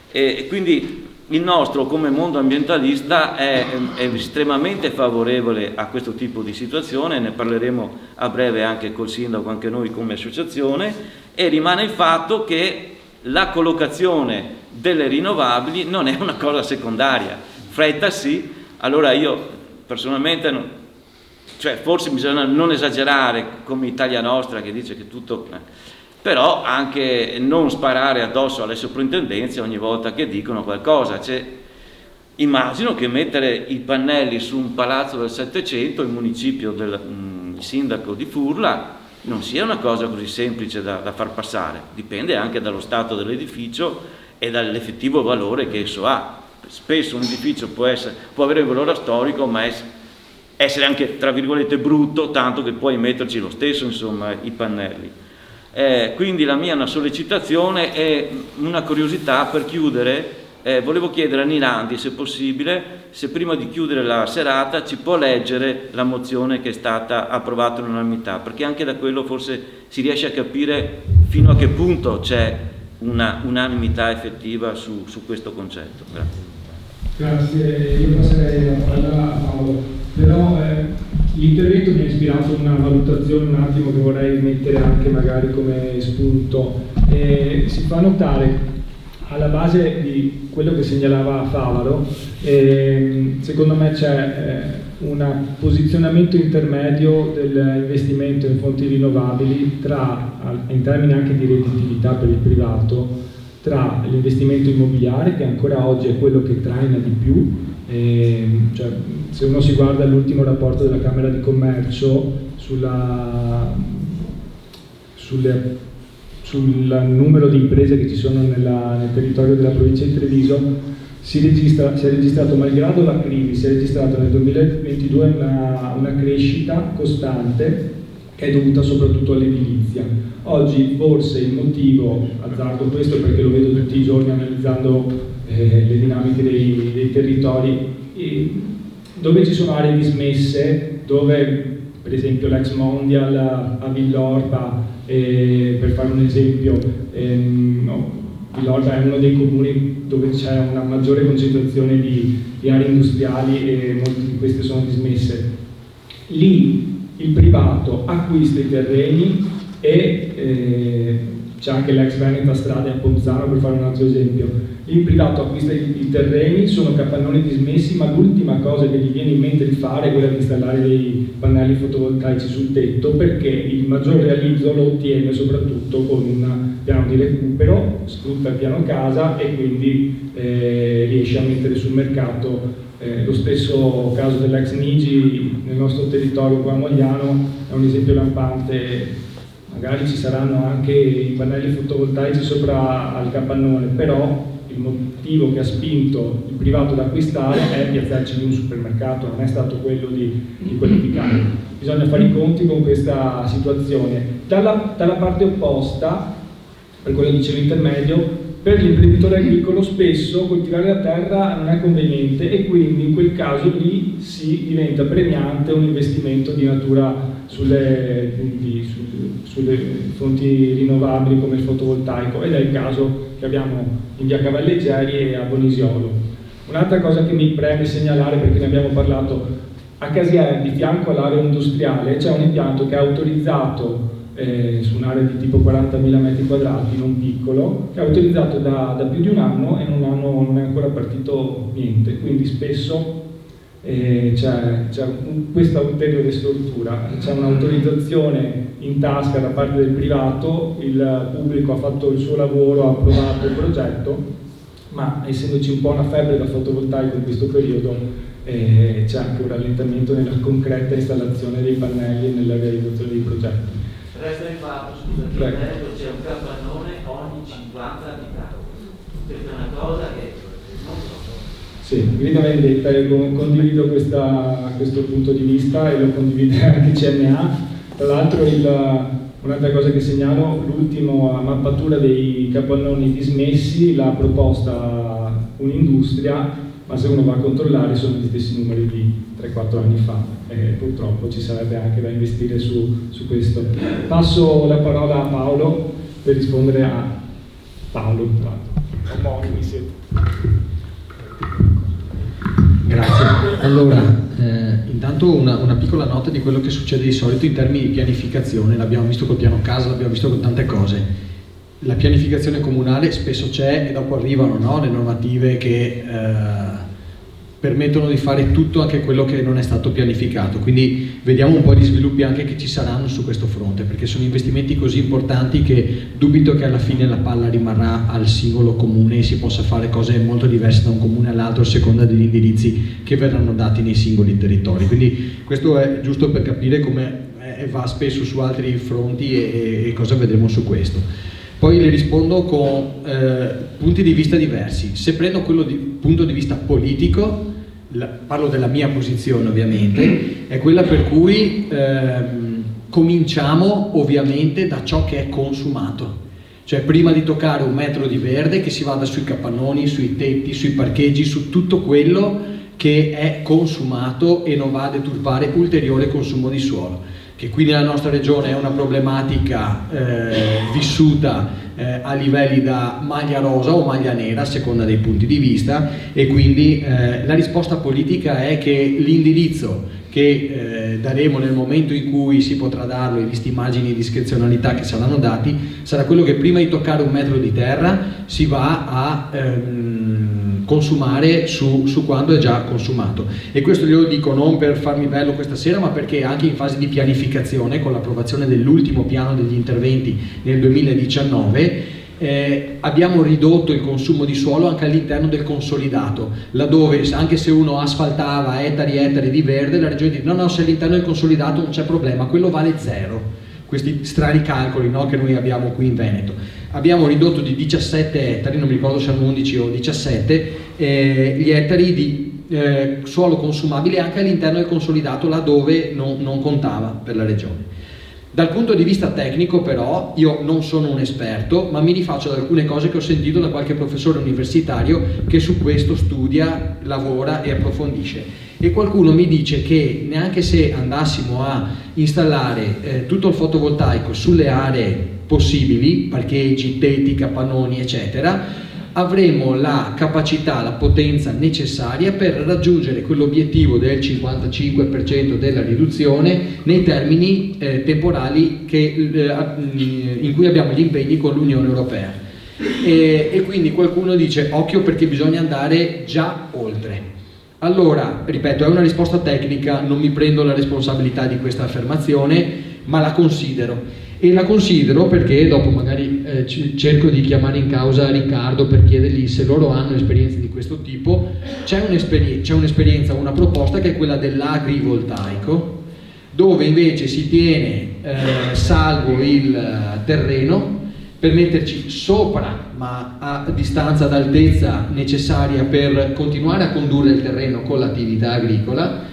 E quindi il nostro come mondo ambientalista è estremamente favorevole a questo tipo di situazione, ne parleremo a breve anche col sindaco, anche noi come associazione, e rimane il fatto che la collocazione delle rinnovabili non è una cosa secondaria. Fretta sì, allora io personalmente forse bisogna non esagerare come Italia Nostra che dice che tutto... però anche non sparare addosso alle soprintendenze ogni volta che dicono qualcosa. Immagino che mettere i pannelli su un palazzo del Settecento, il municipio del sindaco di Furla, non sia una cosa così semplice da far passare, dipende anche dallo stato dell'edificio e dall'effettivo valore che esso ha. Spesso un edificio può avere un valore storico, ma essere anche tra virgolette brutto, tanto che puoi metterci lo stesso, insomma, i pannelli. Quindi la mia è una sollecitazione e una curiosità per chiudere. Volevo chiedere a Nilandi, se possibile, se prima di chiudere la serata ci può leggere la mozione che è stata approvata all'unanimità, perché anche da quello forse si riesce a capire fino a che punto c'è una unanimità effettiva su questo concetto. Grazie, io passerei la parola a Paolo, però l'intervento mi ha ispirato una valutazione un attimo che vorrei mettere anche magari come spunto. Si fa notare alla base di quello che segnalava Favaro, secondo me c'è un posizionamento intermedio dell'investimento in fonti rinnovabili in termini anche di redditività per il privato, tra l'investimento immobiliare, che ancora oggi è quello che traina di più, cioè, se uno si guarda l'ultimo rapporto della Camera di Commercio sul numero di imprese che ci sono nel territorio della provincia di Treviso, si è registrato, malgrado la crisi, si è registrato nel 2022 una crescita costante che è dovuta soprattutto all'edilizia. Oggi forse il motivo, azzardo questo perché lo vedo tutti i giorni analizzando le dinamiche dei territori, dove ci sono aree dismesse, dove per esempio l'ex Mondial a Villorba, per fare un esempio, Villorba è uno dei comuni dove c'è una maggiore concentrazione di aree industriali e molte di queste sono dismesse. Lì il privato acquista i terreni e c'è anche l'ex Veneta Strade a Ponzano, per fare un altro esempio. Il privato acquista i terreni, sono capannoni dismessi, ma l'ultima cosa che gli viene in mente di fare è quella di installare dei pannelli fotovoltaici sul tetto, perché il maggior realizzo lo ottiene soprattutto con un piano di recupero, sfrutta il piano casa e quindi riesce a mettere sul mercato. Lo stesso caso dell'ex Nigi nel nostro territorio qua a Mogliano è un esempio lampante. Magari ci saranno anche i pannelli fotovoltaici sopra al capannone, però il motivo che ha spinto il privato ad acquistare è piazzarci in un supermercato, non è stato quello di qualificare. Bisogna fare i conti con questa situazione. Dalla parte opposta, per quello che dicevo intermedio, per l'imprenditore agricolo spesso coltivare la terra non è conveniente e quindi in quel caso lì si diventa premiante un investimento di natura sulle fonti rinnovabili come il fotovoltaico, ed è il caso che abbiamo in via Cavalleggeri e a Bonisiolo. Un'altra cosa che mi preme segnalare, perché ne abbiamo parlato, a Casier, di fianco all'area industriale, c'è un impianto che è autorizzato su un'area di tipo 40.000 metri quadrati, non piccolo, che è autorizzato da più di un anno e non è ancora partito niente, quindi spesso c'è questa ulteriore stortura, c'è un'autorizzazione in tasca da parte del privato, il pubblico ha fatto il suo lavoro, ha approvato il progetto, ma essendoci un po' una febbre da fotovoltaico in questo periodo c'è anche un rallentamento nella concreta installazione dei pannelli e nella realizzazione dei progetti. Resta il fatto, scusa, che c'è un capannone ogni 50 abitanti. Questa è una cosa che non so. Sì, grida vendetta, io condivido questo punto di vista e lo condivide anche CNA. Tra l'altro un'altra cosa che segnalo, l'ultima mappatura dei capannoni dismessi l'ha proposta un'industria, ma se uno va a controllare sono gli stessi numeri di 3-4 anni fa. Purtroppo ci sarebbe anche da investire su questo. Passo la parola a Paolo per rispondere a Paolo. Omonimi siete. Grazie. Allora, intanto una piccola nota di quello che succede di solito in termini di pianificazione. L'abbiamo visto col piano casa, l'abbiamo visto con tante cose. La pianificazione comunale spesso c'è e dopo arrivano, no, le normative che permettono di fare tutto, anche quello che non è stato pianificato, quindi vediamo un po' di sviluppi anche che ci saranno su questo fronte, perché sono investimenti così importanti che dubito che alla fine la palla rimarrà al singolo comune e si possa fare cose molto diverse da un comune all'altro a seconda degli indirizzi che verranno dati nei singoli territori. Quindi questo è giusto per capire come va spesso su altri fronti e cosa vedremo su questo. Poi le rispondo con punti di vista diversi. Se prendo quello punto di vista politico, parlo della mia posizione ovviamente, è quella per cui cominciamo ovviamente da ciò che è consumato. Cioè prima di toccare un metro di verde che si vada sui capannoni, sui tetti, sui parcheggi, su tutto quello che è consumato e non va a deturpare ulteriore consumo di suolo, che qui nella nostra regione è una problematica vissuta a livelli da maglia rosa o maglia nera a seconda dei punti di vista, e quindi la risposta politica è che l'indirizzo che daremo nel momento in cui si potrà darlo, e visti i margini di discrezionalità che saranno dati, sarà quello che prima di toccare un metro di terra si va a consumare su quando è già consumato. E questo glielo dico non per farmi bello questa sera, ma perché anche in fase di pianificazione, con l'approvazione dell'ultimo piano degli interventi nel 2019, abbiamo ridotto il consumo di suolo anche all'interno del consolidato, laddove anche se uno asfaltava ettari e ettari di verde, la regione dice no, se all'interno del consolidato non c'è problema, quello vale zero. Questi strani calcoli, no, che noi abbiamo qui in Veneto. Abbiamo ridotto di 17 ettari, non mi ricordo se erano 11 o 17, gli ettari di suolo consumabile anche all'interno del consolidato, laddove non contava per la regione. Dal punto di vista tecnico però io non sono un esperto, ma mi rifaccio ad alcune cose che ho sentito da qualche professore universitario che su questo studia, lavora e approfondisce. E qualcuno mi dice che neanche se andassimo a installare tutto il fotovoltaico sulle aree possibili, parcheggi, tetti, capannoni eccetera, avremo la capacità, la potenza necessaria per raggiungere quell'obiettivo del 55% della riduzione nei termini temporali in cui abbiamo gli impegni con l'Unione Europea. E quindi qualcuno dice occhio perché bisogna andare già oltre. Allora, ripeto, è una risposta tecnica, non mi prendo la responsabilità di questa affermazione, ma la considero. E la considero perché dopo magari cerco di chiamare in causa Riccardo per chiedergli se loro hanno esperienze di questo tipo. C'è un'esperienza, una proposta che è quella dell'agrivoltaico, dove invece si tiene salvo il terreno per metterci sopra, ma a distanza d'altezza necessaria per continuare a condurre il terreno con l'attività agricola,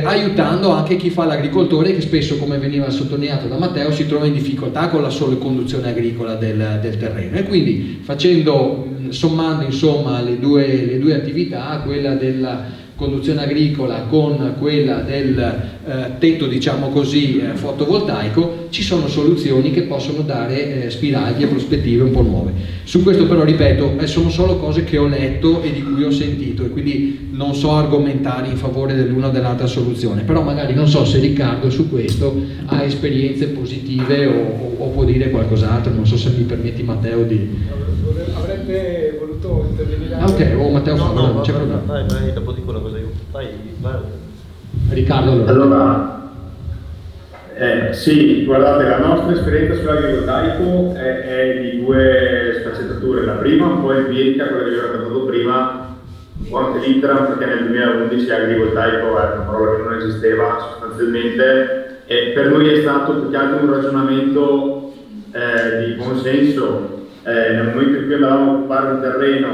aiutando anche chi fa l'agricoltore che spesso, come veniva sottolineato da Matteo, si trova in difficoltà con la sola conduzione agricola del terreno, e quindi sommando insomma le due attività, quella della conduzione agricola con quella del tetto, diciamo così, fotovoltaico, ci sono soluzioni che possono dare spiragli e prospettive un po' nuove. Su questo però, ripeto, sono solo cose che ho letto e di cui ho sentito, e quindi non so argomentare in favore dell'una o dell'altra soluzione, però magari non so se Riccardo su questo ha esperienze positive o può dire qualcos'altro. Non so se mi permetti, Matteo, di... Avrebbe voluto intervenire anche... Ok, Matteo, non c'è problema. Vai, dopo dico una cosa io. Vai. Riccardo, allora. Sì, guardate, la nostra esperienza sull'agrivoltaico è di due sfaccettature. La prima un po' empirica, quella che vi ho raccontato prima, un po' anche l'Interam, perché nel 2011 agrivoltaico era una parola che non esisteva sostanzialmente, e per noi è stato più che altro un ragionamento di buon senso. Nel momento in cui andavamo a occupare un terreno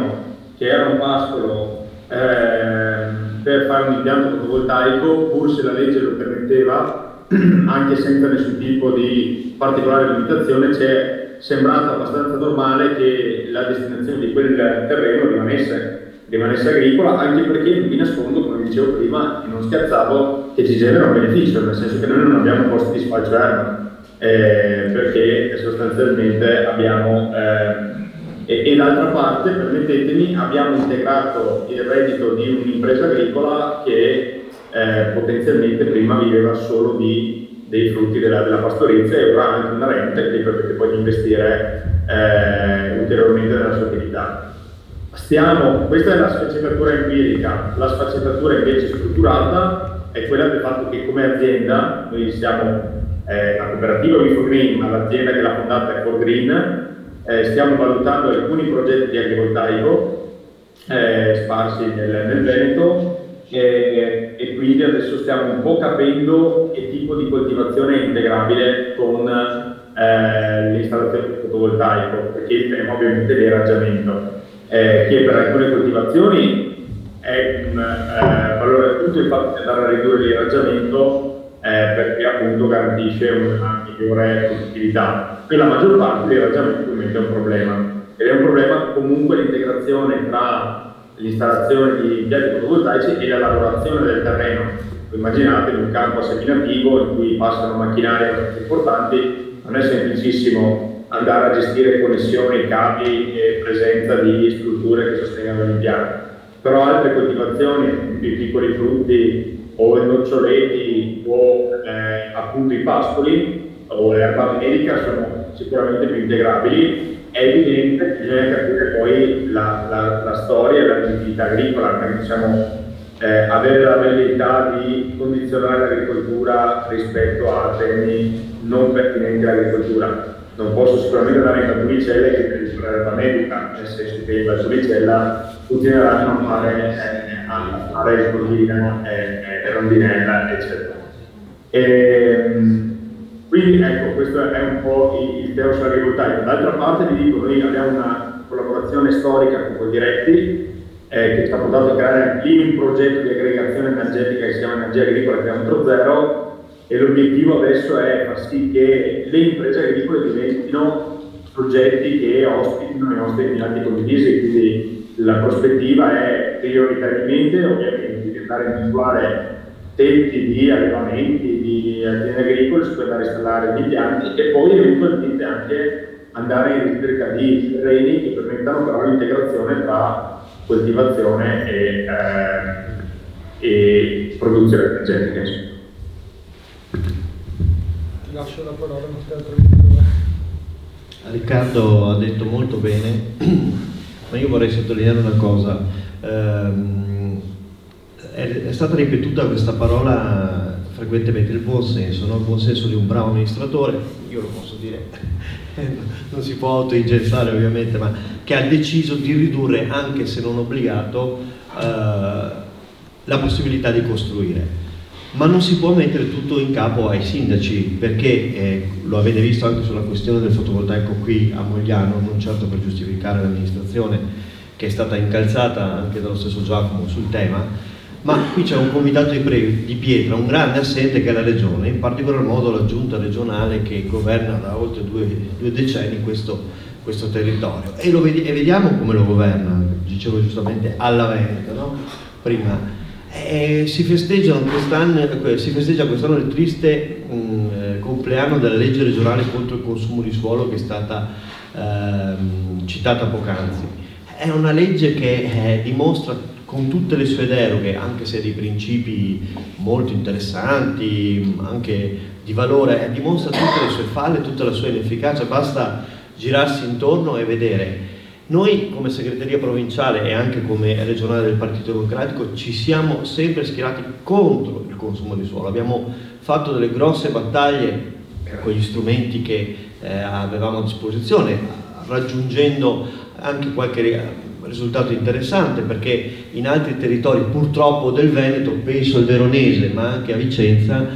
che era un pascolo per fare un impianto fotovoltaico, pur se la legge lo permetteva, anche senza nessun tipo di particolare limitazione, ci è sembrato abbastanza normale che la destinazione di quel terreno rimanesse agricola, anche perché non vi nascondo, come dicevo prima, e non scherzavo, che ci genera un beneficio, nel senso che noi non abbiamo posti di sfalcio erba. Perché sostanzialmente abbiamo e d'altra parte, permettetemi, abbiamo integrato il reddito di un'impresa agricola che potenzialmente prima viveva solo dei frutti della pastorizia, e ora ha anche una rente che permette poi di investire ulteriormente nella sua attività. Questa è la sfaccettatura empirica. La sfaccettatura invece strutturata è quella del fatto che come azienda noi siamo la cooperativa WeForGreen, ma l'azienda che l'ha fondata è ForGreen. Stiamo valutando alcuni progetti di agrivoltaico sparsi nel Veneto, e quindi adesso stiamo un po' capendo che tipo di coltivazione è integrabile con l'installazione di fotovoltaico, perché il tema ovviamente è l'irraggiamento, che per alcune coltivazioni è un valore aggiunto il fatto di andare a ridurre l'irraggiamento, perché appunto garantisce una migliore produttività. Per la maggior parte l'irraggiamento ovviamente è un problema, ed è un problema comunque l'integrazione tra l'installazione di impianti fotovoltaici e la lavorazione del terreno. Immaginate in un campo seminativo in cui passano macchinari importanti, non è semplicissimo andare a gestire connessioni, cavi e presenza di strutture che sostengano l'impianto. Però altre coltivazioni, i piccoli frutti o i noccioleti o appunto i pascoli o l'erba medica sono sicuramente più integrabili. È evidente che bisogna capire poi la storia e l'attività agricola, perché possiamo avere la velleità di condizionare l'agricoltura rispetto a temi non pertinenti all'agricoltura. Non posso sicuramente andare in Valpolicella e chiedere l'erba medica, nel senso che in Valpolicella continueranno a fare il cordino, rondinella, eccetera. Quindi ecco, questo è un po' il tema sull'agrivoltaico. D'altra parte vi dico, noi abbiamo una collaborazione storica con Coldiretti che ci ha portato a creare lì un progetto di aggregazione energetica che si chiama Energia Agricola Chilometro Zero, e l'obiettivo adesso è far sì che le imprese agricole diventino soggetti che ospitino i nostri impianti condivisi, quindi la prospettiva è prioritariamente ovviamente di andare a individuare tempi di allevamenti, di aziende agricole su cui andare a installare gli impianti e poi eventualmente anche andare in ricerca di terreni che permettano però l'integrazione tra coltivazione e produzione energetica. Ti lascio la parola, Matteo. Riccardo ha detto molto bene, ma io vorrei sottolineare una cosa. È stata ripetuta questa parola frequentemente, il buon senso, no? Il buon senso di un bravo amministratore, io lo posso dire, non si può autoingessare ovviamente, ma che ha deciso di ridurre, anche se non obbligato, la possibilità di costruire. Ma non si può mettere tutto in capo ai sindaci, perché lo avete visto anche sulla questione del fotovoltaico qui a Mogliano, non certo per giustificare l'amministrazione che è stata incalzata anche dallo stesso Giacomo sul tema, ma qui c'è un comitato di pietra, un grande assente che è la regione, in particolar modo la giunta regionale che governa da oltre due decenni questo territorio, e vediamo come lo governa, dicevo giustamente alla Veneto, no? Prima. Si festeggia quest'anno il triste compleanno della legge regionale contro il consumo di suolo che è stata citata poc'anzi. È una legge che dimostra con tutte le sue deroghe, anche se dei principi molto interessanti, anche di valore, dimostra tutte le sue falle, tutta la sua inefficacia, basta girarsi intorno e vedere. Noi come segreteria provinciale e anche come regionale del Partito Democratico ci siamo sempre schierati contro il consumo di suolo, abbiamo fatto delle grosse battaglie con gli strumenti che avevamo a disposizione, raggiungendo anche qualche risultato interessante, perché in altri territori purtroppo del Veneto, penso al Veronese ma anche a Vicenza,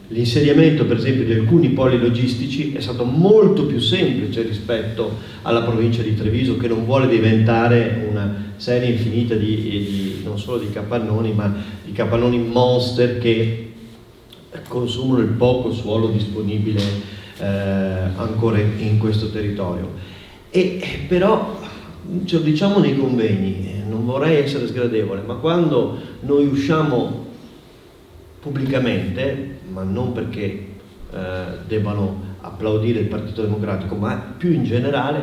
l'insediamento per esempio di alcuni poli logistici è stato molto più semplice rispetto alla provincia di Treviso, che non vuole diventare una serie infinita non solo di capannoni, ma di capannoni monster che consumano il poco suolo disponibile ancora in questo territorio. Però ce lo diciamo nei convegni, non vorrei essere sgradevole, ma quando noi usciamo pubblicamente, ma non perché debbano applaudire il Partito Democratico, ma più in generale,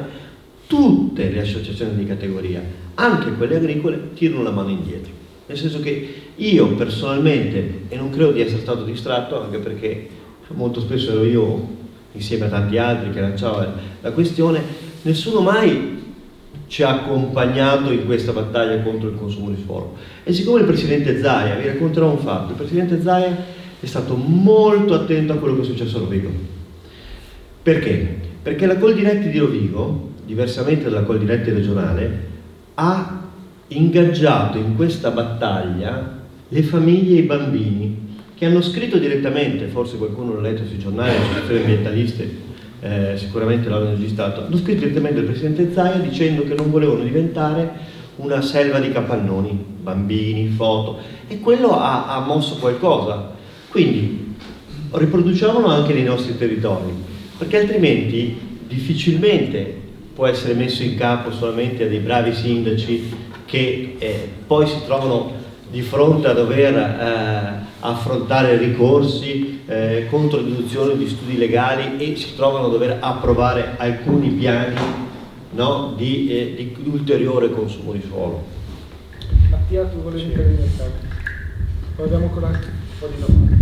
tutte le associazioni di categoria, anche quelle agricole, tirano la mano indietro. Nel senso che io personalmente, e non credo di essere stato distratto, anche perché molto spesso ero io insieme a tanti altri che lanciava la questione, nessuno mai ci ha accompagnato in questa battaglia contro il consumo di suolo. E siccome il Presidente Zaia, vi racconterò un fatto, il Presidente Zaia è stato molto attento a quello che è successo a Rovigo. Perché? Perché la Coldiretti di Rovigo, diversamente dalla Coldiretti regionale, ha ingaggiato in questa battaglia le famiglie e i bambini che hanno scritto direttamente, forse qualcuno l'ha letto sui giornali, le associazioni ambientaliste sicuramente l'hanno registrato, hanno scritto direttamente al Presidente Zaia dicendo che non volevano diventare una selva di capannoni, bambini, foto, e quello ha mosso qualcosa. Quindi riproduciamolo anche nei nostri territori, perché altrimenti difficilmente può essere messo in capo solamente a dei bravi sindaci che poi si trovano di fronte a dover affrontare ricorsi contro deduzione di studi legali e si trovano a dover approvare alcuni piani, no, di ulteriore consumo di suolo. Mattia, tu volevi intervenire? Poi abbiamo ancora un po' di domande.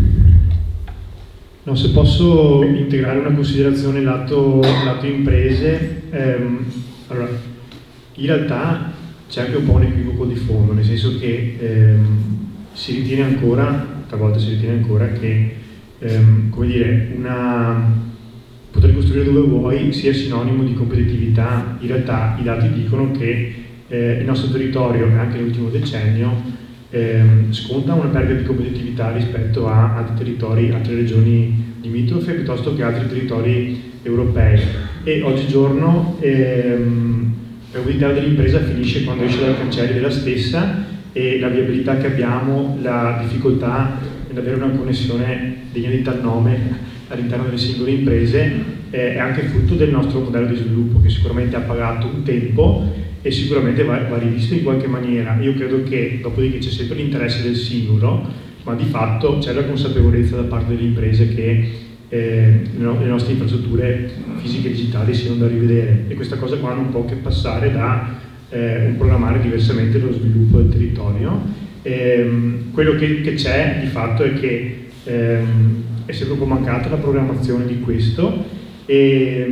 No, se posso integrare una considerazione lato imprese, allora, in realtà c'è anche un po' un equivoco di fondo, nel senso che si ritiene ancora, talvolta si ritiene ancora che come dire, poter costruire dove vuoi sia sinonimo di competitività. In realtà i dati dicono che il nostro territorio, anche nell'ultimo decennio, sconta una perdita di competitività rispetto a altri territori, altre regioni limitrofe, piuttosto che altri territori europei. E oggigiorno la mobilità dell'impresa finisce quando esce dai cancelli della stessa, e la viabilità che abbiamo, la difficoltà ad avere una connessione degna di tal nome all'interno delle singole imprese, è anche frutto del nostro modello di sviluppo, che sicuramente ha pagato un tempo e sicuramente va rivisto in qualche maniera. Io credo che dopodiché c'è sempre l'interesse del singolo, ma di fatto c'è la consapevolezza da parte delle imprese che le nostre infrastrutture fisiche e digitali siano da rivedere, e questa cosa qua non può che passare da un programmare diversamente lo sviluppo del territorio. Quello che c'è di fatto è che è sempre un po' mancata la programmazione di questo, e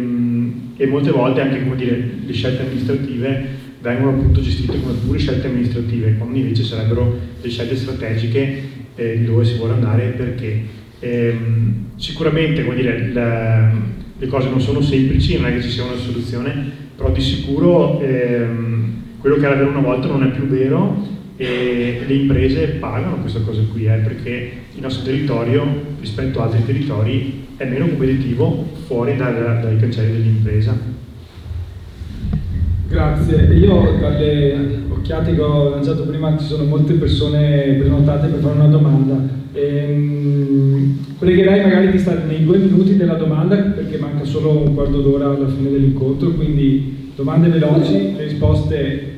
molte volte anche, come dire, le scelte amministrative vengono appunto gestite come pure scelte amministrative, quando invece sarebbero le scelte strategiche di dove si vuole andare, perché sicuramente, come dire, le cose non sono semplici, non è che ci sia una soluzione, però di sicuro quello che era vero una volta non è più vero, e le imprese pagano questa cosa qui, perché il nostro territorio rispetto a altri territori è meno competitivo fuori dai cancelli dell'impresa. Grazie. Io dalle occhiate che ho lanciato prima ci sono molte persone prenotate per fare una domanda. Pregherei magari di stare nei 2 minuti della domanda, perché manca solo un quarto d'ora alla fine dell'incontro, quindi domande veloci, le risposte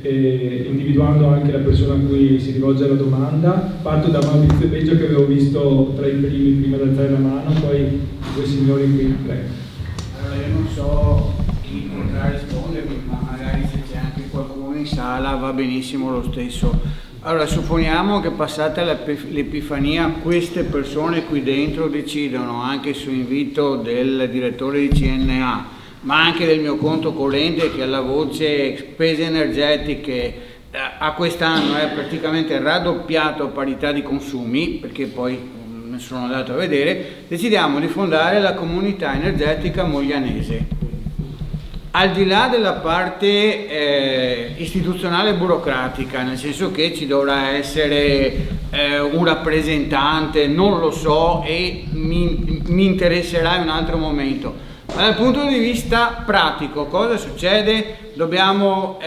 individuando anche la persona a cui si rivolge la domanda. Parto da Maurizio Beggio, che avevo visto tra i primi prima di alzare la mano, poi i 2 signori qui, prego. Allora, io non so chi potrà rispondermi, ma magari se c'è anche qualcuno in sala va benissimo lo stesso. Allora, supponiamo che passata l'Epifania queste persone qui dentro decidono, anche su invito del direttore di CNA, ma anche del mio conto corrente, che alla voce spese energetiche a quest'anno è praticamente raddoppiato a parità di consumi, perché poi ne sono andato a vedere, decidiamo di fondare la comunità energetica moglianese. Al di là della parte istituzionale e burocratica, nel senso che ci dovrà essere un rappresentante, non lo so, e mi interesserà in un altro momento. Ma dal punto di vista pratico, cosa succede? Dobbiamo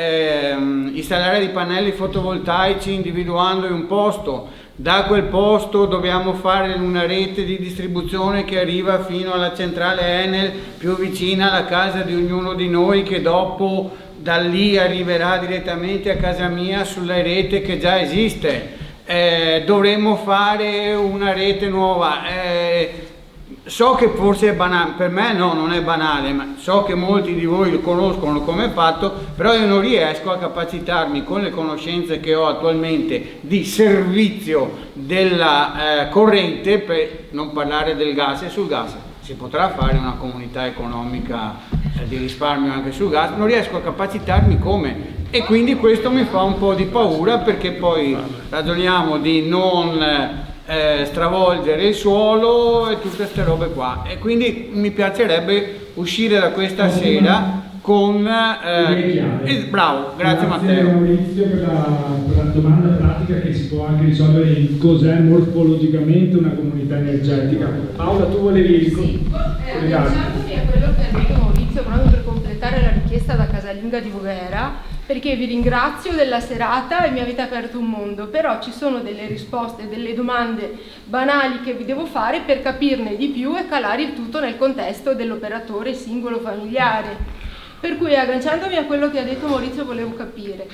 installare dei pannelli fotovoltaici individuando un posto. Da quel posto dobbiamo fare una rete di distribuzione che arriva fino alla centrale Enel più vicina alla casa di ognuno di noi, che dopo da lì arriverà direttamente a casa mia sulla rete che già esiste. Dovremmo fare una rete nuova. So che forse è banale, per me no, non è banale, ma so che molti di voi lo conoscono come è fatto, però io non riesco a capacitarmi con le conoscenze che ho attualmente di servizio della corrente, per non parlare del gas. E sul gas si potrà fare una comunità economica di risparmio anche sul gas, non riesco a capacitarmi come, e quindi questo mi fa un po' di paura, perché poi ragioniamo di non stravolgere il suolo e tutte queste robe qua, e quindi mi piacerebbe uscire da questa sera con bravo, grazie Matteo. Maurizio per la domanda pratica, che si può anche risolvere in cos'è morfologicamente una comunità energetica. Paola, tu volevi agganciandomi a quello che ha detto Maurizio, proprio per completare la richiesta da casalinga di Voghera, perché vi ringrazio della serata e mi avete aperto un mondo, però ci sono delle risposte, delle domande banali che vi devo fare per capirne di più e calare il tutto nel contesto dell'operatore singolo familiare. Per cui, agganciandomi a quello che ha detto Maurizio, volevo capire,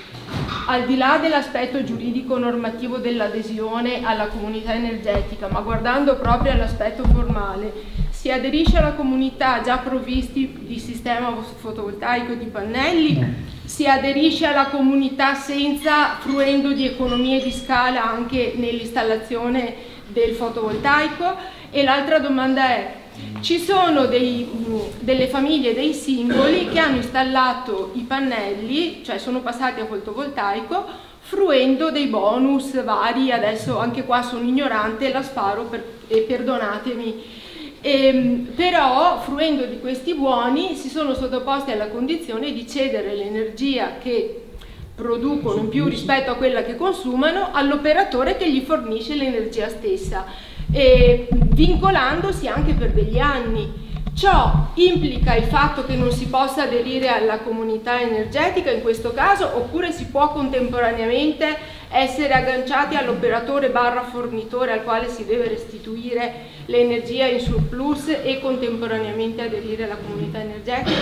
al di là dell'aspetto giuridico normativo dell'adesione alla comunità energetica, ma guardando proprio all'aspetto formale, si aderisce alla comunità già provvisti di sistema fotovoltaico e di pannelli? Si aderisce alla comunità senza, fruendo di economie di scala anche nell'installazione del fotovoltaico? E l'altra domanda è: ci sono delle famiglie, dei singoli che hanno installato i pannelli, cioè sono passati a fotovoltaico, fruendo dei bonus vari, adesso anche qua sono ignorante, la sparo e perdonatemi. Però fruendo di questi buoni si sono sottoposti alla condizione di cedere l'energia che producono in più rispetto a quella che consumano all'operatore che gli fornisce l'energia stessa, vincolandosi anche per degli anni. Ciò implica il fatto che non si possa aderire alla comunità energetica in questo caso, oppure si può contemporaneamente essere agganciati all'operatore barra fornitore al quale si deve restituire l'energia in surplus e contemporaneamente aderire alla comunità energetica.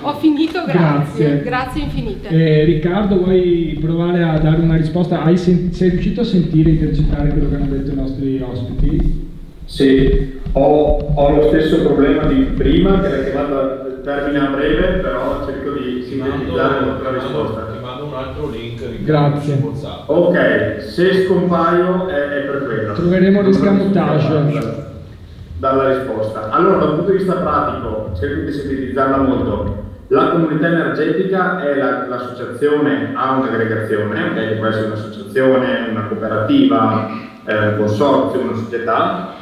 Ho finito, grazie. Grazie infinite. Riccardo, vuoi provare a dare una risposta? Sei riuscito a sentire e intercettare quello che hanno detto i nostri ospiti? Sì, ho lo stesso problema di prima, che la chiamata termina a breve, però cerco di sintetizzare la risposta. Ti mando un altro link. Grazie. Ok, se scompaio è per quello. Troveremo l'escamotage dalla risposta. Allora, dal punto di vista pratico, cerco di sintetizzarla molto. La comunità energetica è l'associazione a un'aggregazione, che può essere un'associazione, una cooperativa, un consorzio, una società.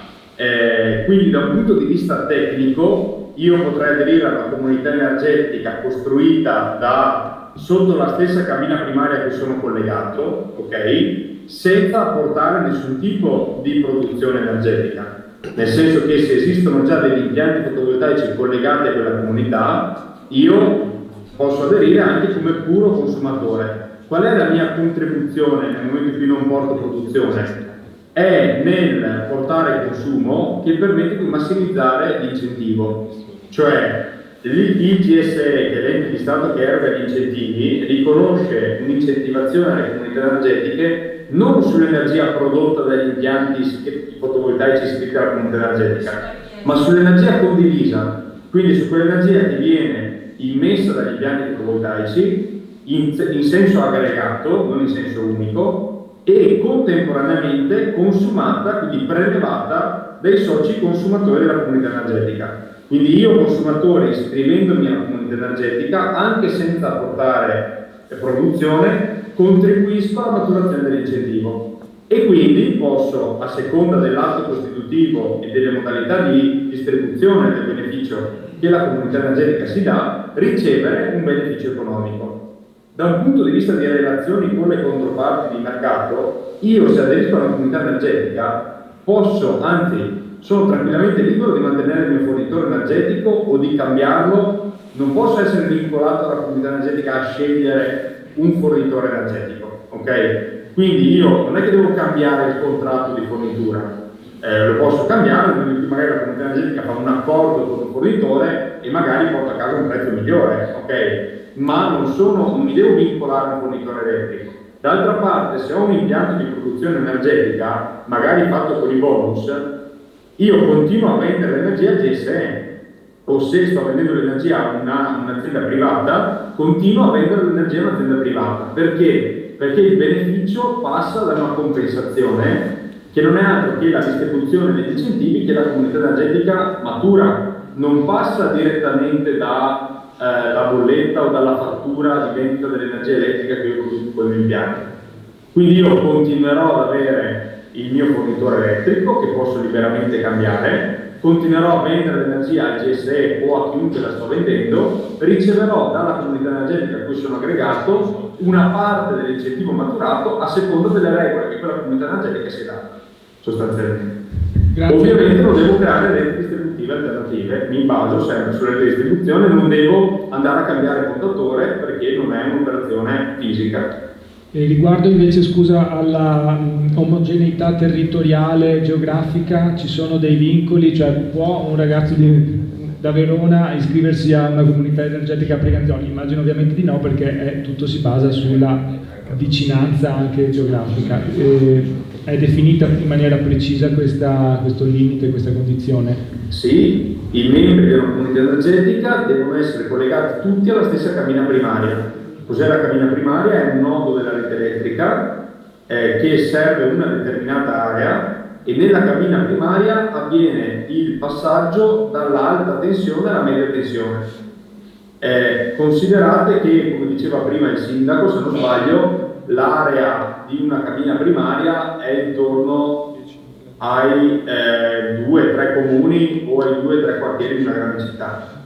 Quindi da un punto di vista tecnico io potrei aderire alla comunità energetica costruita sotto la stessa cabina primaria a cui sono collegato, ok? Senza apportare nessun tipo di produzione energetica, nel senso che se esistono già degli impianti fotovoltaici collegati a quella comunità, io posso aderire anche come puro consumatore. Qual è la mia contribuzione nel momento in cui non porto produzione? È nel portare consumo che permette di massimizzare l'incentivo, cioè il GSE, che è l'ente di Stato che eroga gli incentivi, riconosce un'incentivazione alle comunità energetiche non sull'energia prodotta dagli impianti fotovoltaici iscritti alla comunità energetica, ma sull'energia condivisa, quindi su quell'energia che viene immessa dagli impianti fotovoltaici in senso aggregato, non in senso unico, e contemporaneamente consumata, quindi prelevata dai soci consumatori della comunità energetica. Quindi io consumatore, iscrivendomi alla comunità energetica, anche senza apportare produzione, contribuisco alla maturazione dell'incentivo e quindi posso, a seconda dell'atto costitutivo e delle modalità di distribuzione del beneficio che la comunità energetica si dà, ricevere un beneficio economico. Da un punto di vista di relazioni con le controparti di mercato, io se aderisco alla comunità energetica posso, anzi sono tranquillamente libero di mantenere il mio fornitore energetico o di cambiarlo, non posso essere vincolato alla comunità energetica a scegliere un fornitore energetico, ok? Quindi io non è che devo cambiare il contratto di fornitura, lo posso cambiare, magari la comunità energetica fa un accordo con un fornitore e magari porta a casa un prezzo migliore, ok? Ma non mi devo vincolare a un fornitore elettrico. D'altra parte, se ho un impianto di produzione energetica, magari fatto con i bonus, io continuo a vendere l'energia al GSE, o se sto vendendo l'energia a un'azienda privata, continuo a vendere l'energia a un'azienda privata. Perché? Perché il beneficio passa da una compensazione che non è altro che la distribuzione degli incentivi che la comunità energetica matura, non passa direttamente dalla bolletta o dalla fattura di vendita dell'energia elettrica che io produco con il mio impianto. Quindi io continuerò ad avere il mio fornitore elettrico che posso liberamente cambiare, continuerò a vendere l'energia al GSE o a chiunque la sto vendendo, riceverò dalla comunità energetica a cui sono aggregato una parte dell'incentivo maturato a seconda delle regole che quella comunità energetica si dà, sostanzialmente. Grazie. Ovviamente non devo creare reti distributive alternative, mi baso sempre sulle reti di distribuzione, non devo andare a cambiare contatore perché non è un'operazione fisica. E riguardo invece, scusa, alla omogeneità territoriale, geografica, ci sono dei vincoli? Cioè può un ragazzo da Verona iscriversi a una comunità energetica a Preganzioli? Immagino ovviamente di no, perché tutto si basa sulla vicinanza anche geografica. È definita in maniera precisa questo limite, questa condizione? Sì, i membri della comunità energetica devono essere collegati tutti alla stessa cabina primaria. Cos'è la cabina primaria? È un nodo della rete elettrica che serve una determinata area e nella cabina primaria avviene il passaggio dall'alta tensione alla media tensione. Considerate che, come diceva prima il sindaco, se non sbaglio, l'area di una cabina primaria è intorno ai 2-3 comuni o ai 2-3 quartieri di una grande città.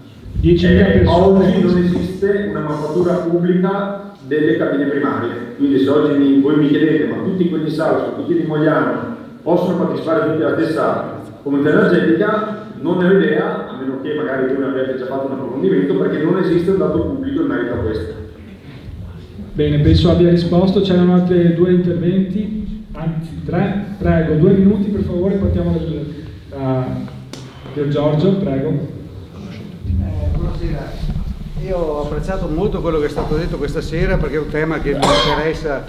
Oggi non esiste una mappatura pubblica delle cabine primarie, quindi se oggi voi mi chiedete ma tutti quelli di Salso, tutti di Mogliano possono partecipare tutti alla stessa comunità energetica, non ne ho idea, a meno che magari voi ne abbiate già fatto un approfondimento, perché non esiste un dato pubblico in merito a questo. Bene, penso abbia risposto. C'erano altri 2 interventi, anzi 3. Prego, 2 minuti per favore, partiamo Pier Giorgio, prego. Buonasera. Io ho apprezzato molto quello che è stato detto questa sera perché è un tema che mi interessa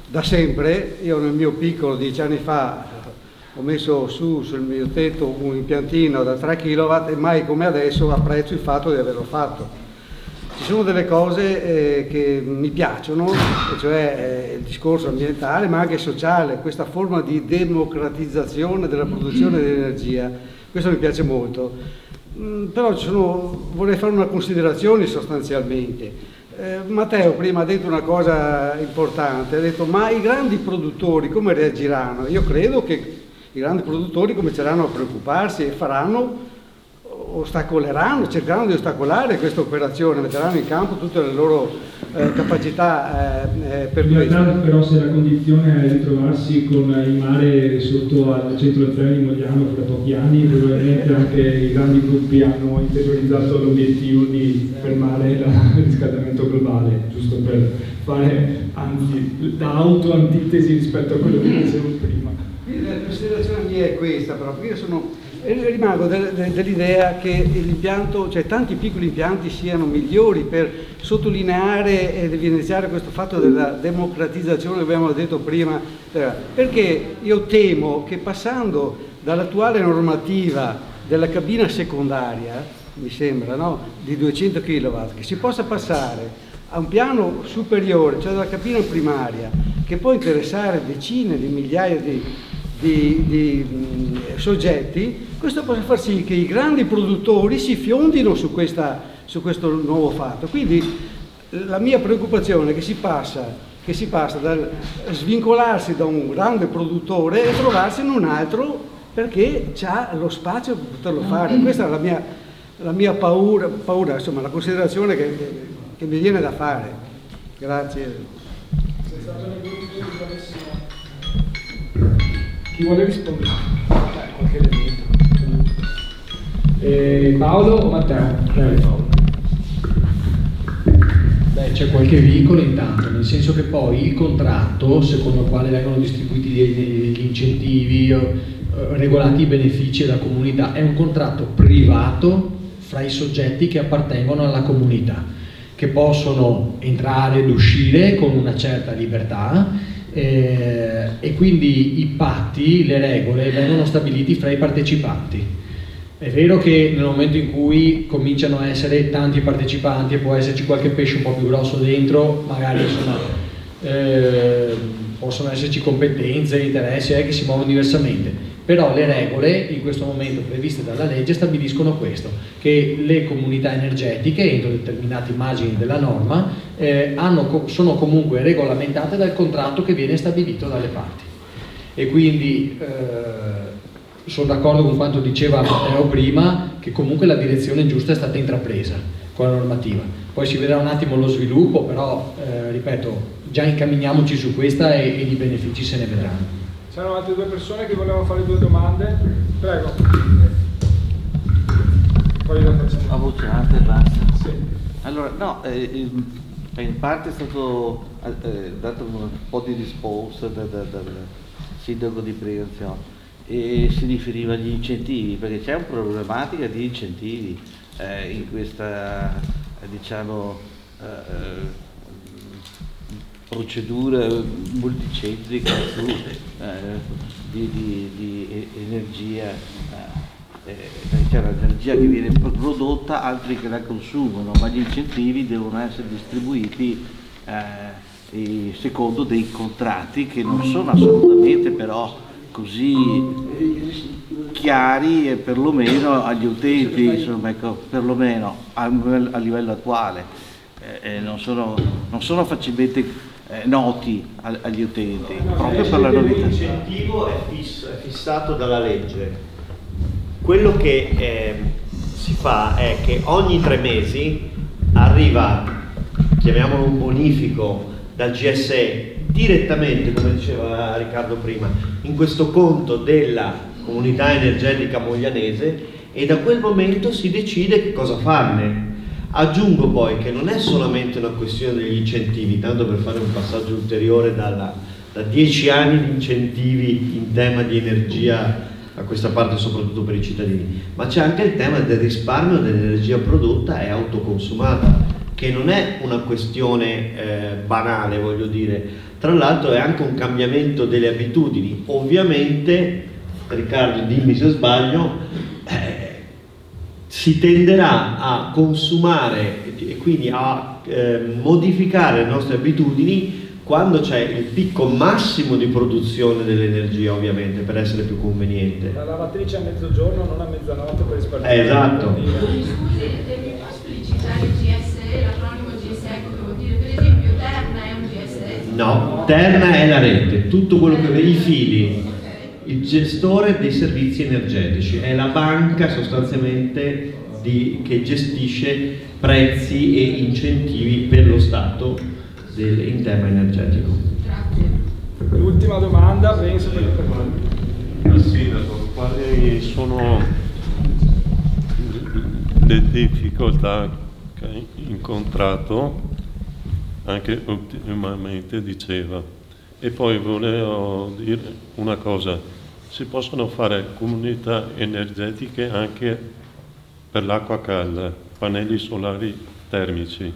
da sempre. Io nel mio piccolo 10 anni fa ho messo sul mio tetto un impiantino da 3 kW e mai come adesso apprezzo il fatto di averlo fatto. Ci sono delle cose che mi piacciono, cioè il discorso ambientale ma anche sociale, questa forma di democratizzazione della produzione di energia, questo mi piace molto. Però vorrei fare una considerazione sostanzialmente. Matteo prima ha detto una cosa importante, ha detto ma i grandi produttori come reagiranno? Io credo che i grandi produttori cominceranno a preoccuparsi e cercheranno di ostacolare questa operazione, metteranno in campo tutte le loro capacità per in realtà questo. però se la condizione è ritrovarsi con il mare sotto al centro del treno di Mogliano fra pochi anni, probabilmente anche i grandi gruppi hanno interiorizzato l'obiettivo di fermare il riscaldamento globale, giusto per fare anzi da auto-antitesi rispetto a quello che dicevo prima. La considerazione mia è questa, però, perché io rimango dell'idea che l'impianto, cioè tanti piccoli impianti siano migliori per sottolineare ed evidenziare questo fatto della democratizzazione che abbiamo detto prima, perché io temo che passando dall'attuale normativa della cabina secondaria, mi sembra, no? Di 200 kW, che si possa passare a un piano superiore, cioè dalla cabina primaria, che può interessare decine di migliaia di soggetti, questo può far sì che i grandi produttori si fiondino su questo nuovo fatto. Quindi la mia preoccupazione è che si passa dal svincolarsi da un grande produttore e trovarsi in un altro perché c'ha lo spazio per poterlo fare. Questa è la mia paura, insomma la considerazione che mi viene da fare. Grazie. Chi vuole rispondere? Qualche elemento. Paolo o Matteo? Paolo. Beh, c'è qualche vincolo intanto, nel senso che poi il contratto secondo il quale vengono distribuiti gli incentivi, regolati i benefici della comunità, è un contratto privato fra i soggetti che appartengono alla comunità, che possono entrare ed uscire con una certa libertà. E quindi i patti, le regole vengono stabiliti fra i partecipanti. È vero che nel momento in cui cominciano a essere tanti partecipanti e può esserci qualche pesce un po' più grosso dentro, magari possono esserci competenze, interessi che si muovono diversamente, però le regole in questo momento previste dalla legge stabiliscono questo, che le comunità energetiche entro determinati margini della norma sono comunque regolamentate dal contratto che viene stabilito dalle parti. E quindi sono d'accordo con quanto diceva Matteo prima, che comunque la direzione giusta è stata intrapresa con la normativa. Poi si vedrà un attimo lo sviluppo, però ripeto, già incamminiamoci su questa e i benefici se ne vedranno. C'erano altre 2 persone che volevano fare 2 domande. Prego. Poi la facciamo. A voce alta e basta. Sì. Allora, no, in parte è stato dato un po' di risposta dal sindaco di Preganzione e si riferiva agli incentivi, perché c'è una problematica di incentivi in questa, diciamo, procedura multicentrica di energia, c'è l'energia che viene prodotta, altri che la consumano, ma gli incentivi devono essere distribuiti secondo dei contratti che non sono assolutamente però così chiari e perlomeno agli utenti, insomma, ecco, perlomeno a livello attuale non sono facilmente noti agli utenti, proprio per la novità. L'incentivo è fissato dalla legge. Quello che si fa è che ogni 3 mesi arriva, chiamiamolo un bonifico, dal GSE direttamente, come diceva Riccardo prima, in questo conto della comunità energetica moglianese, e da quel momento si decide che cosa farne. Aggiungo poi che non è solamente una questione degli incentivi, tanto per fare un passaggio ulteriore da 10 anni di incentivi in tema di energia a questa parte, soprattutto per i cittadini, ma c'è anche il tema del risparmio dell'energia prodotta e autoconsumata, che non è una questione banale, voglio dire. Tra l'altro è anche un cambiamento delle abitudini. Ovviamente, Riccardo, dimmi se sbaglio, si tenderà a consumare e quindi a modificare le nostre abitudini quando c'è il picco massimo di produzione dell'energia, ovviamente, per essere più conveniente. La lavatrice a mezzogiorno, non a mezzanotte, per risparmiare. Esatto. Scusi, mi può esplicitare il GSE, l'acronimo GSE, cosa vuol dire? Per esempio, Terna è un GSE? No, Terna è la rete, tutto quello che vedi, i fili, il gestore dei servizi energetici, è la banca sostanzialmente che gestisce prezzi e incentivi per lo Stato in tema energetico. Grazie. L'ultima domanda, penso per Sindaco, quali sono le difficoltà che hai incontrato anche ultimamente, diceva? E poi volevo dire una cosa: si possono fare comunità energetiche anche per l'acqua calda, pannelli solari termici.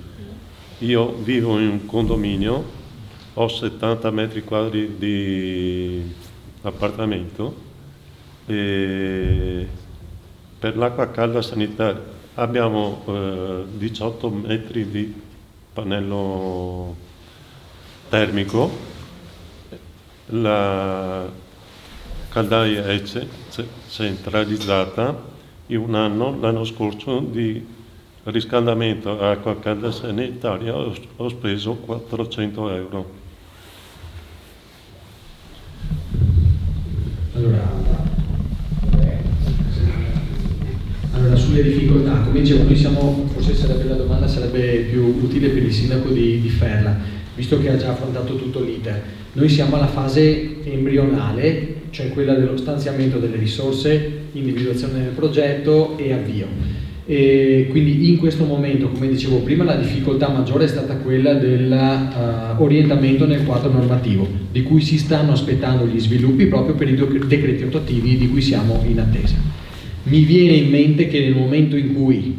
Io vivo in un condominio, ho 70 metri quadri di appartamento e per l'acqua calda sanitaria abbiamo 18 metri di pannello termico, la caldaia è centralizzata. In un anno, l'anno scorso, di riscaldamento a acqua calda sanitaria ho speso 400 euro. Allora, sulle difficoltà, come dicevo, noi siamo, forse la domanda sarebbe più utile per il sindaco di Ferla, visto che ha già affrontato tutto l'iter. Noi siamo alla fase embrionale, cioè quella dello stanziamento delle risorse, individuazione del progetto e avvio. E quindi in questo momento, come dicevo prima, la difficoltà maggiore è stata quella dell'orientamento nel quadro normativo, di cui si stanno aspettando gli sviluppi proprio per i decreti attuativi di cui siamo in attesa. Mi viene in mente che nel momento in cui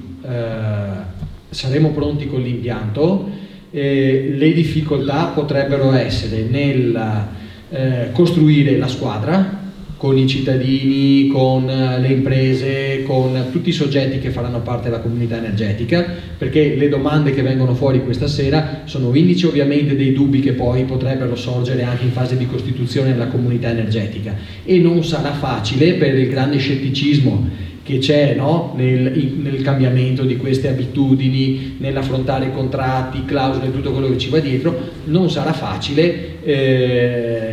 saremo pronti con l'impianto, le difficoltà potrebbero essere nel costruire la squadra con i cittadini, con le imprese, con tutti i soggetti che faranno parte della comunità energetica, perché le domande che vengono fuori questa sera sono indice ovviamente dei dubbi che poi potrebbero sorgere anche in fase di costituzione della comunità energetica, e non sarà facile per il grande scetticismo che c'è, no? nel cambiamento di queste abitudini, nell'affrontare i contratti, clausole, tutto quello che ci va dietro, non sarà facile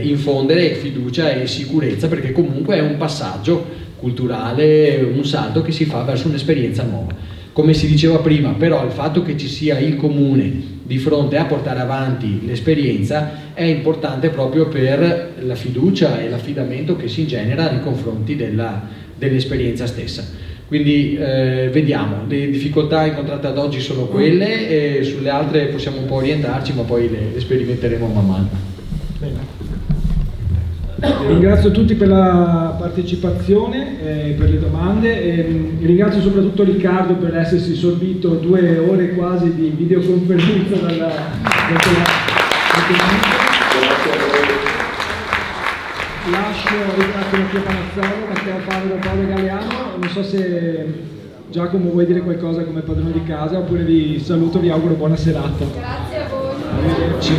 infondere fiducia e sicurezza, perché comunque è un passaggio culturale, un salto che si fa verso un'esperienza nuova. Come si diceva prima, però, il fatto che ci sia il comune di fronte a portare avanti l'esperienza è importante proprio per la fiducia e l'affidamento che si genera nei confronti dell'esperienza stessa. Quindi vediamo, le difficoltà incontrate ad oggi sono quelle, e sulle altre possiamo un po' orientarci, ma poi le sperimenteremo man mano. Bene. Ringrazio tutti per la partecipazione, per le domande, e ringrazio soprattutto Riccardo per essersi sorbito 2 ore quasi di videoconferenza dal lascio ringrazio Mattia Panazzolo, Matteo Favero, Paolo Galeano. Non so se Giacomo vuoi dire qualcosa come padrone di casa, oppure vi saluto, vi auguro buona serata. Grazie a voi. Arrivederci.